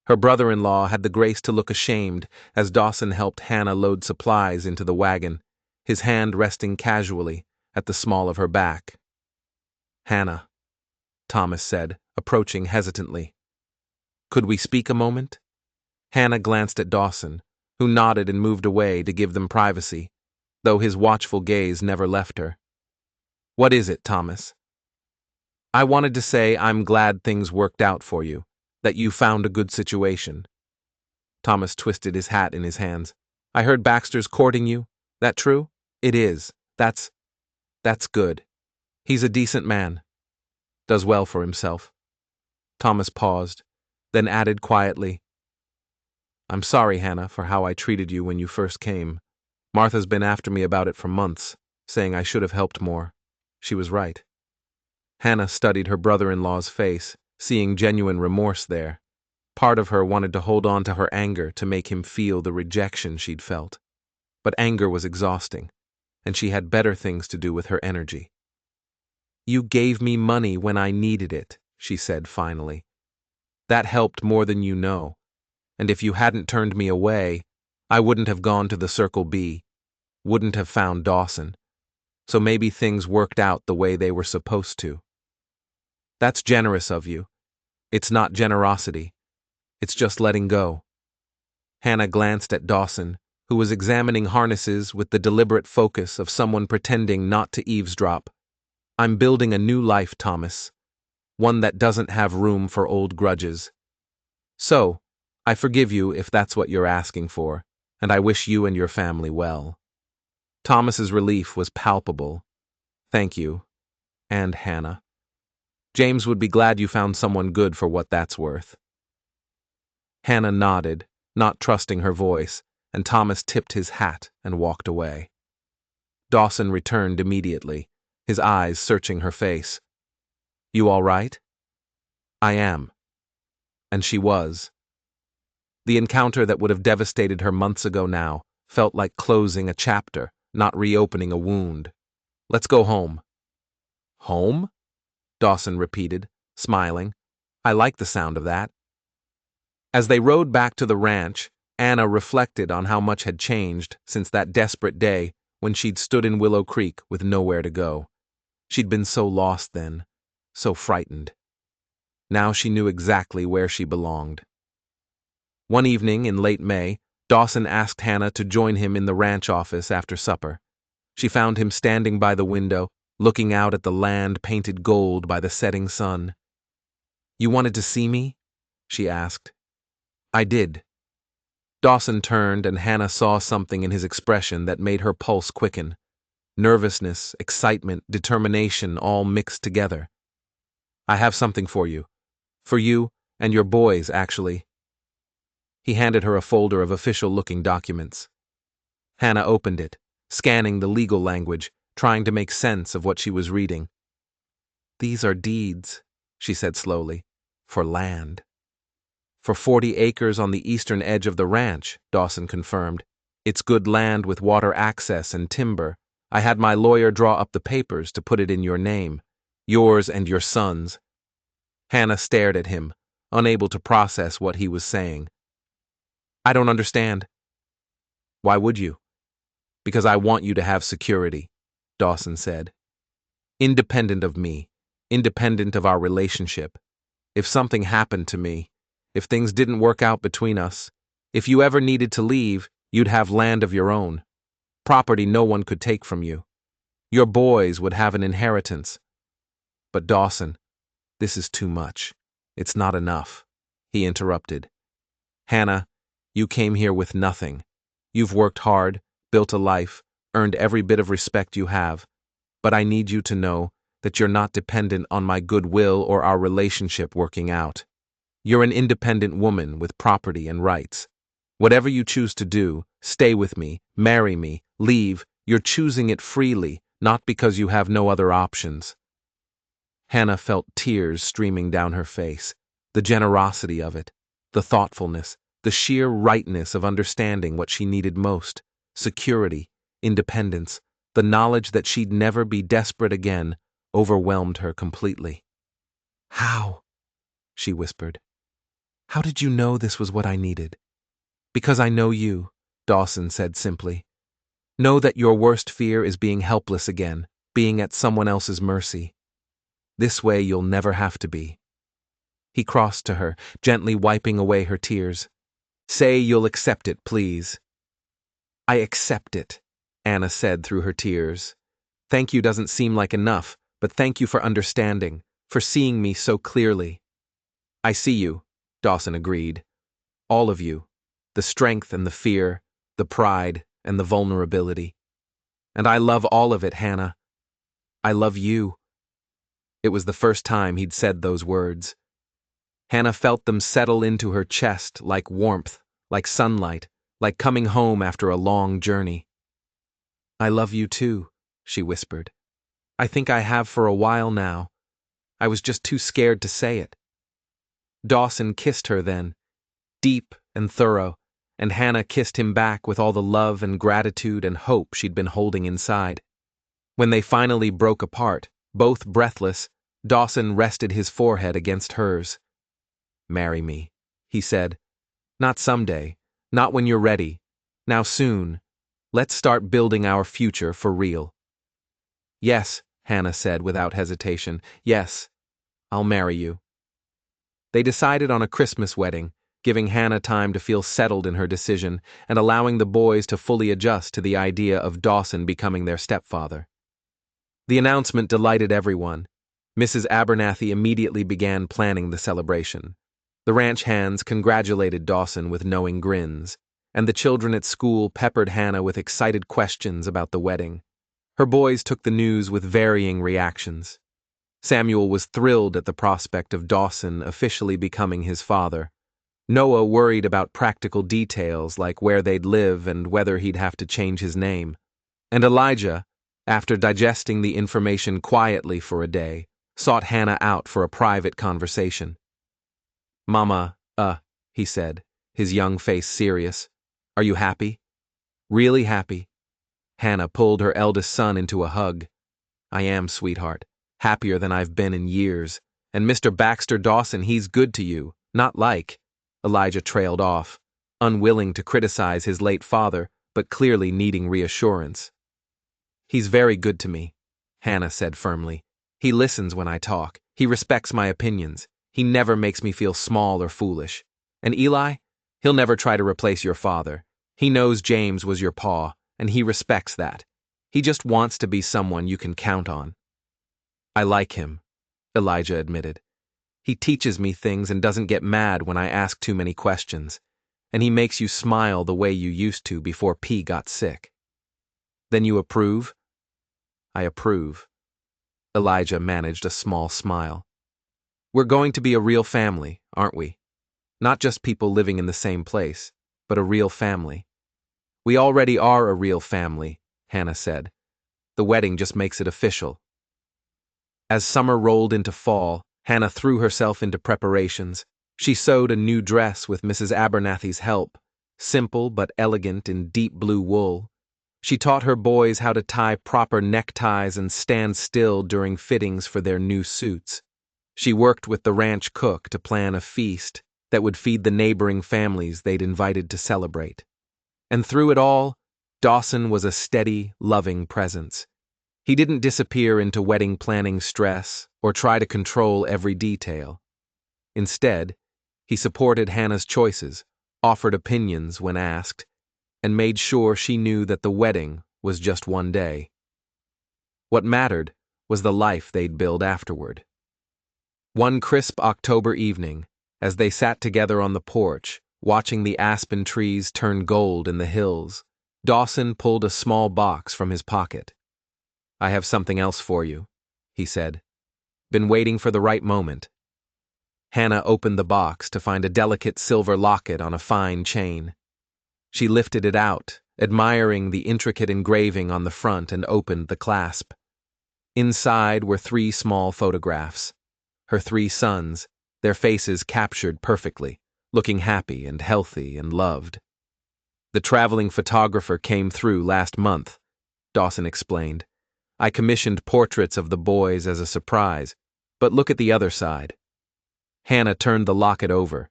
Her brother-in-law had the grace to look ashamed as Dawson helped Hannah load supplies into the wagon, his hand resting casually at the small of her back. "Hannah," Thomas said, approaching hesitantly. "Could we speak a moment?" Hannah glanced at Dawson, who nodded and moved away to give them privacy, though his watchful gaze never left her. "What is it, Thomas?" "I wanted to say I'm glad things worked out for you, that you found a good situation." Thomas twisted his hat in his hands. "I heard Baxter's courting you. That true?" "It is. That's good. He's a decent man. Does well for himself." Thomas paused, then added quietly, "I'm sorry, Hannah, for how I treated you when you first came. Martha's been after me about it for months, saying I should have helped more. She was right." Hannah studied her brother-in-law's face, seeing genuine remorse there. Part of her wanted to hold on to her anger to make him feel the rejection she'd felt. But anger was exhausting, and she had better things to do with her energy. "You gave me money when I needed it," she said finally. "That helped more than you know. And if you hadn't turned me away, I wouldn't have gone to the Circle B, wouldn't have found Dawson. So maybe things worked out the way they were supposed to." "That's generous of you. It's not generosity. It's just letting go." Hannah glanced at Dawson, who was examining harnesses with the deliberate focus of someone pretending not to eavesdrop. "I'm building a new life, Thomas. One that doesn't have room for old grudges. So, I forgive you if that's what you're asking for, and I wish you and your family well." Thomas's relief was palpable. "Thank you. And Hannah. James would be glad you found someone good for what that's worth." Hannah nodded, not trusting her voice, and Thomas tipped his hat and walked away. Dawson returned immediately, his eyes searching her face. "You all right?" "I am." And she was. The encounter that would have devastated her months ago now felt like closing a chapter, not reopening a wound. "Let's go home." "Home?" Dawson repeated, smiling. "I like the sound of that." As they rode back to the ranch, Anna reflected on how much had changed since that desperate day when she'd stood in Willow Creek with nowhere to go. She'd been so lost then, so frightened. Now she knew exactly where she belonged. One evening in late May, Dawson asked Hannah to join him in the ranch office after supper. She found him standing by the window, looking out at the land painted gold by the setting sun. "You wanted to see me?" she asked. "I did." Dawson turned, and Hannah saw something in his expression that made her pulse quicken. Nervousness, excitement, determination all mixed together. "I have something for you. For you and your boys, actually." He handed her a folder of official-looking documents. Hannah opened it, scanning the legal language, trying to make sense of what she was reading. "These are deeds," she said slowly, "for land." "For 40 acres on the eastern edge of the ranch," Dawson confirmed. "It's good land with water access and timber. I had my lawyer draw up the papers to put it in your name, yours and your son's." Hannah stared at him, unable to process what he was saying. "I don't understand." "Why would you?" "Because I want you to have security," Dawson said. Independent of me, independent of our relationship. If something happened to me, if things didn't work out between us, if you ever needed to leave, you'd have land of your own, property no one could take from you. Your boys would have an inheritance. But Dawson, this is too much. It's not enough, he interrupted. Hannah, you came here with nothing. You've worked hard, built a life, earned every bit of respect you have, but I need you to know that you're not dependent on my goodwill or our relationship working out. You're an independent woman with property and rights. Whatever you choose to do, stay with me, marry me, leave, you're choosing it freely, not because you have no other options. Hannah felt tears streaming down her face, the generosity of it, the thoughtfulness, the sheer rightness of understanding what she needed most, security, independence, the knowledge that she'd never be desperate again, overwhelmed her completely. How? She whispered. How did you know this was what I needed? Because I know you, Dawson said simply. Know that your worst fear is being helpless again, being at someone else's mercy. This way you'll never have to be. He crossed to her, gently wiping away her tears. Say you'll accept it, please. I accept it, Anna said through her tears. Thank you doesn't seem like enough, but thank you for understanding, for seeing me so clearly. I see you, Dawson agreed. All of you. The strength and the fear, the pride and the vulnerability. And I love all of it, Hannah. I love you. It was the first time he'd said those words. Hannah felt them settle into her chest like warmth, like sunlight, like coming home after a long journey. I love you too, she whispered. I think I have for a while now. I was just too scared to say it. Dawson kissed her then, deep and thorough, and Hannah kissed him back with all the love and gratitude and hope she'd been holding inside. When they finally broke apart, both breathless, Dawson rested his forehead against hers. Marry me, he said. Not someday, not when you're ready. Now soon. Let's start building our future for real. Yes, Hannah said without hesitation. Yes, I'll marry you. They decided on a Christmas wedding, giving Hannah time to feel settled in her decision and allowing the boys to fully adjust to the idea of Dawson becoming their stepfather. The announcement delighted everyone. Mrs. Abernathy immediately began planning the celebration. The ranch hands congratulated Dawson with knowing grins, and the children at school peppered Hannah with excited questions about the wedding. Her boys took the news with varying reactions. Samuel was thrilled at the prospect of Dawson officially becoming his father. Noah worried about practical details like where they'd live and whether he'd have to change his name. And Elijah, after digesting the information quietly for a day, sought Hannah out for a private conversation. Mama, he said, his young face serious. Are you happy? Really happy? Hannah pulled her eldest son into a hug. I am, sweetheart. Happier than I've been in years. And Mr. Baxter Dawson, he's good to you, not like. Elijah trailed off, unwilling to criticize his late father, but clearly needing reassurance. He's very good to me, Hannah said firmly. He listens when I talk. He respects my opinions. He never makes me feel small or foolish. And Eli? He'll never try to replace your father. He knows James was your pa, and he respects that. He just wants to be someone you can count on. I like him, Elijah admitted. He teaches me things and doesn't get mad when I ask too many questions. And he makes you smile the way you used to before P got sick. Then you approve? I approve. Elijah managed a small smile. We're going to be a real family, aren't we? Not just people living in the same place, but a real family. We already are a real family, Hannah said. The wedding just makes it official. As summer rolled into fall, Hannah threw herself into preparations. She sewed a new dress with Mrs. Abernathy's help, simple but elegant in deep blue wool. She taught her boys how to tie proper neckties and stand still during fittings for their new suits. She worked with the ranch cook to plan a feast that would feed the neighboring families they'd invited to celebrate. And through it all, Dawson was a steady, loving presence. He didn't disappear into wedding planning stress or try to control every detail. Instead, he supported Hannah's choices, offered opinions when asked, and made sure she knew that the wedding was just one day. What mattered was the life they'd build afterward. One crisp October evening, as they sat together on the porch, watching the aspen trees turn gold in the hills, Dawson pulled a small box from his pocket. "I have something else for you," he said. "Been waiting for the right moment." Hannah opened the box to find a delicate silver locket on a fine chain. She lifted it out, admiring the intricate engraving on the front, and opened the clasp. Inside were 3 small photographs. Her 3 sons, their faces captured perfectly, looking happy and healthy and loved. "The traveling photographer came through last month," Dawson explained. "I commissioned portraits of the boys as a surprise, but look at the other side." Hannah turned the locket over.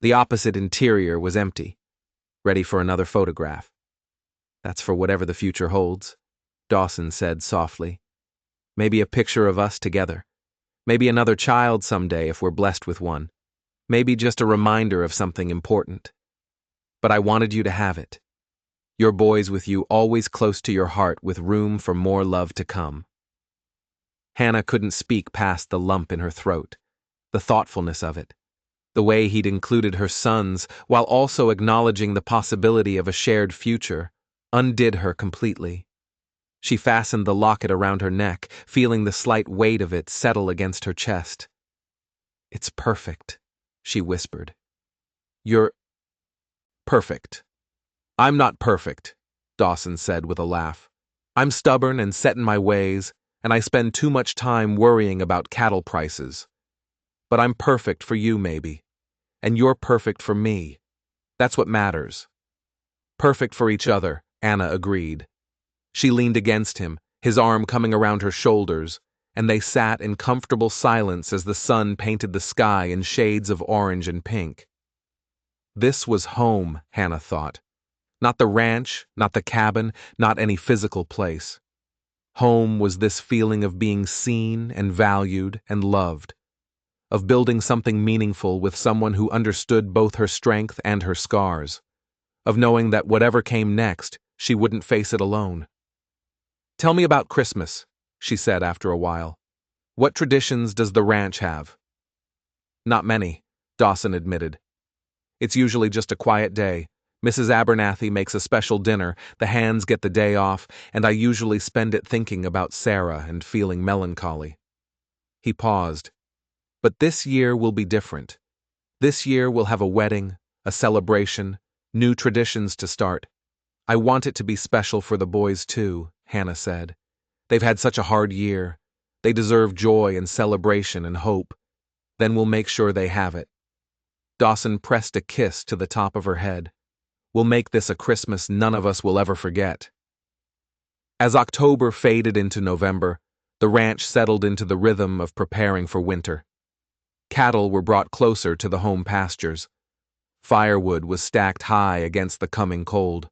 The opposite interior was empty. "Ready for another photograph?" "That's for whatever the future holds," Dawson said softly. "Maybe a picture of us together. Maybe another child someday if we're blessed with one. Maybe just a reminder of something important. But I wanted you to have it. Your boys with you always close to your heart with room for more love to come." Hannah couldn't speak past the lump in her throat, the thoughtfulness of it, the way he'd included her sons while also acknowledging the possibility of a shared future, undid her completely. She fastened the locket around her neck, feeling the slight weight of it settle against her chest. "It's perfect," she whispered. "You're perfect." "I'm not perfect," Dawson said with a laugh. "I'm stubborn and set in my ways, and I spend too much time worrying about cattle prices. But I'm perfect for you, maybe, and you're perfect for me. That's what matters." "Perfect for each other," Anna agreed. She leaned against him, his arm coming around her shoulders, and they sat in comfortable silence as the sun painted the sky in shades of orange and pink. This was home, Hannah thought. Not the ranch, not the cabin, not any physical place. Home was this feeling of being seen and valued and loved, of building something meaningful with someone who understood both her strength and her scars, of knowing that whatever came next, she wouldn't face it alone. "Tell me about Christmas," she said after a while. "What traditions does the ranch have?" "Not many," Dawson admitted. "It's usually just a quiet day. Mrs. Abernathy makes a special dinner, the hands get the day off, and I usually spend it thinking about Sarah and feeling melancholy." He paused. "But this year will be different. This year we'll have a wedding, a celebration, new traditions to start. I want it to be special for the boys too," Hannah said. "They've had such a hard year. They deserve joy and celebration and hope. Then we'll make sure they have it." Dawson pressed a kiss to the top of her head. "We'll make this a Christmas none of us will ever forget." As October faded into November, the ranch settled into the rhythm of preparing for winter. Cattle were brought closer to the home pastures. Firewood was stacked high against the coming cold.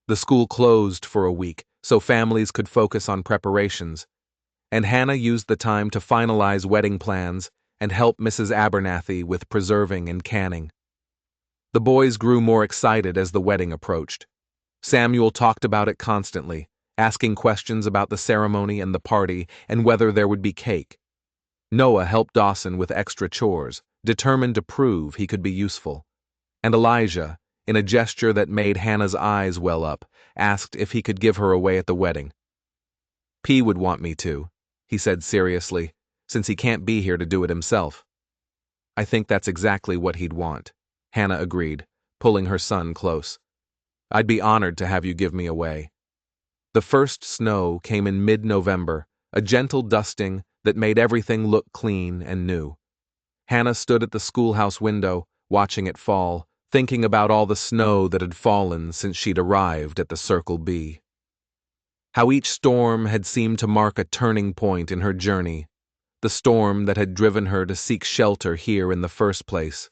The school closed for a week so families could focus on preparations, and Hannah used the time to finalize wedding plans and help Mrs. Abernathy with preserving and canning. The boys grew more excited as the wedding approached. Samuel talked about it constantly, asking questions about the ceremony and the party and whether there would be cake. Noah helped Dawson with extra chores, determined to prove he could be useful. And Elijah, in a gesture that made Hannah's eyes well up, asked if he could give her away at the wedding. "P would want me to," he said seriously, "since he can't be here to do it himself." "I think that's exactly what he'd want," Hannah agreed, pulling her son close. "I'd be honored to have you give me away." The first snow came in mid-November, a gentle dusting that made everything look clean and new. Hannah stood at the schoolhouse window, watching it fall, thinking about all the snow that had fallen since she'd arrived at the Circle B. How each storm had seemed to mark a turning point in her journey, the storm that had driven her to seek shelter here in the first place,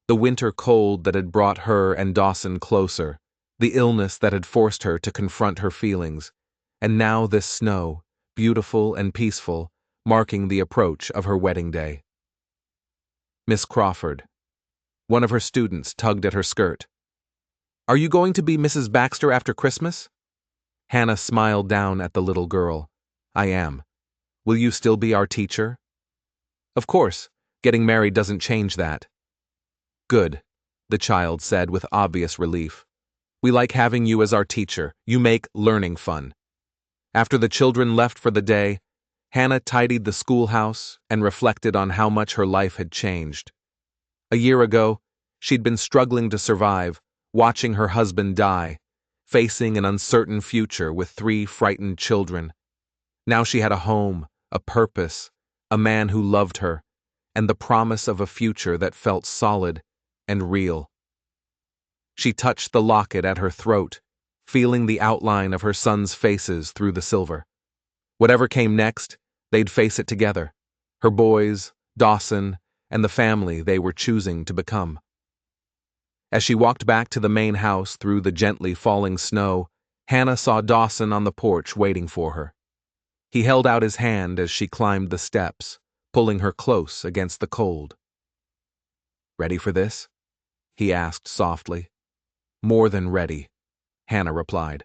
the winter cold that had brought her and Dawson closer, the illness that had forced her to confront her feelings, and now this snow, beautiful and peaceful, marking the approach of her wedding day. Miss Crawford. One of her students tugged at her skirt. "Are you going to be Mrs. Baxter after Christmas?" Hannah smiled down at the little girl. "I am. Will you still be our teacher?" "Of course. Getting married doesn't change that." "Good," the child said with obvious relief. "We like having you as our teacher. You make learning fun." After the children left for the day, Hannah tidied the schoolhouse and reflected on how much her life had changed. A year ago, she'd been struggling to survive, watching her husband die, facing an uncertain future with 3 frightened children. Now she had a home, a purpose, a man who loved her, and the promise of a future that felt solid and real. She touched the locket at her throat, feeling the outline of her sons' faces through the silver. Whatever came next, they'd face it together, her boys, Dawson, and the family they were choosing to become. As she walked back to the main house through the gently falling snow, Hannah saw Dawson on the porch waiting for her. He held out his hand as she climbed the steps, pulling her close against the cold. "Ready for this?" he asked softly. "More than ready," Hannah replied.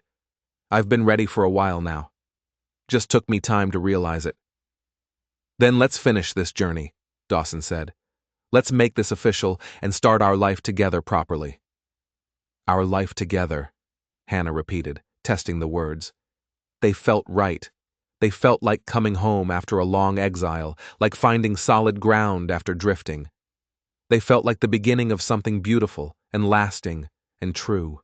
"I've been ready for a while now. Just took me time to realize it." "Then let's finish this journey," Dawson said. "Let's make this official and start our life together properly." "Our life together," Hannah repeated, testing the words. They felt right. They felt like coming home after a long exile, like finding solid ground after drifting. They felt like the beginning of something beautiful and lasting and true.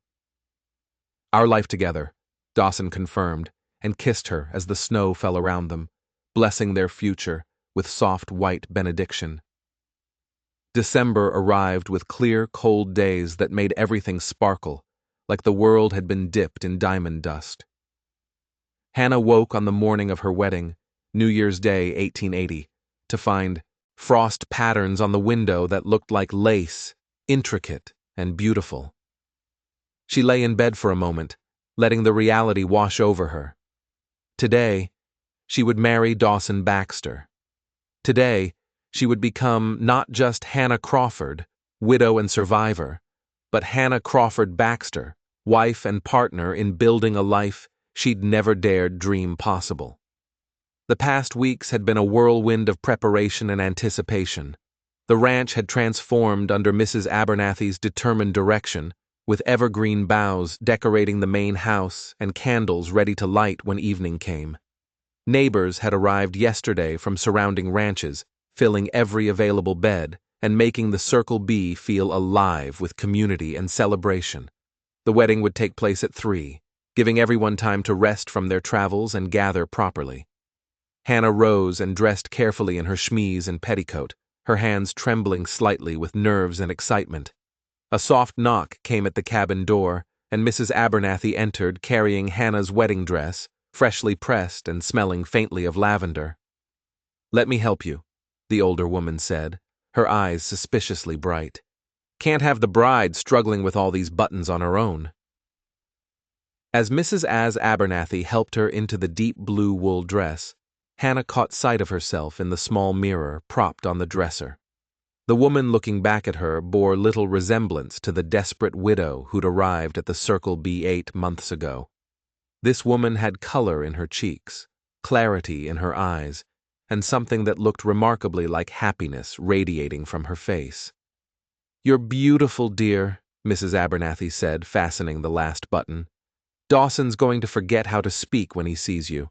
"Our life together," Dawson confirmed, and kissed her as the snow fell around them, blessing their future with soft white benediction. December arrived with clear, cold days that made everything sparkle, like the world had been dipped in diamond dust. Hannah woke on the morning of her wedding, New Year's Day, 1880, to find frost patterns on the window that looked like lace, intricate and beautiful. She lay in bed for a moment, letting the reality wash over her. Today, she would marry Dawson Baxter. Today, she would become not just Hannah Crawford, widow and survivor, but Hannah Crawford Baxter, wife and partner in building a life she'd never dared dream possible. The past weeks had been a whirlwind of preparation and anticipation. The ranch had transformed under Mrs. Abernathy's determined direction, with evergreen boughs decorating the main house and candles ready to light when evening came. Neighbors had arrived yesterday from surrounding ranches, filling every available bed and making the Circle B feel alive with community and celebration. The wedding would take place at 3, giving everyone time to rest from their travels and gather properly. Hannah rose and dressed carefully in her chemise and petticoat, her hands trembling slightly with nerves and excitement. A soft knock came at the cabin door, and Mrs. Abernathy entered carrying Hannah's wedding dress, freshly pressed and smelling faintly of lavender. "Let me help you," the older woman said, her eyes suspiciously bright. "Can't have the bride struggling with all these buttons on her own." As Mrs. Abernathy helped her into the deep blue wool dress, Hannah caught sight of herself in the small mirror propped on the dresser. The woman looking back at her bore little resemblance to the desperate widow who'd arrived at the Circle B 8 months ago. This woman had color in her cheeks, clarity in her eyes, and something that looked remarkably like happiness radiating from her face. "You're beautiful, dear," Mrs. Abernathy said, fastening the last button. "Dawson's going to forget how to speak when he sees you."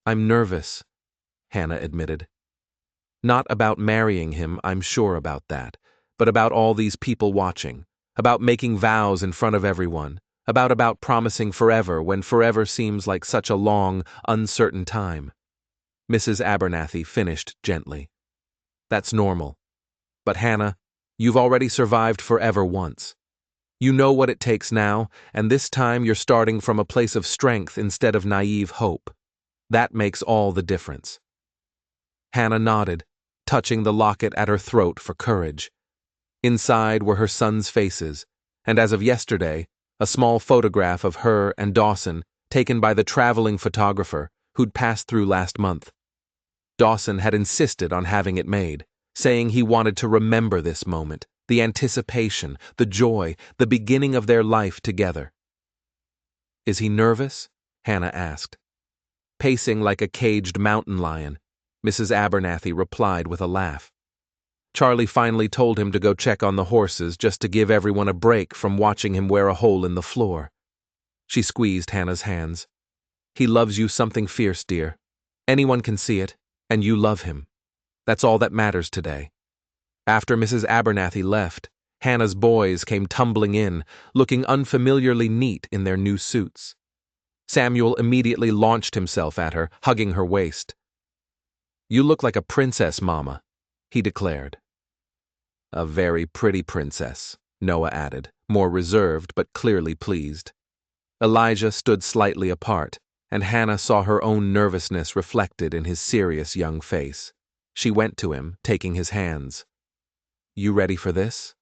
"I'm nervous," Hannah admitted. "Not about marrying him, I'm sure about that, but about all these people watching, about making vows in front of everyone, about promising forever when forever seems like such a long, uncertain time." Mrs. Abernathy finished gently. "That's normal. But Hannah, you've already survived forever once. You know what it takes now, and this time you're starting from a place of strength instead of naive hope. That makes all the difference." Hannah nodded, touching the locket at her throat for courage. Inside were her sons' faces, and as of yesterday, a small photograph of her and Dawson, taken by the traveling photographer, who'd passed through last month. Dawson had insisted on having it made, saying he wanted to remember this moment, the anticipation, the joy, the beginning of their life together. "Is he nervous?" Hannah asked. Pacing like a caged mountain lion, Mrs. Abernathy replied with a laugh. Charlie finally told him to go check on the horses just to give everyone a break from watching him wear a hole in the floor. She squeezed Hannah's hands. "He loves you something fierce, dear. Anyone can see it, and you love him. That's all that matters today." After Mrs. Abernathy left, Hannah's boys came tumbling in, looking unfamiliarly neat in their new suits. Samuel immediately launched himself at her, hugging her waist. "You look like a princess, Mama," he declared. "A very pretty princess," Noah added, more reserved but clearly pleased. Elijah stood slightly apart, and Hannah saw her own nervousness reflected in his serious young face. She went to him, taking his hands. "You ready for this?"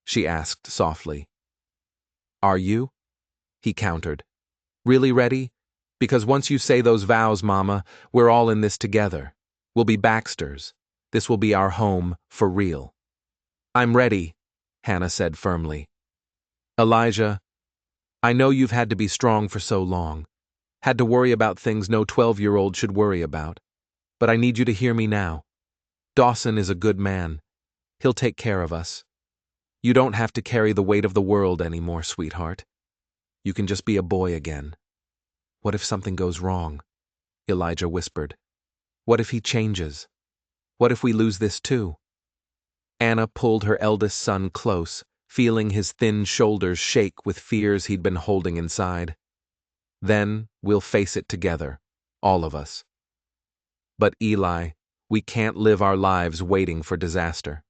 she asked softly. "Are you?" he countered. "Really ready? Because once you say those vows, Mama, we're all in this together. We'll be Baxters. This will be our home for real." "I'm ready," Hannah said firmly. "Elijah, I know you've had to be strong for so long, had to worry about things no 12-year-old should worry about, but I need you to hear me now. Dawson is a good man. He'll take care of us. You don't have to carry the weight of the world anymore, sweetheart. You can just be a boy again." "What if something goes wrong?" Elijah whispered. "What if he changes? What if we lose this too?" Anna pulled her eldest son close, feeling his thin shoulders shake with fears he'd been holding inside. "Then we'll face it together, all of us. But Eli, we can't live our lives waiting for disaster.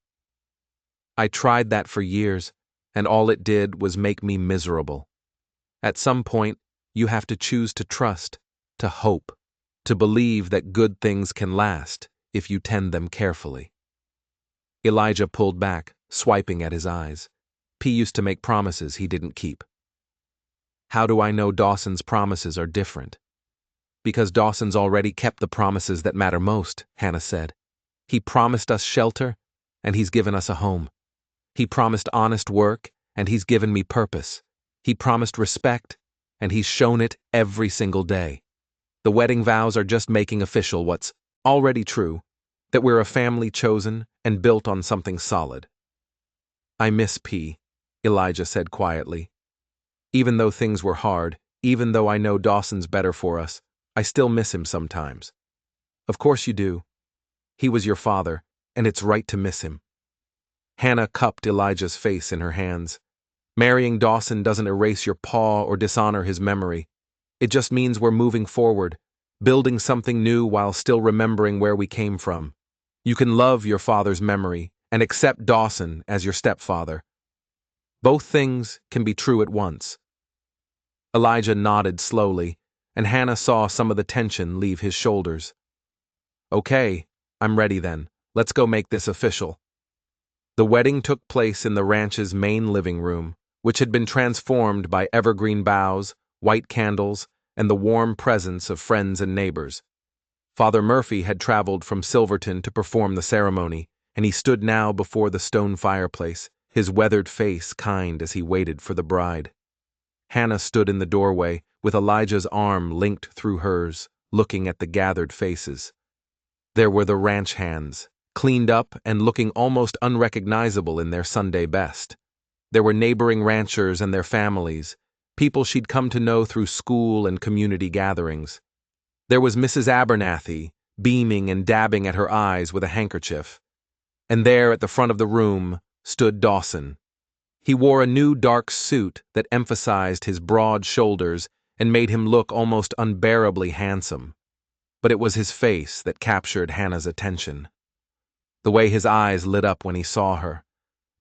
I tried that for years, and all it did was make me miserable. At some point, you have to choose to trust, to hope, to believe that good things can last if you tend them carefully." Elijah pulled back, swiping at his eyes. P used to make promises he didn't keep. "How do I know Dawson's promises are different?" "Because Dawson's already kept the promises that matter most," Hannah said. "He promised us shelter, and he's given us a home. He promised honest work, and he's given me purpose. He promised respect, and he's shown it every single day. The wedding vows are just making official what's already true, that we're a family chosen and built on something solid." "I miss P," Elijah said quietly. "Even though things were hard, even though I know Dawson's better for us, I still miss him sometimes." "Of course you do. He was your father, and it's right to miss him." Hannah cupped Elijah's face in her hands. "Marrying Dawson doesn't erase your paw or dishonor his memory. It just means we're moving forward, building something new while still remembering where we came from. You can love your father's memory and accept Dawson as your stepfather. Both things can be true at once." Elijah nodded slowly, and Hannah saw some of the tension leave his shoulders. "Okay, I'm ready then. Let's go make this official." The wedding took place in the ranch's main living room, which had been transformed by evergreen boughs, white candles, and the warm presence of friends and neighbors. Father Murphy had traveled from Silverton to perform the ceremony, and he stood now before the stone fireplace, his weathered face kind as he waited for the bride. Hannah stood in the doorway, with Elijah's arm linked through hers, looking at the gathered faces. There were the ranch hands, cleaned up and looking almost unrecognizable in their Sunday best. There were neighboring ranchers and their families, people she'd come to know through school and community gatherings. There was Mrs. Abernathy, beaming and dabbing at her eyes with a handkerchief. And there at the front of the room stood Dawson. He wore a new dark suit that emphasized his broad shoulders and made him look almost unbearably handsome. But it was his face that captured Hannah's attention. The way his eyes lit up when he saw her,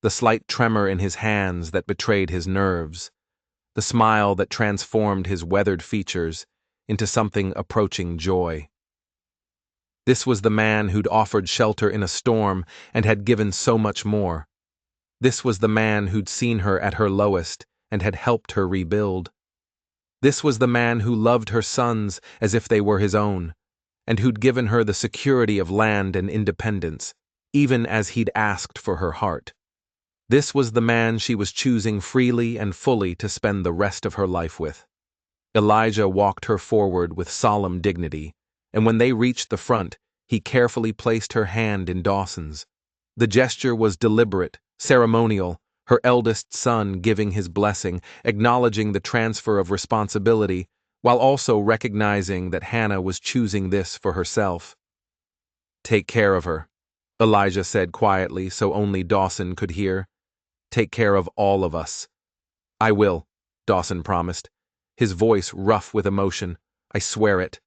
the slight tremor in his hands that betrayed his nerves, the smile that transformed his weathered features into something approaching joy. This was the man who'd offered shelter in a storm and had given so much more. This was the man who'd seen her at her lowest and had helped her rebuild. This was the man who loved her sons as if they were his own, and who'd given her the security of land and independence, even as he'd asked for her heart. This was the man she was choosing freely and fully to spend the rest of her life with. Elijah walked her forward with solemn dignity, and when they reached the front, he carefully placed her hand in Dawson's. The gesture was deliberate, ceremonial, her eldest son giving his blessing, acknowledging the transfer of responsibility, while also recognizing that Hannah was choosing this for herself. "Take care of her," Elijah said quietly so only Dawson could hear. "Take care of all of us." "I will," Dawson promised, his voice rough with emotion. "I swear it."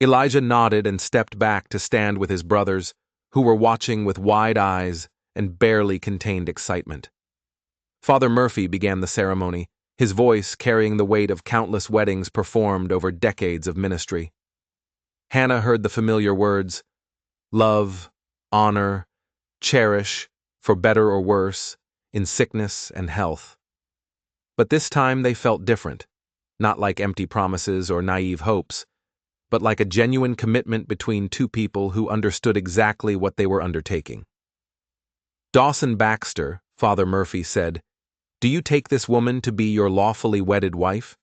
Elijah nodded and stepped back to stand with his brothers, who were watching with wide eyes and barely contained excitement. Father Murphy began the ceremony, his voice carrying the weight of countless weddings performed over decades of ministry. Hannah heard the familiar words, love, honor, cherish, for better or worse, in sickness and health. But this time they felt different, not like empty promises or naive hopes, but like a genuine commitment between two people who understood exactly what they were undertaking. "Dawson Baxter," Father Murphy said, "do you take this woman to be your lawfully wedded wife?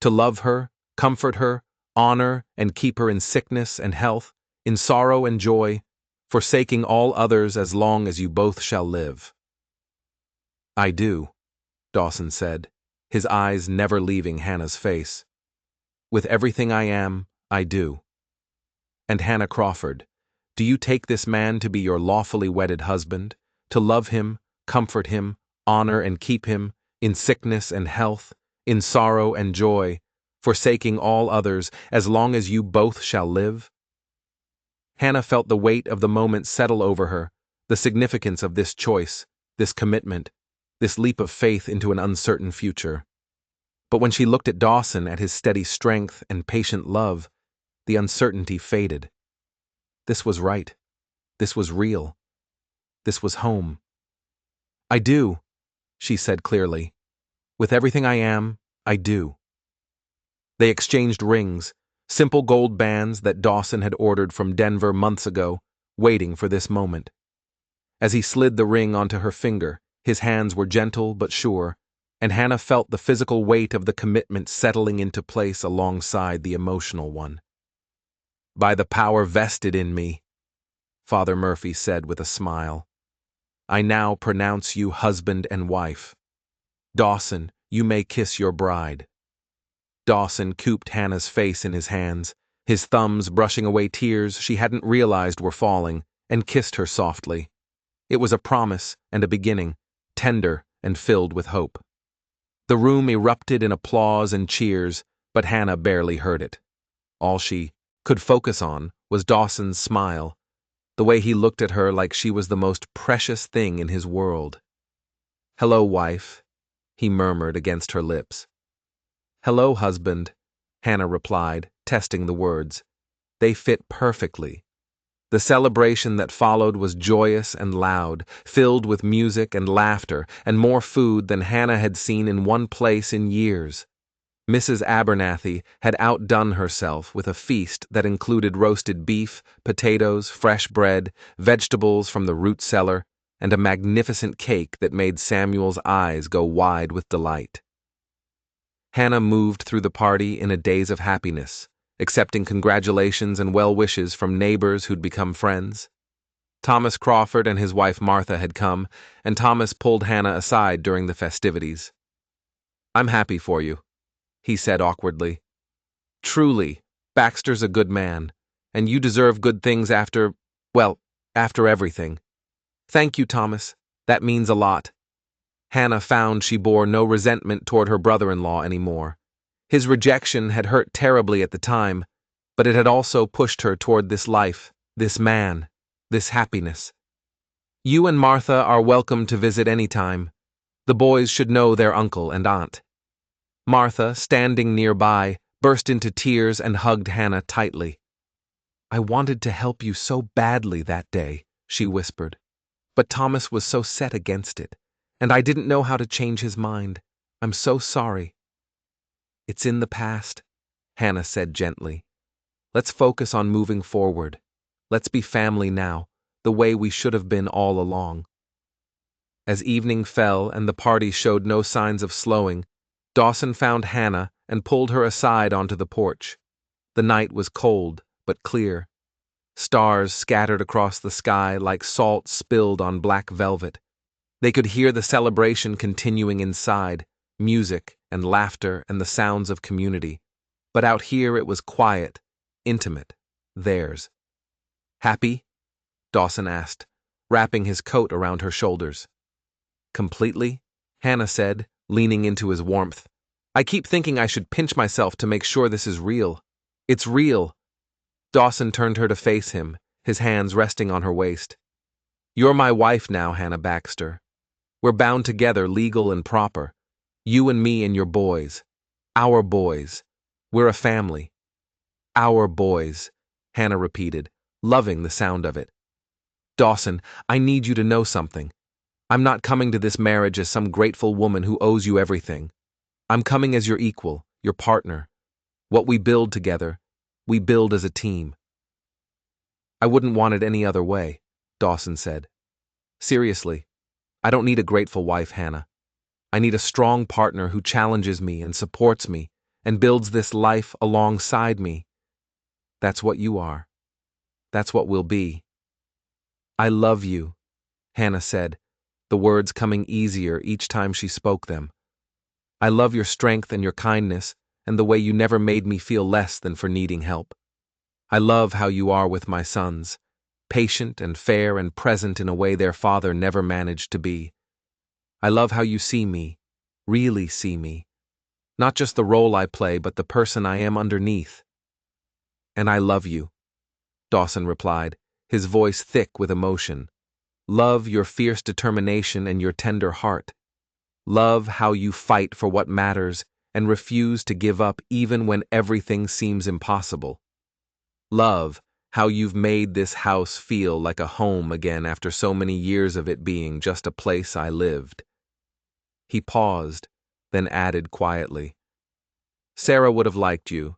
To love her, comfort her, honor and keep her in sickness and health, in sorrow and joy, forsaking all others as long as you both shall live?" "I do," Dawson said, his eyes never leaving Hannah's face. "With everything I am, I do." "And Hannah Crawford, do you take this man to be your lawfully wedded husband, to love him, comfort him, honor and keep him, in sickness and health, in sorrow and joy, forsaking all others, as long as you both shall live?" Hannah felt the weight of the moment settle over her, the significance of this choice, this commitment, this leap of faith into an uncertain future. But when she looked at Dawson, at his steady strength and patient love, the uncertainty faded. This was right. This was real. This was home. "I do," she said clearly. "With everything I am, I do." They exchanged rings, simple gold bands that Dawson had ordered from Denver months ago, waiting for this moment. As he slid the ring onto her finger, his hands were gentle but sure, and Hannah felt the physical weight of the commitment settling into place alongside the emotional one. "By the power vested in me," Father Murphy said with a smile, "I now pronounce you husband and wife. Dawson, you may kiss your bride." Dawson cooped Hannah's face in his hands, his thumbs brushing away tears she hadn't realized were falling, and kissed her softly. It was a promise and a beginning, tender and filled with hope. The room erupted in applause and cheers, but Hannah barely heard it. All she could focus on was Dawson's smile, the way he looked at her like she was the most precious thing in his world. "Hello, wife," he murmured against her lips. "Hello, husband," Hannah replied, testing the words. They fit perfectly. The celebration that followed was joyous and loud, filled with music and laughter, and more food than Hannah had seen in one place in years. Mrs. Abernathy had outdone herself with a feast that included roasted beef, potatoes, fresh bread, vegetables from the root cellar, and a magnificent cake that made Samuel's eyes go wide with delight. Hannah moved through the party in a daze of happiness, accepting congratulations and well wishes from neighbors who'd become friends. Thomas Crawford and his wife Martha had come, and Thomas pulled Hannah aside during the festivities. "I'm happy for you," he said awkwardly. "Truly, Baxter's a good man, and you deserve good things after everything. Thank you, Thomas. That means a lot." Hannah found she bore no resentment toward her brother-in-law anymore. His rejection had hurt terribly at the time, but it had also pushed her toward this life, this man, this happiness. "You and Martha are welcome to visit any time. The boys should know their uncle and aunt." Martha, standing nearby, burst into tears and hugged Hannah tightly. "I wanted to help you so badly that day," she whispered. "But Thomas was so set against it, and I didn't know how to change his mind. I'm so sorry." It's in the past, Hannah said gently. Let's focus on moving forward. Let's be family now, the way we should have been all along. As evening fell and the party showed no signs of slowing, Dawson found Hannah and pulled her aside onto the porch. The night was cold, but clear. Stars scattered across the sky like salt spilled on black velvet. They could hear the celebration continuing inside, music and laughter and the sounds of community. But out here it was quiet, intimate, theirs. Happy? Dawson asked, wrapping his coat around her shoulders. Completely? Hannah said, leaning into his warmth. I keep thinking I should pinch myself to make sure this is real. It's real. Dawson turned her to face him, his hands resting on her waist. You're my wife now, Hannah Baxter. We're bound together, legal and proper. You and me and your boys. Our boys. We're a family. Our boys, Hannah repeated, loving the sound of it. Dawson, I need you to know something. I'm not coming to this marriage as some grateful woman who owes you everything. I'm coming as your equal, your partner. What we build together, we build as a team. I wouldn't want it any other way, Dawson said. Seriously, I don't need a grateful wife, Hannah. I need a strong partner who challenges me and supports me and builds this life alongside me. That's what you are. That's what we'll be. I love you, Hannah said, the words coming easier each time she spoke them. I love your strength and your kindness and the way you never made me feel less than for needing help. I love how you are with my sons, patient and fair and present in a way their father never managed to be. I love how you see me, really see me. Not just the role I play, but the person I am underneath. And I love you, Dawson replied, his voice thick with emotion. Love your fierce determination and your tender heart. Love how you fight for what matters and refuse to give up even when everything seems impossible. Love how you've made this house feel like a home again after so many years of it being just a place I lived. He paused, then added quietly, Sarah would have liked you.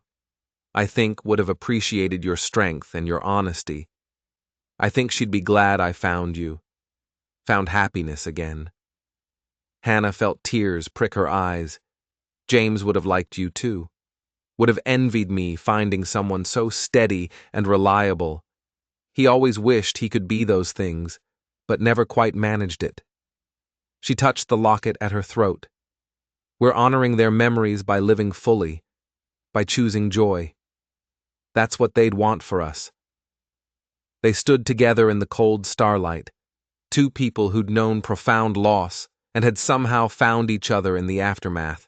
I think would have appreciated your strength and your honesty. I think she'd be glad I found you, found happiness again. Hannah felt tears prick her eyes. James would have liked you too, would have envied me finding someone so steady and reliable. He always wished he could be those things, but never quite managed it. She touched the locket at her throat. We're honoring their memories by living fully, by choosing joy. That's what they'd want for us. They stood together in the cold starlight, two people who'd known profound loss and had somehow found each other in the aftermath.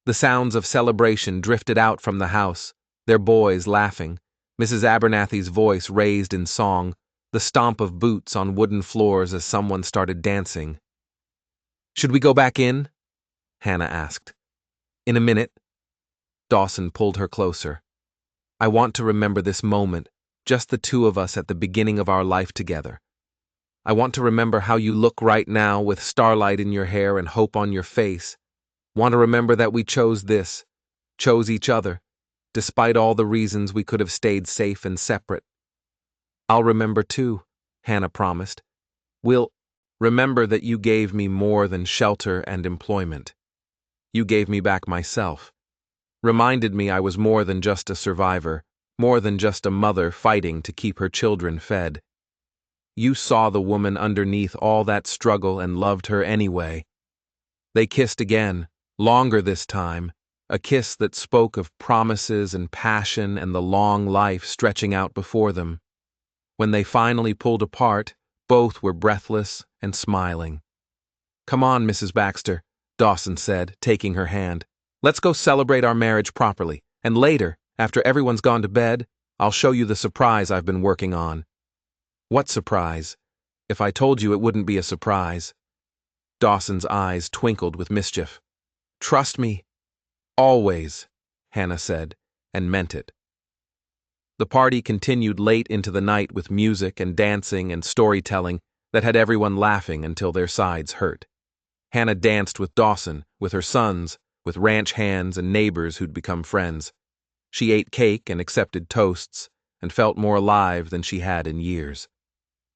The sounds of celebration drifted out from the house, their boys laughing, Mrs. Abernathy's voice raised in song, the stomp of boots on wooden floors as someone started dancing. Should we go back in? Hannah asked. In a minute. Dawson pulled her closer. I want to remember this moment, just the two of us at the beginning of our life together. I want to remember how you look right now with starlight in your hair and hope on your face. Want to remember that we chose this, chose each other, despite all the reasons we could have stayed safe and separate. I'll remember too, Hannah promised. We'll remember that you gave me more than shelter and employment. You gave me back myself. Reminded me I was more than just a survivor, more than just a mother fighting to keep her children fed. You saw the woman underneath all that struggle and loved her anyway. They kissed again, longer this time, a kiss that spoke of promises and passion and the long life stretching out before them. When they finally pulled apart, both were breathless and smiling. Come on, Mrs. Baxter, Dawson said, taking her hand. Let's go celebrate our marriage properly, and later, after everyone's gone to bed, I'll show you the surprise I've been working on. What surprise? If I told you, it wouldn't be a surprise. Dawson's eyes twinkled with mischief. Trust me. Always, Hannah said, and meant it. The party continued late into the night with music and dancing and storytelling that had everyone laughing until their sides hurt. Hannah danced with Dawson, with her sons, with ranch hands and neighbors who'd become friends. She ate cake and accepted toasts, and felt more alive than she had in years.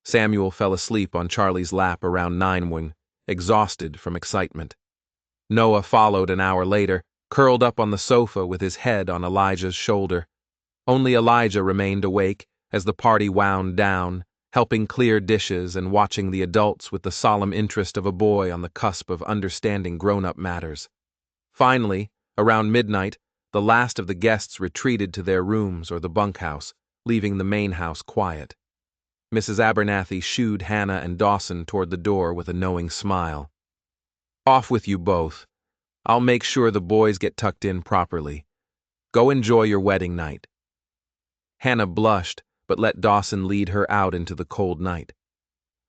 Samuel fell asleep on Charlie's lap around 9 exhausted from excitement. Noah followed an hour later, curled up on the sofa with his head on Elijah's shoulder. Only Elijah remained awake as the party wound down, helping clear dishes and watching the adults with the solemn interest of a boy on the cusp of understanding grown-up matters. Finally, around midnight, the last of the guests retreated to their rooms or the bunkhouse, leaving the main house quiet. Mrs. Abernathy shooed Hannah and Dawson toward the door with a knowing smile. "Off with you both. I'll make sure the boys get tucked in properly. Go enjoy your wedding night." Hannah blushed, but let Dawson lead her out into the cold night.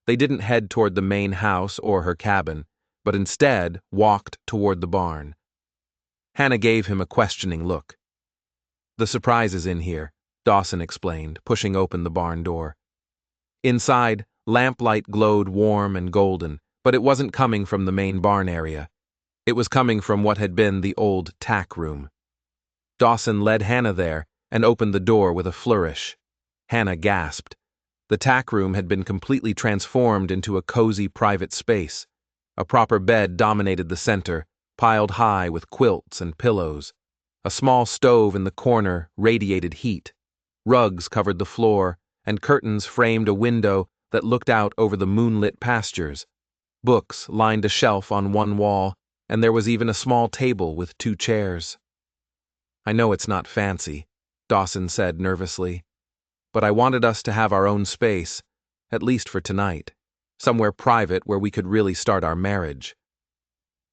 They didn't head toward the main house or her cabin, but instead walked toward the barn. Hannah gave him a questioning look. "The surprise is in here," Dawson explained, pushing open the barn door. Inside, lamplight glowed warm and golden, but it wasn't coming from the main barn area. It was coming from what had been the old tack room. Dawson led Hannah there and opened the door with a flourish. Hannah gasped. The tack room had been completely transformed into a cozy private space. A proper bed dominated the center, piled high with quilts and pillows. A small stove in the corner radiated heat. Rugs covered the floor, and curtains framed a window that looked out over the moonlit pastures. Books lined a shelf on one wall, and there was even a small table with 2 chairs. "I know it's not fancy," Dawson said nervously, "but I wanted us to have our own space, at least for tonight, somewhere private where we could really start our marriage.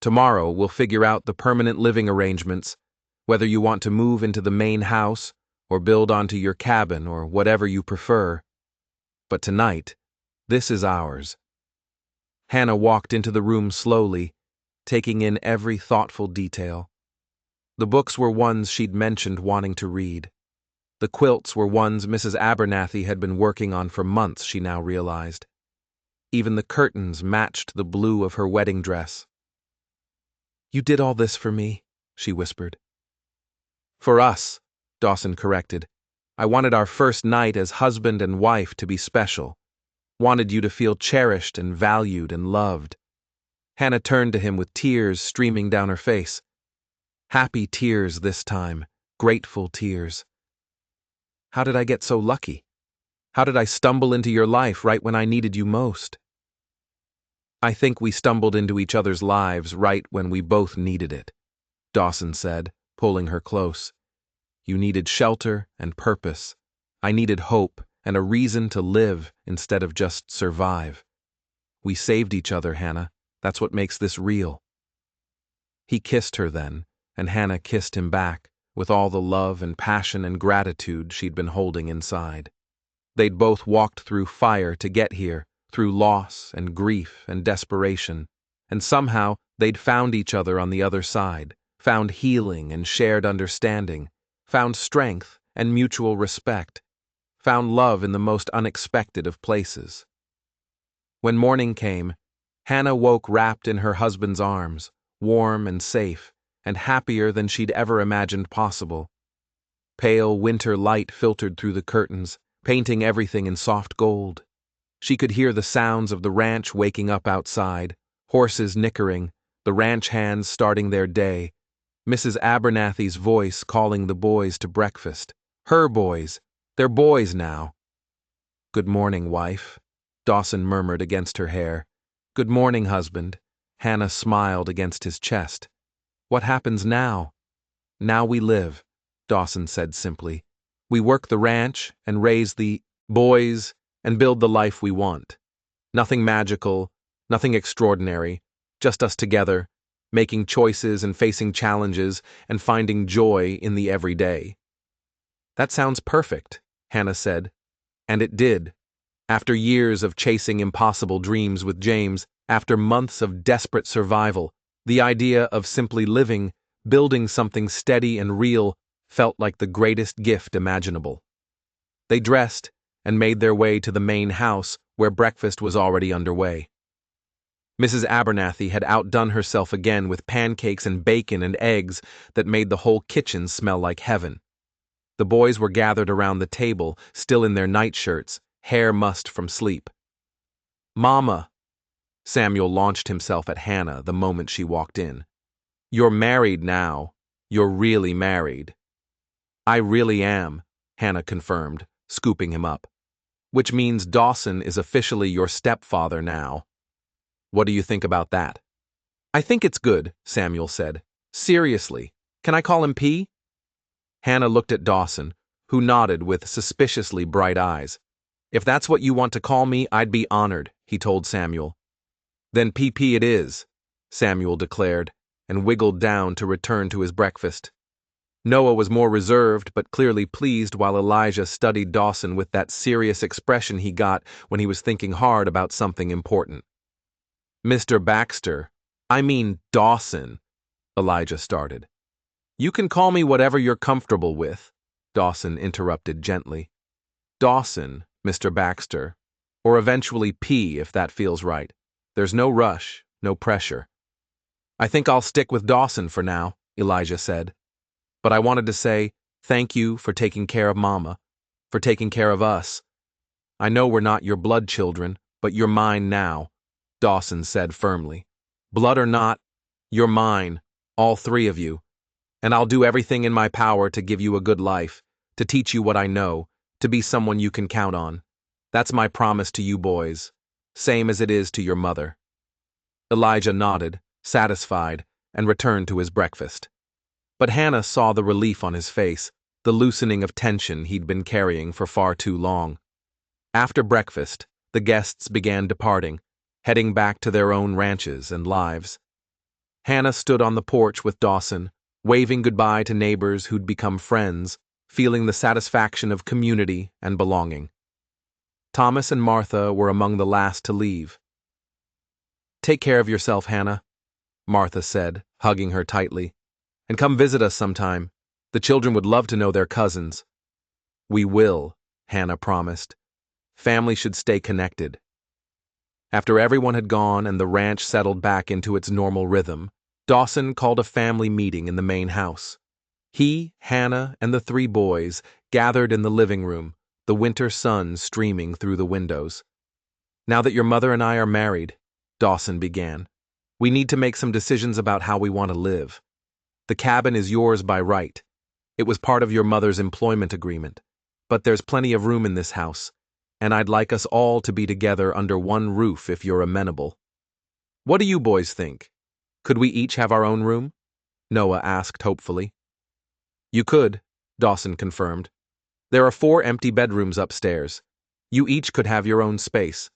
Tomorrow we'll figure out the permanent living arrangements, whether you want to move into the main house or build onto your cabin or whatever you prefer. But tonight, this is ours." Hannah walked into the room slowly, taking in every thoughtful detail. The books were ones she'd mentioned wanting to read. The quilts were ones Mrs. Abernathy had been working on for months, she now realized. Even the curtains matched the blue of her wedding dress. "You did all this for me," she whispered. "For us," Dawson corrected. "I wanted our first night as husband and wife to be special. Wanted you to feel cherished and valued and loved." Hannah turned to him with tears streaming down her face. Happy tears this time, grateful tears. "How did I get so lucky? How did I stumble into your life right when I needed you most?" "I think we stumbled into each other's lives right when we both needed it," Dawson said, pulling her close. "You needed shelter and purpose. I needed hope and a reason to live instead of just survive. We saved each other, Hannah. That's what makes this real." He kissed her then, and Hannah kissed him back, with all the love and passion and gratitude she'd been holding inside. They'd both walked through fire to get here, through loss and grief and desperation, and somehow they'd found each other on the other side, found healing and shared understanding, found strength and mutual respect, found love in the most unexpected of places. When morning came, Hannah woke wrapped in her husband's arms, warm and safe, and happier than she'd ever imagined possible. Pale winter light filtered through the curtains, painting everything in soft gold. She could hear the sounds of the ranch waking up outside, horses nickering, the ranch hands starting their day, Mrs. Abernathy's voice calling the boys to breakfast. Her boys. They're boys now. "Good morning, wife," Dawson murmured against her hair. "Good morning, husband." Hannah smiled against his chest. "What happens now?" "Now we live," Dawson said simply. "We work the ranch and raise the boys and build the life we want. Nothing magical, nothing extraordinary, just us together, making choices and facing challenges and finding joy in the everyday." "That sounds perfect," Hannah said. And it did. After years of chasing impossible dreams with James, after months of desperate survival, the idea of simply living, building something steady and real, felt like the greatest gift imaginable. They dressed and made their way to the main house where breakfast was already underway. Mrs. Abernathy had outdone herself again with pancakes and bacon and eggs that made the whole kitchen smell like heaven. The boys were gathered around the table, still in their nightshirts, hair mussed from sleep. "Mama," Samuel launched himself at Hannah the moment she walked in. "You're married now. You're really married." "I really am," Hannah confirmed, scooping him up. "Which means Dawson is officially your stepfather now. What do you think about that?" "I think it's good," Samuel said. "Seriously, can I call him P?" Hannah looked at Dawson, who nodded with suspiciously bright eyes. "If that's what you want to call me, I'd be honored," he told Samuel. "Then PP it is," Samuel declared, and wiggled down to return to his breakfast. Noah was more reserved but clearly pleased while Elijah studied Dawson with that serious expression he got when he was thinking hard about something important. "Mr. Baxter, I mean Dawson," Elijah started. "You can call me whatever you're comfortable with," Dawson interrupted gently. "Dawson, Mr. Baxter, or eventually P if that feels right. There's no rush, no pressure." "I think I'll stick with Dawson for now," Elijah said. "But I wanted to say thank you for taking care of Mama, for taking care of us. I know we're not your blood children, but you're mine now," Dawson said firmly. "Blood or not, you're mine, all three of you. And I'll do everything in my power to give you a good life, to teach you what I know, to be someone you can count on. That's my promise to you boys, same as it is to your mother." Elijah nodded, satisfied, and returned to his breakfast. But Hannah saw the relief on his face, the loosening of tension he'd been carrying for far too long. After breakfast, the guests began departing, heading back to their own ranches and lives. Hannah stood on the porch with Dawson, waving goodbye to neighbors who'd become friends, feeling the satisfaction of community and belonging. Thomas and Martha were among the last to leave. "Take care of yourself, Hannah," Martha said, hugging her tightly. "And come visit us sometime. The children would love to know their cousins." "We will," Hannah promised. "Family should stay connected." After everyone had gone and the ranch settled back into its normal rhythm, Dawson called a family meeting in the main house. He, Hannah, and the three boys gathered in the living room, the winter sun streaming through the windows. "Now that your mother and I are married," Dawson began, "we need to make some decisions about how we want to live. The cabin is yours by right. It was part of your mother's employment agreement. But there's plenty of room in this house, and I'd like us all to be together under one roof if you're amenable. What do you boys think? Could we each have our own room?" Noah asked hopefully. "You could," Dawson confirmed. "There are 4 empty bedrooms upstairs. You each could have your own space."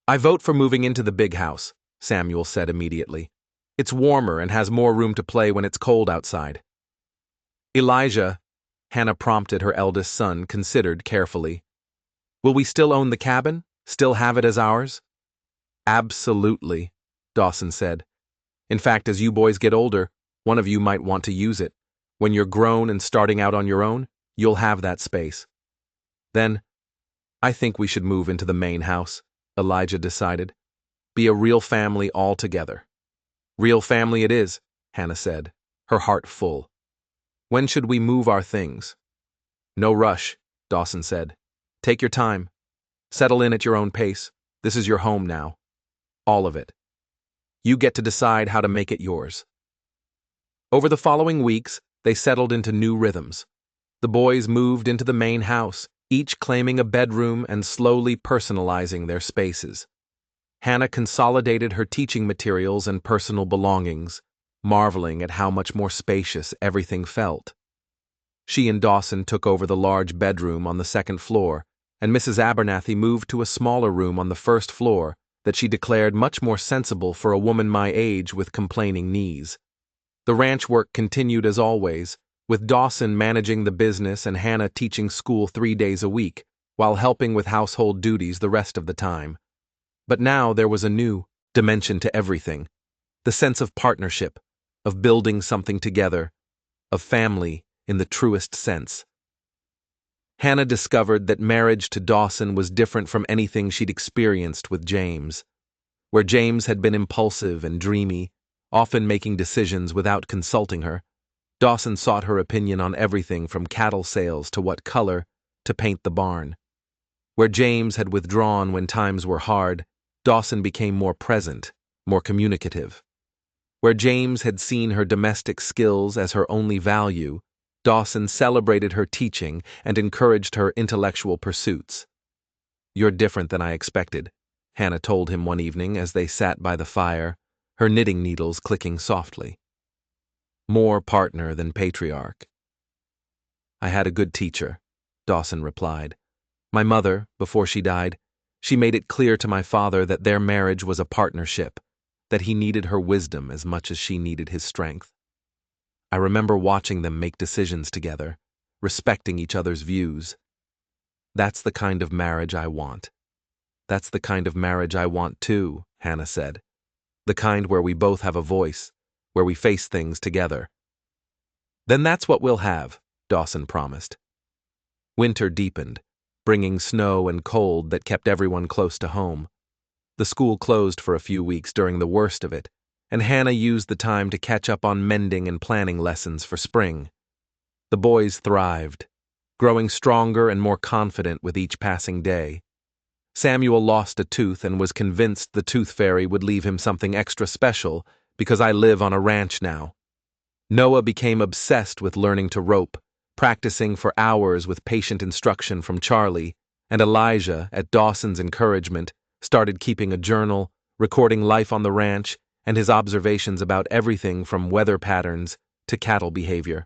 "I vote for moving into the big house," Samuel said immediately. "It's warmer and has more room to play when it's cold outside." "Elijah," Hannah prompted her eldest son, considered carefully. "Will we still own the cabin? Still have it as ours?" "Absolutely," Dawson said. "In fact, as you boys get older, one of you might want to use it. When you're grown and starting out on your own, you'll have that space." "Then, I think we should move into the main house," Elijah decided. "Be a real family all together." "Real family it is," Hannah said, her heart full. "When should we move our things?" "No rush," Dawson said. "Take your time. Settle in at your own pace. This is your home now. All of it. You get to decide how to make it yours." Over the following weeks, they settled into new rhythms. The boys moved into the main house, each claiming a bedroom and slowly personalizing their spaces. Hannah consolidated her teaching materials and personal belongings, marveling at how much more spacious everything felt. She and Dawson took over the large bedroom on the second floor, and Mrs. Abernathy moved to a smaller room on the first floor that she declared much more sensible for a woman my age with complaining knees. The ranch work continued as always, with Dawson managing the business and Hannah teaching school 3 days a week, while helping with household duties the rest of the time. But now there was a new dimension to everything, the sense of partnership, of building something together, of family in the truest sense. Hannah discovered that marriage to Dawson was different from anything she'd experienced with James. Where James had been impulsive and dreamy, often making decisions without consulting her, Dawson sought her opinion on everything from cattle sales to what color to paint the barn. Where James had withdrawn when times were hard, Dawson became more present, more communicative. Where James had seen her domestic skills as her only value, Dawson celebrated her teaching and encouraged her intellectual pursuits. "You're different than I expected," Hannah told him one evening as they sat by the fire, her knitting needles clicking softly. "More partner than patriarch." "I had a good teacher," Dawson replied. "My mother, before she died, she made it clear to my father that their marriage was a partnership, that he needed her wisdom as much as she needed his strength. I remember watching them make decisions together, respecting each other's views. That's the kind of marriage I want." "That's the kind of marriage I want too," Hannah said. "The kind where we both have a voice, where we face things together." "Then that's what we'll have," Dawson promised. Winter deepened, bringing snow and cold that kept everyone close to home. The school closed for a few weeks during the worst of it, and Hannah used the time to catch up on mending and planning lessons for spring. The boys thrived, growing stronger and more confident with each passing day. Samuel lost a tooth and was convinced the tooth fairy would leave him something extra special because I live on a ranch now. Noah became obsessed with learning to rope, practicing for hours with patient instruction from Charlie, and Elijah, at Dawson's encouragement, started keeping a journal, recording life on the ranch and his observations about everything from weather patterns to cattle behavior.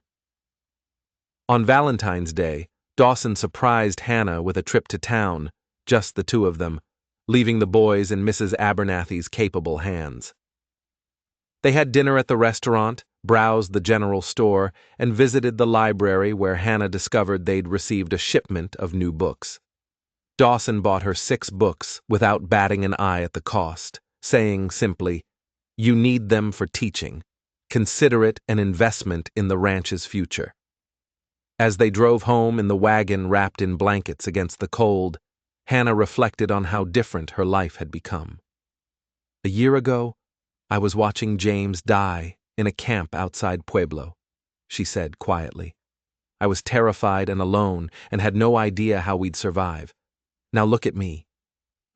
On Valentine's Day, Dawson surprised Hannah with a trip to town, just the two of them, leaving the boys in Mrs. Abernathy's capable hands. They had dinner at the restaurant, browsed the general store, and visited the library where Hannah discovered they'd received a shipment of new books. Dawson bought her 6 books without batting an eye at the cost, saying simply, "You need them for teaching. Consider it an investment in the ranch's future." As they drove home in the wagon wrapped in blankets against the cold, Hannah reflected on how different her life had become. "A year ago, I was watching James die in a camp outside Pueblo," she said quietly. "I was terrified and alone and had no idea how we'd survive. Now look at me.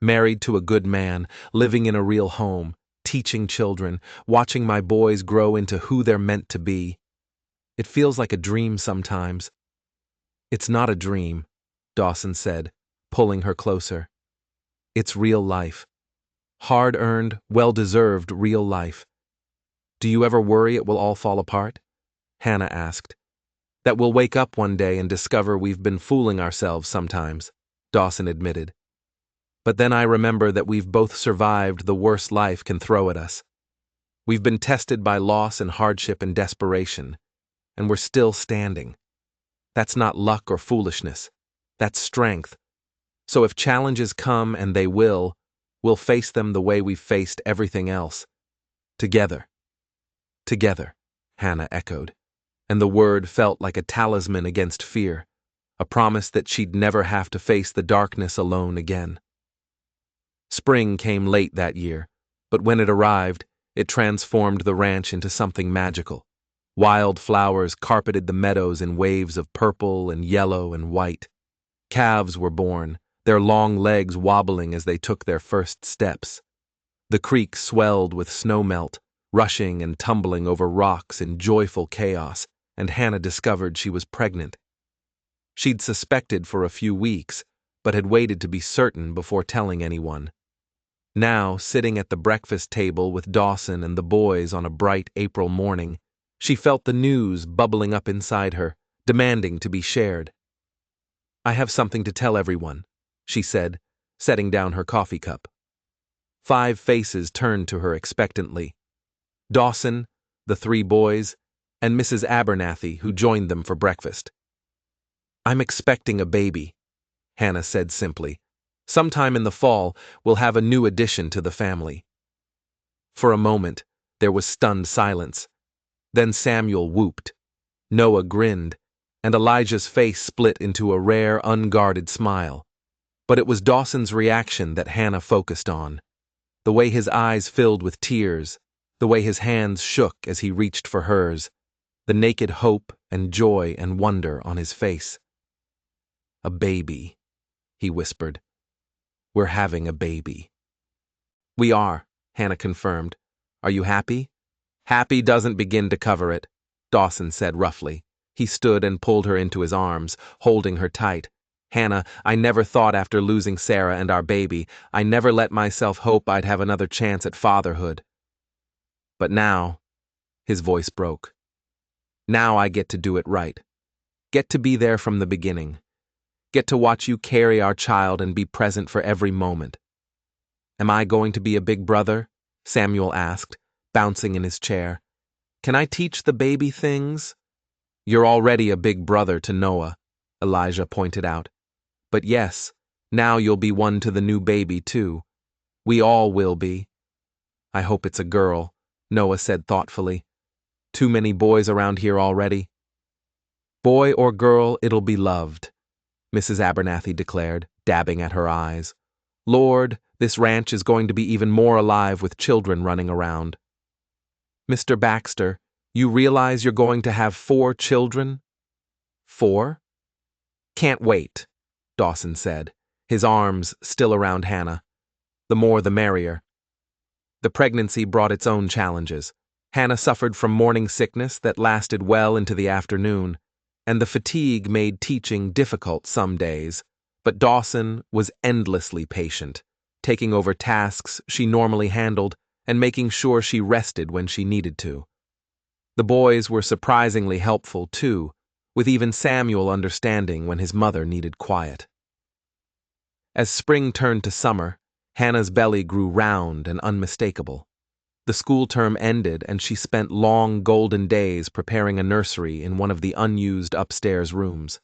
Married to a good man, living in a real home, teaching children, watching my boys grow into who they're meant to be. It feels like a dream sometimes." "It's not a dream," Dawson said, pulling her closer. "It's real life. Hard-earned, well-deserved real life." "Do you ever worry it will all fall apart?" Hannah asked. "That we'll wake up one day and discover we've been fooling ourselves sometimes," Dawson admitted. "But then I remember that we've both survived the worst life can throw at us. We've been tested by loss and hardship and desperation, and we're still standing. That's not luck or foolishness. That's strength. So if challenges come, and they will, we'll face them the way we've faced everything else. Together." "Together," Hannah echoed, and the word felt like a talisman against fear, a promise that she'd never have to face the darkness alone again. Spring came late that year, but when it arrived, it transformed the ranch into something magical. Wild flowers carpeted the meadows in waves of purple and yellow and white. Calves were born, their long legs wobbling as they took their first steps. The creek swelled with snowmelt, rushing and tumbling over rocks in joyful chaos, and Hannah discovered she was pregnant. She'd suspected for a few weeks, but had waited to be certain before telling anyone. Now, sitting at the breakfast table with Dawson and the boys on a bright April morning, she felt the news bubbling up inside her, demanding to be shared. "I have something to tell everyone," she said, setting down her coffee cup. 5 faces turned to her expectantly. Dawson, the 3 boys, and Mrs. Abernathy, who joined them for breakfast. "I'm expecting a baby," Hannah said simply. "Sometime in the fall, we'll have a new addition to the family." For a moment, there was stunned silence. Then Samuel whooped. Noah grinned, and Elijah's face split into a rare, unguarded smile. But it was Dawson's reaction that Hannah focused on. the way his eyes filled with tears, the way his hands shook as he reached for hers, the naked hope and joy and wonder on his face. "A baby," he whispered. "We're having a baby." "We are," Hannah confirmed. "Are you happy?" "Happy doesn't begin to cover it," Dawson said roughly. He stood and pulled her into his arms, holding her tight. "Hannah, I never thought after losing Sarah and our baby, I never let myself hope I'd have another chance at fatherhood. But now," his voice broke, "now I get to do it right. Get to be there from the beginning. Get to watch you carry our child and be present for every moment." "Am I going to be a big brother?" Samuel asked, bouncing in his chair. "Can I teach the baby things?" "You're already a big brother to Noah," Elijah pointed out. "But yes, now you'll be one to the new baby, too. We all will be." "I hope it's a girl," Noah said thoughtfully. "Too many boys around here already." "Boy or girl, it'll be loved," Mrs. Abernathy declared, dabbing at her eyes. "Lord, this ranch is going to be even more alive with children running around." "Mr. Baxter, you realize you're going to have 4 children?" "4? Can't wait," Dawson said, his arms still around Hannah. "The more the merrier." The pregnancy brought its own challenges. Hannah suffered from morning sickness that lasted well into the afternoon, and the fatigue made teaching difficult some days. But Dawson was endlessly patient, taking over tasks she normally handled and making sure she rested when she needed to. The boys were surprisingly helpful, too, with even Samuel understanding when his mother needed quiet. As spring turned to summer, Hannah's belly grew round and unmistakable. The school term ended and she spent long golden days preparing a nursery in one of the unused upstairs rooms.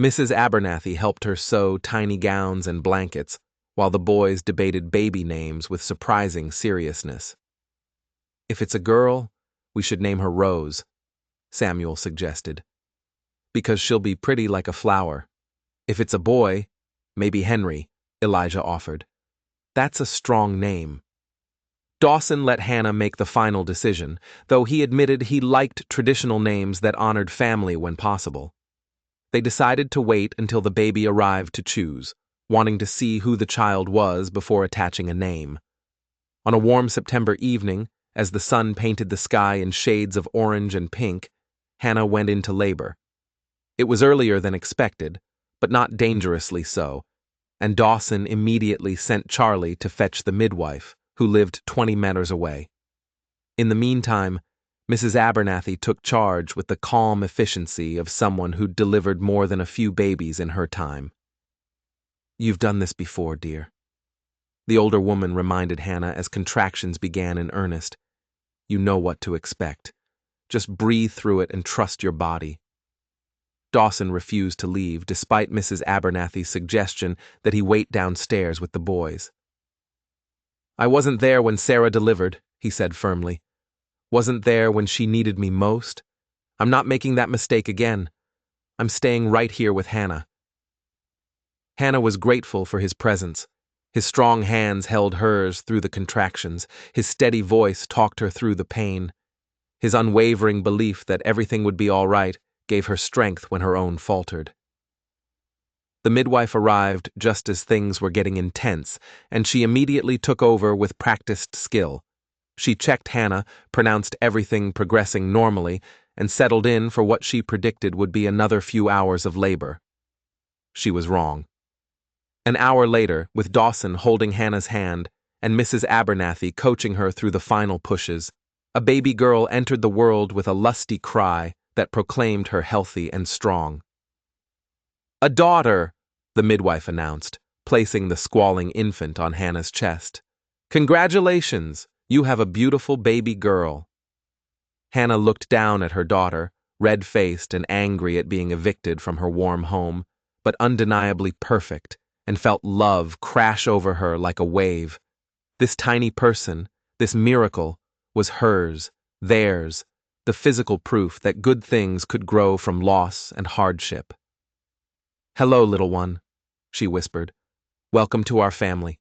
Mrs. Abernathy helped her sew tiny gowns and blankets, while the boys debated baby names with surprising seriousness. "If it's a girl, we should name her Rose," Samuel suggested. "Because she'll be pretty like a flower." "If it's a boy, maybe Henry," Elijah offered. "That's a strong name." Dawson let Hannah make the final decision, though he admitted he liked traditional names that honored family when possible. They decided to wait until the baby arrived to choose, wanting to see who the child was before attaching a name. On a warm September evening, as the sun painted the sky in shades of orange and pink, Hannah went into labor. It was earlier than expected, but not dangerously so, and Dawson immediately sent Charlie to fetch the midwife, who lived 20 meters away. In the meantime, Mrs. Abernathy took charge with the calm efficiency of someone who'd delivered more than a few babies in her time. "You've done this before, dear," the older woman reminded Hannah as contractions began in earnest. "You know what to expect. Just breathe through it and trust your body." Dawson refused to leave, despite Mrs. Abernathy's suggestion that he wait downstairs with the boys. "I wasn't there when Sarah delivered," he said firmly. "Wasn't there when she needed me most. I'm not making that mistake again. I'm staying right here with Hannah." Hannah was grateful for his presence. His strong hands held hers through the contractions. His steady voice talked her through the pain. His unwavering belief that everything would be all right gave her strength when her own faltered. The midwife arrived just as things were getting intense, and she immediately took over with practiced skill. She checked Hannah, pronounced everything progressing normally, and settled in for what she predicted would be another few hours of labor. She was wrong. An hour later, with Dawson holding Hannah's hand and Mrs. Abernathy coaching her through the final pushes, a baby girl entered the world with a lusty cry that proclaimed her healthy and strong. "A daughter," the midwife announced, placing the squalling infant on Hannah's chest. "Congratulations, you have a beautiful baby girl." Hannah looked down at her daughter, red-faced and angry at being evicted from her warm home, but undeniably perfect, and felt love crash over her like a wave. This tiny person, this miracle, was hers, theirs, the physical proof that good things could grow from loss and hardship. "Hello, little one," she whispered. "Welcome to our family."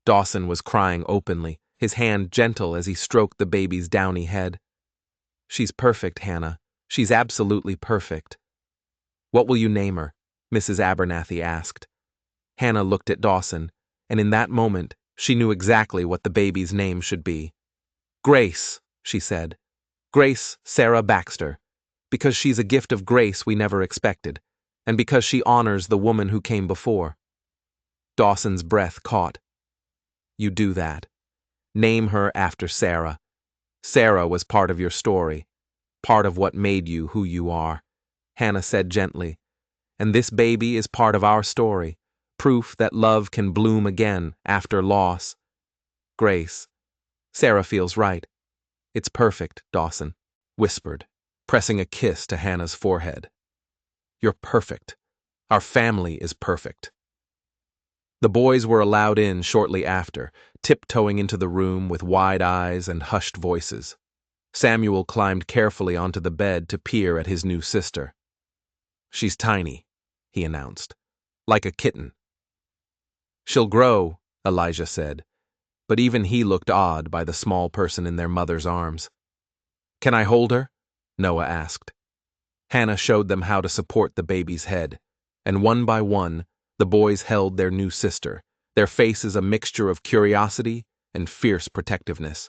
Dawson was crying openly, his hand gentle as he stroked the baby's downy head. "She's perfect, Hannah. She's absolutely perfect." "What will you name her?" Mrs. Abernathy asked. Hannah looked at Dawson, and in that moment, she knew exactly what the baby's name should be. "Grace," she said. "Grace Sarah Baxter. Because she's a gift of grace we never expected, and because she honors the woman who came before." Dawson's breath caught. "You do that. Name her after Sarah. Sarah was part of your story, part of what made you who you are," Hannah said gently. "And this baby is part of our story, proof that love can bloom again after loss. Grace. Sarah feels right. It's perfect," Dawson whispered, pressing a kiss to Hannah's forehead. "You're perfect. Our family is perfect." The boys were allowed in shortly after, tiptoeing into the room with wide eyes and hushed voices. Samuel climbed carefully onto the bed to peer at his new sister. "She's tiny," he announced, "like a kitten." "She'll grow," Elijah said, but even he looked awed by the small person in their mother's arms. "Can I hold her?" Noah asked. Hannah showed them how to support the baby's head, and one by one, the boys held their new sister, their faces a mixture of curiosity and fierce protectiveness.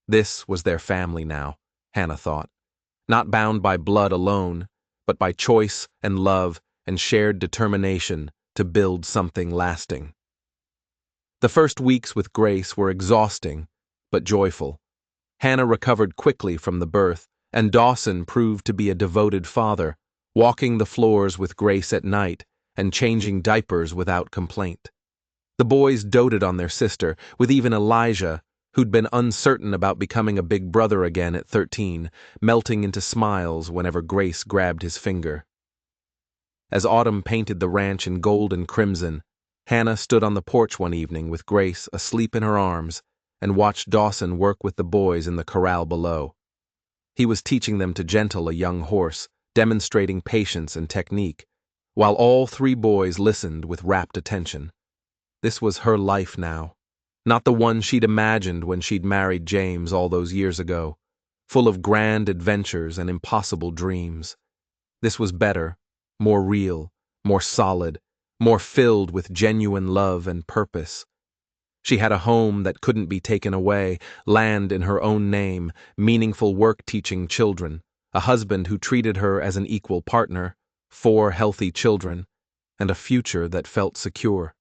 This was their family now, Hannah thought, not bound by blood alone, but by choice and love and shared determination to build something lasting. The first weeks with Grace were exhausting, but joyful. Hannah recovered quickly from the birth, and Dawson proved to be a devoted father, walking the floors with Grace at night and changing diapers without complaint. The boys doted on their sister, with even Elijah, who'd been uncertain about becoming a big brother again at 13, melting into smiles whenever Grace grabbed his finger. As autumn painted the ranch in gold and crimson, Hannah stood on the porch one evening with Grace asleep in her arms and watched Dawson work with the boys in the corral below. He was teaching them to gentle a young horse, demonstrating patience and technique, while all three boys listened with rapt attention. This was her life now, not the one she'd imagined when she'd married James all those years ago, full of grand adventures and impossible dreams. This was better, more real, more solid, more filled with genuine love and purpose. She had a home that couldn't be taken away, land in her own name, meaningful work teaching children, a husband who treated her as an equal partner, 4 healthy children, and a future that felt secure.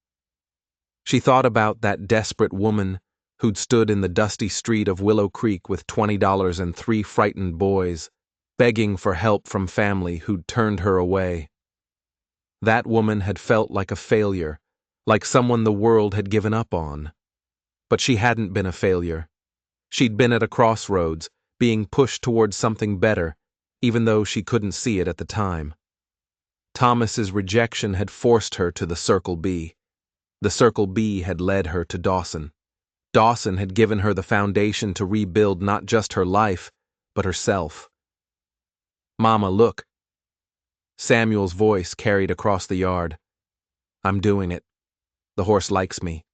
She thought about that desperate woman who'd stood in the dusty street of Willow Creek with $20 and 3 frightened boys, begging for help from family who'd turned her away. That woman had felt like a failure, like someone the world had given up on. But she hadn't been a failure. She'd been at a crossroads, being pushed towards something better, even though she couldn't see it at the time. Thomas's rejection had forced her to the Circle B. The Circle B had led her to Dawson. Dawson had given her the foundation to rebuild not just her life, but herself. "Mama, look." Samuel's voice carried across the yard. "I'm doing it. The horse likes me."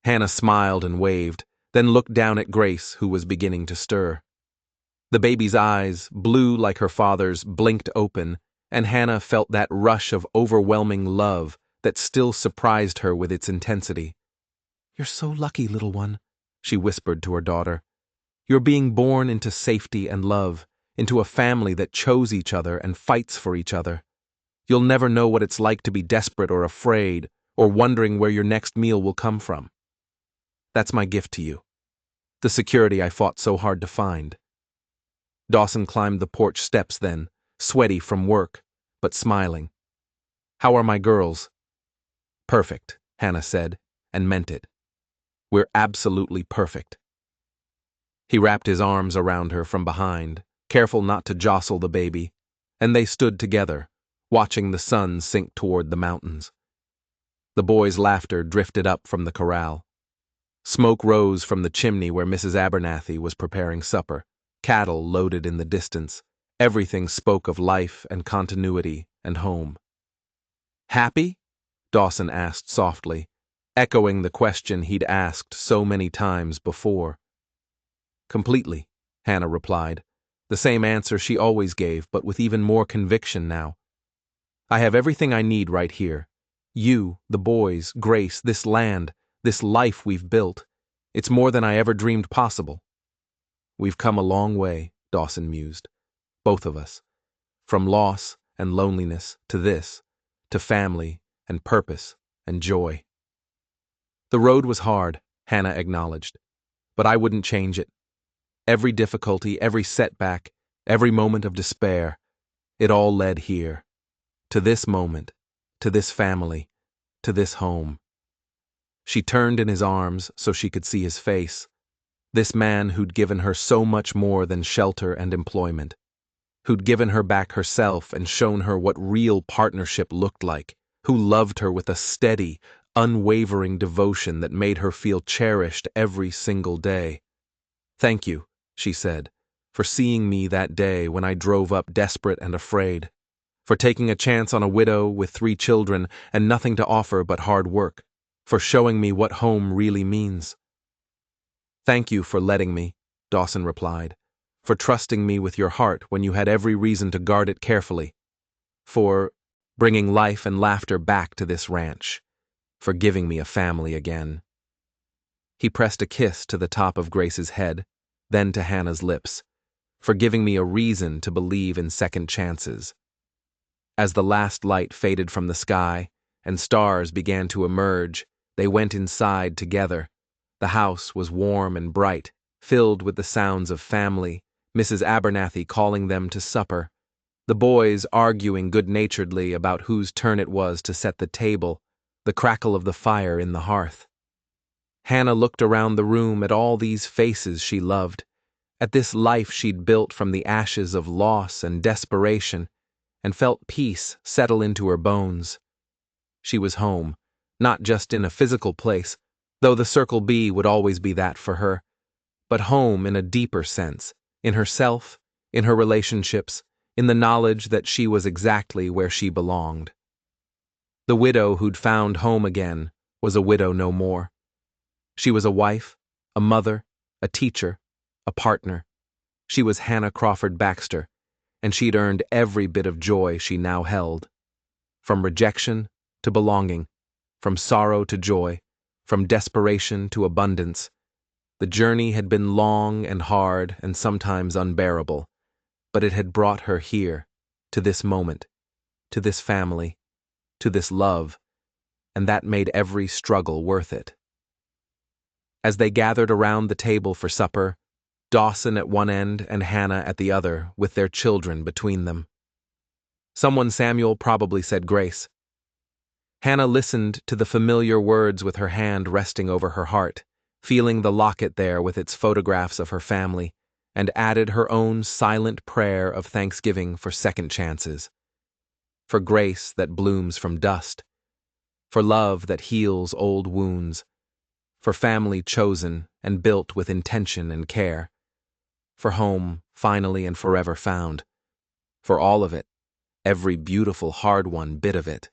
Hannah smiled and waved, then looked down at Grace, who was beginning to stir. The baby's eyes, blue like her father's, blinked open, and Hannah felt that rush of overwhelming love that still surprised her with its intensity. "You're so lucky, little one," she whispered to her daughter. "You're being born into safety and love, into a family that chose each other and fights for each other. You'll never know what it's like to be desperate or afraid, or wondering where your next meal will come from. That's my gift to you. The security I fought so hard to find." Dawson climbed the porch steps then, sweaty from work, but smiling. "How are my girls?" "Perfect," Hannah said, and meant it. "We're absolutely perfect." He wrapped his arms around her from behind, careful not to jostle the baby, and they stood together, watching the sun sink toward the mountains. The boys' laughter drifted up from the corral. Smoke rose from the chimney where Mrs. Abernathy was preparing supper. Cattle loaded in the distance. Everything spoke of life and continuity and home. "Happy?" Dawson asked softly, echoing the question he'd asked so many times before. Completely, Hannah replied, the same answer she always gave, but with even more conviction now. I have everything I need right here. You, the boys, Grace, this land, this life we've built. It's more than I ever dreamed possible. We've come a long way, Dawson mused. Both of us. From loss and loneliness to this, to family and purpose and joy. The road was hard, Hannah acknowledged, but I wouldn't change it. Every difficulty, every setback, every moment of despair, it all led here. To this moment, to this family, to this home. She turned in his arms so she could see his face. This man who'd given her so much more than shelter and employment. Who'd given her back herself and shown her what real partnership looked like. Who loved her with a steady, unwavering devotion that made her feel cherished every single day. Thank you, she said, for seeing me that day when I drove up desperate and afraid. For taking a chance on a widow with 3 children and nothing to offer but hard work. For showing me what home really means. Thank you for letting me, Dawson replied. For trusting me with your heart when you had every reason to guard it carefully. For bringing life and laughter back to this ranch. For giving me a family again. He pressed a kiss to the top of Grace's head, then to Hannah's lips. For giving me a reason to believe in second chances. As the last light faded from the sky and stars began to emerge, they went inside together. The house was warm and bright, filled with the sounds of family, Mrs. Abernathy calling them to supper, the boys arguing good-naturedly about whose turn it was to set the table, the crackle of the fire in the hearth. Hannah looked around the room at all these faces she loved, at this life she'd built from the ashes of loss and desperation, and felt peace settle into her bones. She was home, not just in a physical place, though the Circle B would always be that for her, but home in a deeper sense, in herself, in her relationships, in the knowledge that she was exactly where she belonged. The widow who'd found home again was a widow no more. She was a wife, a mother, a teacher, a partner. She was Hannah Crawford Baxter, and she'd earned every bit of joy she now held. From rejection to belonging, from sorrow to joy, from desperation to abundance. The journey had been long and hard and sometimes unbearable, but it had brought her here, to this moment, to this family, to this love, and that made every struggle worth it. As they gathered around the table for supper, Dawson at one end and Hannah at the other, with their children between them. Someone Samuel probably said grace. Hannah listened to the familiar words with her hand resting over her heart, feeling the locket there with its photographs of her family, and added her own silent prayer of thanksgiving for second chances. For grace that blooms from dust. For love that heals old wounds. For family chosen and built with intention and care. For home finally and forever found. For all of it, every beautiful hard-won bit of it.